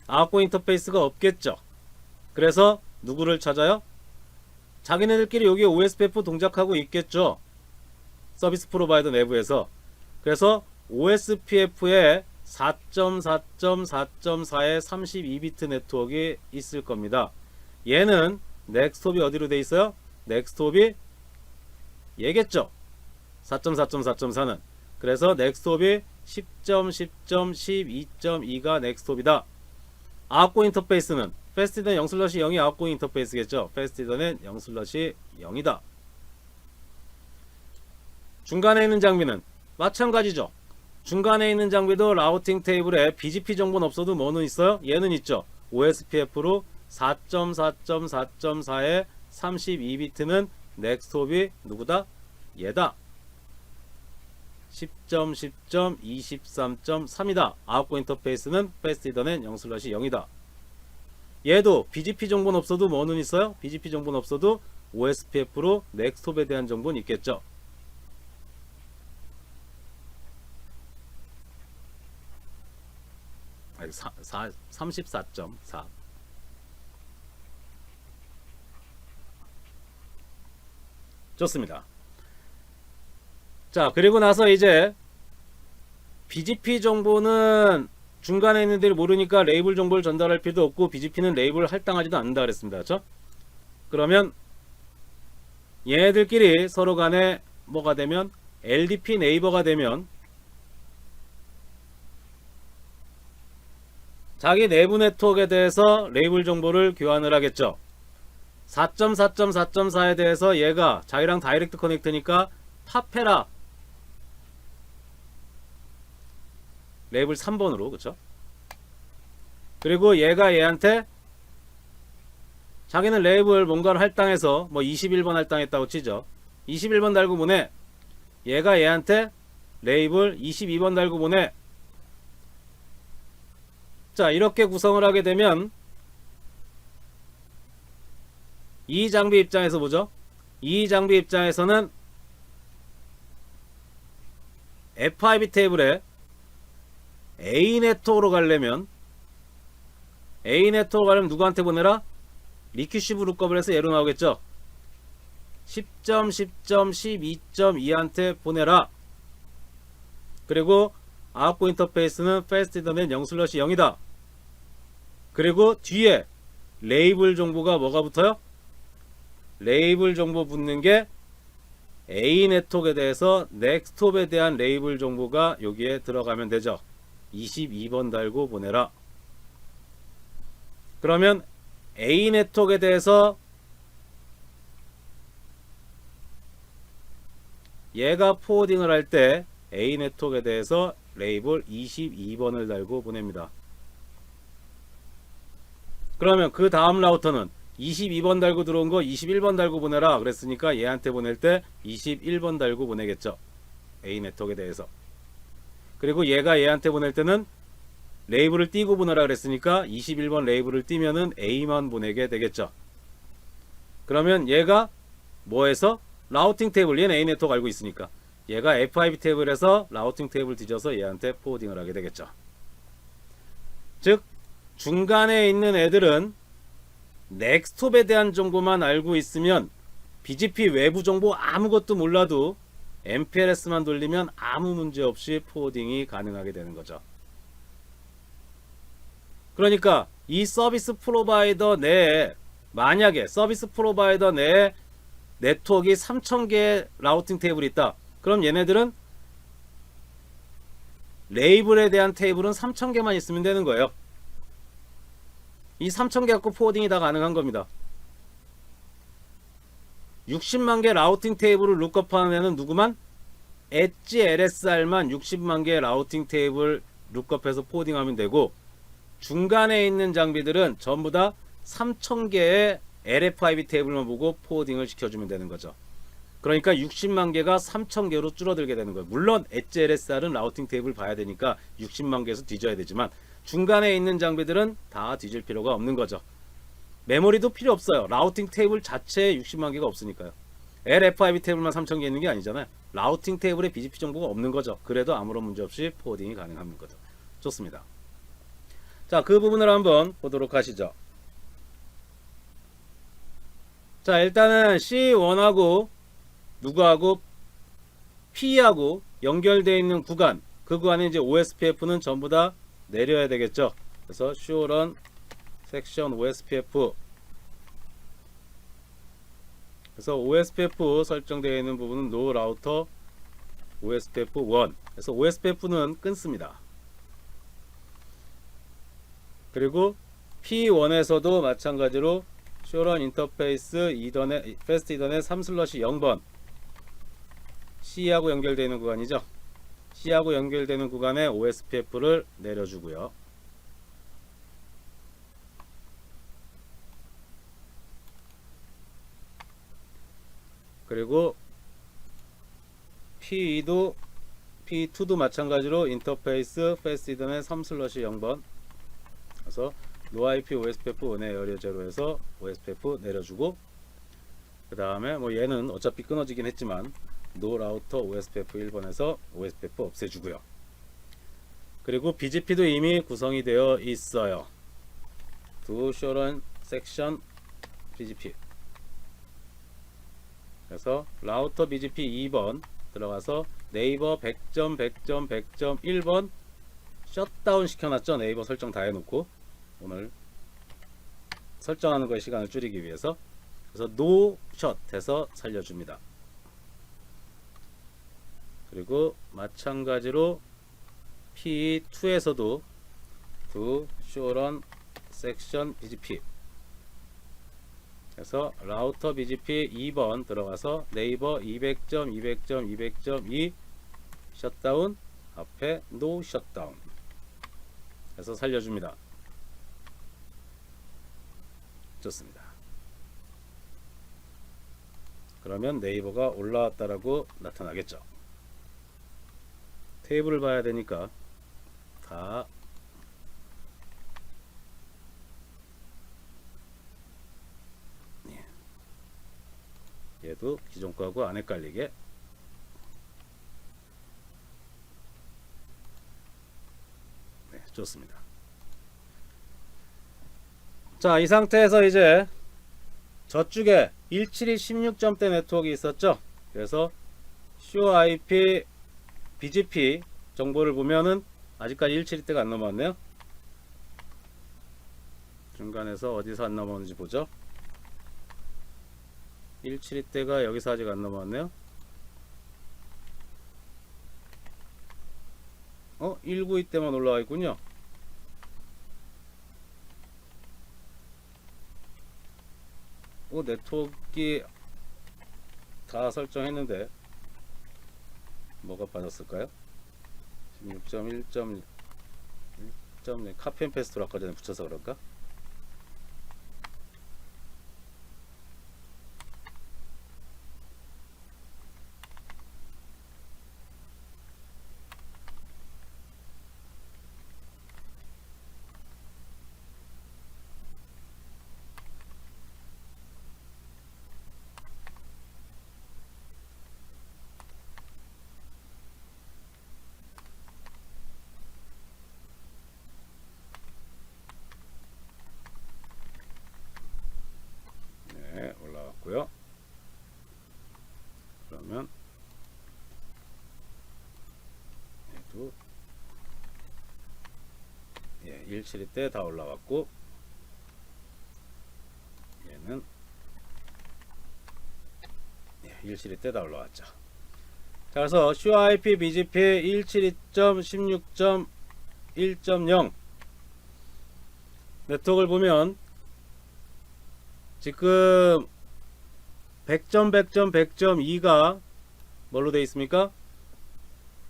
아웃고 인터페이스가 없겠죠. 그래서 누구를 찾아요? 자기네들끼리 여기 OSPF 동작하고 있겠죠. 서비스 프로바이더 내부에서. 그래서 OSPF에 4.4.4.4의 32비트 네트워크가 있을 겁니다. 얘는 넥스톱이 어디로 돼 있어요? 넥스톱이 얘겠죠. 4.4.4.4는. 그래서 넥스톱이 10.10.12.2가 넥스톱이다. 아웃고 인터페이스는 패스티더 0/0이 아웃고 인터페이스겠죠. 패스티더는 0/0이다. 중간에 있는 장비는 마찬가지죠. 중간에 있는 장비도 라우팅 테이블에 BGP 정보는 없어도 뭐는 있어요? 얘는 있죠. OSPF로 4.4.4.4의 32비트는 넥스톱이 누구다? 얘다. 10.10.23.3이다. 아웃고 인터페이스는 패스티더는 0/0이다. 얘도 BGP 정보는 없어도 뭐는 있어요? BGP 정보는 없어도 OSPF로 넥스톱에 대한 정보는 있겠죠. 아니, 34.4. 좋습니다. 자, 그리고 나서 이제 BGP 정보는 중간에 있는 데를 모르니까 레이블 정보를 전달할 필요도 없고 BGP는 레이블을 할당하지도 않는다 그랬습니다. 그렇죠? 그러면 얘네들끼리 서로 간에 뭐가 되면 LDP 네이버가 되면 자기 내부 네트워크에 대해서 레이블 정보를 교환을 하겠죠. 4.4.4.4에 대해서 얘가 자기랑 다이렉트 커넥트니까 팝해라 레이블 3번으로. 그쵸? 그리고 얘가 얘한테 자기는 레이블 뭔가를 할당해서 뭐 21번 할당했다고 치죠. 21번 달고 보내. 얘가 얘한테 레이블 22번 달고 보내. 자, 이렇게 구성을 하게 되면 이 장비 입장에서 보죠. 이 장비 입장에서는 FIB 테이블에 A 네트워크로 가려면 A 네트워크 가려면 누구한테 보내라? 리큐시브 룩업을 해서 얘로 나오겠죠. 10.10.12.2한테 보내라. 그리고 아웃고 인터페이스는 패스티더는 0/0이다. 그리고 뒤에 레이블 정보가 뭐가 붙어요? 레이블 정보 붙는 게 A 네트워크에 대해서 넥스톱에 대한 레이블 정보가 여기에 들어가면 되죠. 22번 달고 보내라. 그러면 A 네트워크에 대해서 얘가 포워딩을 할 때 A 네트워크에 대해서 레이블 22번을 달고 보냅니다. 그러면 그 다음 라우터는 22번 달고 들어온 거 21번 달고 보내라 그랬으니까 얘한테 보낼 때 21번 달고 보내겠죠. A 네트워크에 대해서. 그리고 얘가 얘한테 보낼 때는 레이블을 띄고 보내라 그랬으니까 21번 레이블을 띄면은 A만 보내게 되겠죠. 그러면 얘가 뭐해서 라우팅 테이블, 얘는 A 네트워크 알고 있으니까 얘가 F5 테이블에서 라우팅 테이블 뒤져서 얘한테 포워딩을 하게 되겠죠. 즉 중간에 있는 애들은 넥스톱에 대한 정보만 알고 있으면 BGP 외부 정보 아무것도 몰라도 MPLS만 돌리면 아무 문제 없이 포워딩이 가능하게 되는 거죠. 그러니까 이 서비스 프로바이더 내에 만약에 서비스 프로바이더 내에 네트워크가 3000개의 라우팅 테이블이 있다. 그럼 얘네들은 레이블에 대한 테이블은 3000개만 있으면 되는 거예요. 이 3000개 갖고 포워딩이 다 가능한 겁니다. 60만 개 라우팅 테이블을 룩업하는 애는 누구만? 엣지 LSR만 60만 개 라우팅 테이블 룩업해서 포워딩하면 되고, 중간에 있는 장비들은 전부 다 3000개의 LF5 테이블만 보고 포워딩을 시켜주면 되는 거죠. 그러니까 60만 개가 3000개로 줄어들게 되는 거예요. 물론 엣지 LSR은 라우팅 테이블 봐야 되니까 60만 개에서 뒤져야 되지만 중간에 있는 장비들은 다 뒤질 필요가 없는 거죠. 메모리도 필요 없어요. 라우팅 테이블 자체에 60만 개가 없으니까요. LF5 테이블만 3000개 있는 게 아니잖아요. 라우팅 테이블에 BGP 정보가 없는 거죠. 그래도 아무런 문제 없이 포워딩이 가능한 거죠. 좋습니다. 자, 그 부분을 한번 보도록 하시죠. 자, 일단은 C1하고 누구하고 P하고 연결되어 있는 구간, 그 구간에 이제 OSPF는 전부 다 내려야 되겠죠. 그래서 show 섹션 OSPF, 그래서 OSPF 설정되어 있는 부분은 no router OSPF1. 그래서 OSPF는 끊습니다. 그리고 P1에서도 마찬가지로 쇼런 인터페이스 이더넷 패스트 이더넷 3/0번 C하고 연결되어 있는 구간이죠. C하고 연결되는 구간에 OSPF를 내려주고요. 그리고 P2도 마찬가지로 인터페이스 패스트 이더넷 3/0번, 그래서 NoIP OSPF 1의 에어리어 제로에서 OSPF 내려주고, 그 다음에 뭐 얘는 어차피 끊어지긴 했지만 No Router OSPF 1번에서 OSPF 없애주고요. 그리고 BGP도 이미 구성이 되어 있어요. Do Shorten Section BGP. 그래서 라우터 BGP 2번 들어가서 네이버 100.100.100.1번 셧다운 시켜놨죠. 네이버 설정 다 해놓고 오늘 설정하는 거에 시간을 줄이기 위해서. 그래서 노 숏 해서 살려줍니다. 그리고 마찬가지로 P2에서도 do shorten section BGP, 그래서 라우터 BGP 2번 들어가서 네이버 200.200.200.2 셧다운 앞에 노 셧다운 해서 살려줍니다. 좋습니다. 그러면 네이버가 올라왔다라고 나타나겠죠. 테이블을 봐야 되니까 다 얘도 기존 거하고 안 헷갈리게. 네, 좋습니다. 자, 이 상태에서 이제 저쪽에 172 16점대 네트워크 있었죠. 그래서 show IP BGP 정보를 보면은 아직까지 172대가 안 넘어왔네요. 중간에서 어디서 안 넘어오는지 보죠. 172대가 여기서 아직 안 넘어왔네요. 192대만 올라와 있군요. 네트워크 다 설정했는데 뭐가 빠졌을까요? 16.1.1 카페인 페스트로 아까 전에 붙여서 그럴까? 있고요. 그러면 얘도 172 때 다 올라갔고, 얘는 172 때 다 올라왔죠. 자, 그래서 CIP BGP 172.16.1.0 네트워크를 보면 지금 100점, 100점, 100.2가 뭘로 되어 있습니까?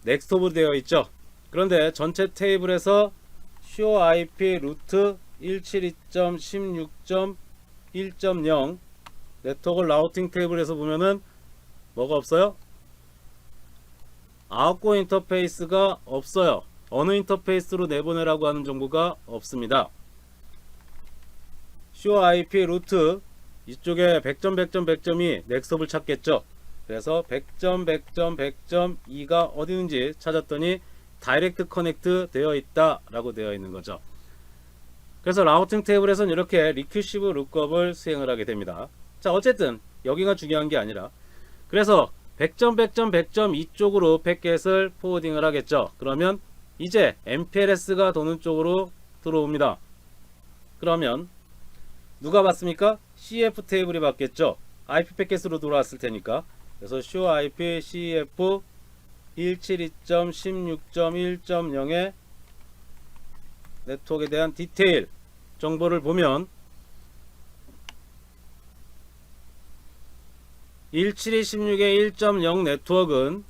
넥스트오브 되어 있죠. 그런데 전체 테이블에서 CIP 루트 172.16.1.0 네트워크 라우팅 테이블에서 보면은 뭐가 없어요? 아웃고 인터페이스가 없어요. 어느 인터페이스로 내보내라고 하는 정보가 없습니다. CIP 루트 이쪽에 100점, 100점, 100점이 넥스트업을 찾겠죠. 그래서 100점, 100점, 100.2가 어디 있는지 찾았더니 다이렉트 커넥트 되어 있다 라고 되어 있는 거죠. 그래서 라우팅 테이블에서는 이렇게 리큐시브 룩업을 수행을 하게 됩니다. 자, 어쨌든 여기가 중요한 게 아니라, 그래서 100점, 100점, 100점 이쪽으로 패킷을 포워딩을 하겠죠. 그러면 이제 MPLS가 도는 쪽으로 들어옵니다. 그러면 누가 받습니까? CF 테이블이 받겠죠. IP 패킷으로 들어왔을 테니까. 그래서 CIP CF 172.16.1.0의 네트워크에 대한 디테일 정보를 보면 172.16의 1.0 네트워크는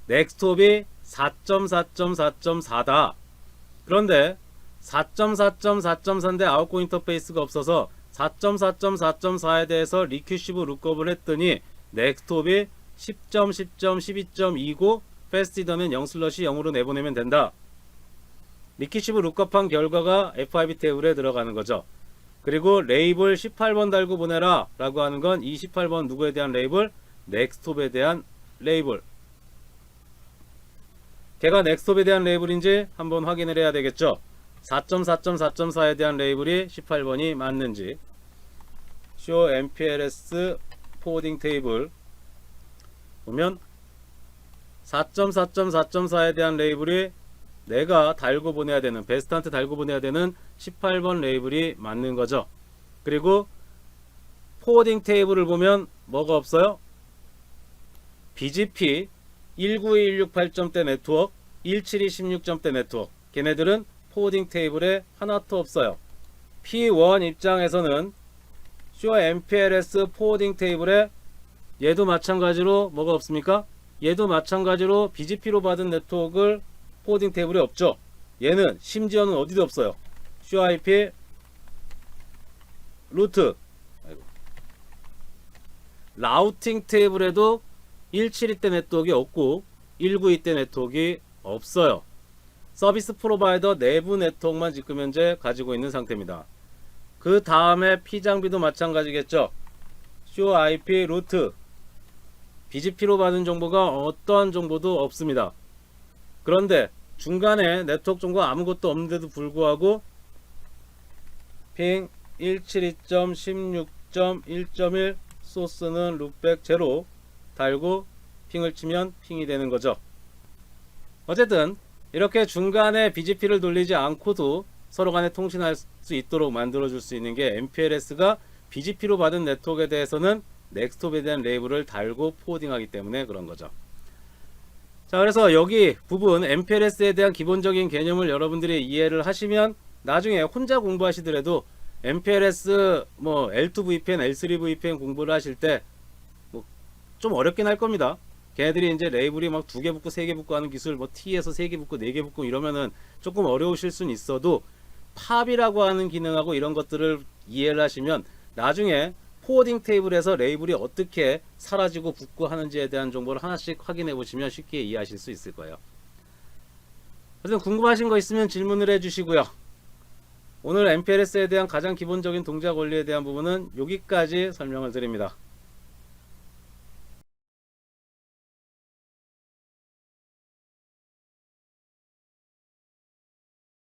넥스트옵이 4.4.4.4다. 그런데 4.4.4.4인데 아웃고 인터페이스가 없어서 4.4.4.4에 대해서 리큐시브 룩업을 했더니 넥스트옵이 10.10.12.2고 패스티더는 0 슬러시 0으로 내보내면 된다. 리큐시브 룩업한 결과가 FIB 테이블에 들어가는 거죠. 그리고 레이블 18번 달고 보내라 라고 하는 건 이 18번 누구에 대한 레이블? 넥스트옵에 대한 레이블. 걔가 넥스트옵에 대한 레이블인지 한번 확인을 해야 되겠죠. 4.4.4.4에 대한 레이블이 18번이 맞는지. show MPLS 포워딩 테이블 보면 4.4.4.4에 대한 레이블이 내가 달고 보내야 되는, 베스트한테 달고 보내야 되는 18번 레이블이 맞는 거죠. 그리고 포워딩 테이블을 보면 뭐가 없어요? BGP 192.168점대 네트워크, 172.16점대 네트워크, 걔네들은 포워딩 테이블에 하나도 없어요. P1 입장에서는 show MPLS 포워딩 테이블에 얘도 마찬가지로 뭐가 없습니까? 얘도 마찬가지로 BGP로 받은 네트워크를 포워딩 테이블에 없죠. 얘는 심지어는 어디도 없어요. CIP 루트 라우팅 테이블에도 172대 네트워크가 없고 192대 네트워크가 없어요. 서비스 프로바이더 내부 네트워크만 지금 현재 가지고 있는 상태입니다. 그 다음에 P장비도 마찬가지겠죠. CIP 루트 BGP로 받은 정보가 어떠한 정보도 없습니다. 그런데 중간에 네트워크 정보가 아무것도 없는데도 불구하고 핑 172.16.1.1 소스는 룩백 제로 달고 핑을 치면 핑이 되는 거죠. 어쨌든 이렇게 중간에 BGP를 돌리지 않고도 서로 간에 통신할 수 있도록 만들어줄 수 있는 게 MPLS가 BGP로 받은 네트워크에 대해서는 넥스트옵에 대한 레이블을 달고 포워딩하기 때문에 그런 거죠. 자, 그래서 여기 부분 MPLS에 대한 기본적인 개념을 여러분들이 이해를 하시면 나중에 혼자 공부하시더라도 MPLS 뭐 L2VPN, L3VPN 공부를 하실 때 뭐 좀 어렵긴 할 겁니다. 걔네들이 이제 레이블이 막 2개 붙고 3개 붙고 하는 기술, 뭐 T에서 3개 붙고 4개 붙고 이러면은 조금 어려우실 수는 있어도 팝이라고 하는 기능하고 이런 것들을 이해를 하시면 나중에 포워딩 테이블에서 레이블이 어떻게 사라지고 붙고 하는지에 대한 정보를 하나씩 확인해 보시면 쉽게 이해하실 수 있을 거예요. 어쨌든 궁금하신 거 있으면 질문을 해 주시고요. 오늘 MPLS에 대한 가장 기본적인 동작 원리에 대한 부분은 여기까지 설명을 드립니다.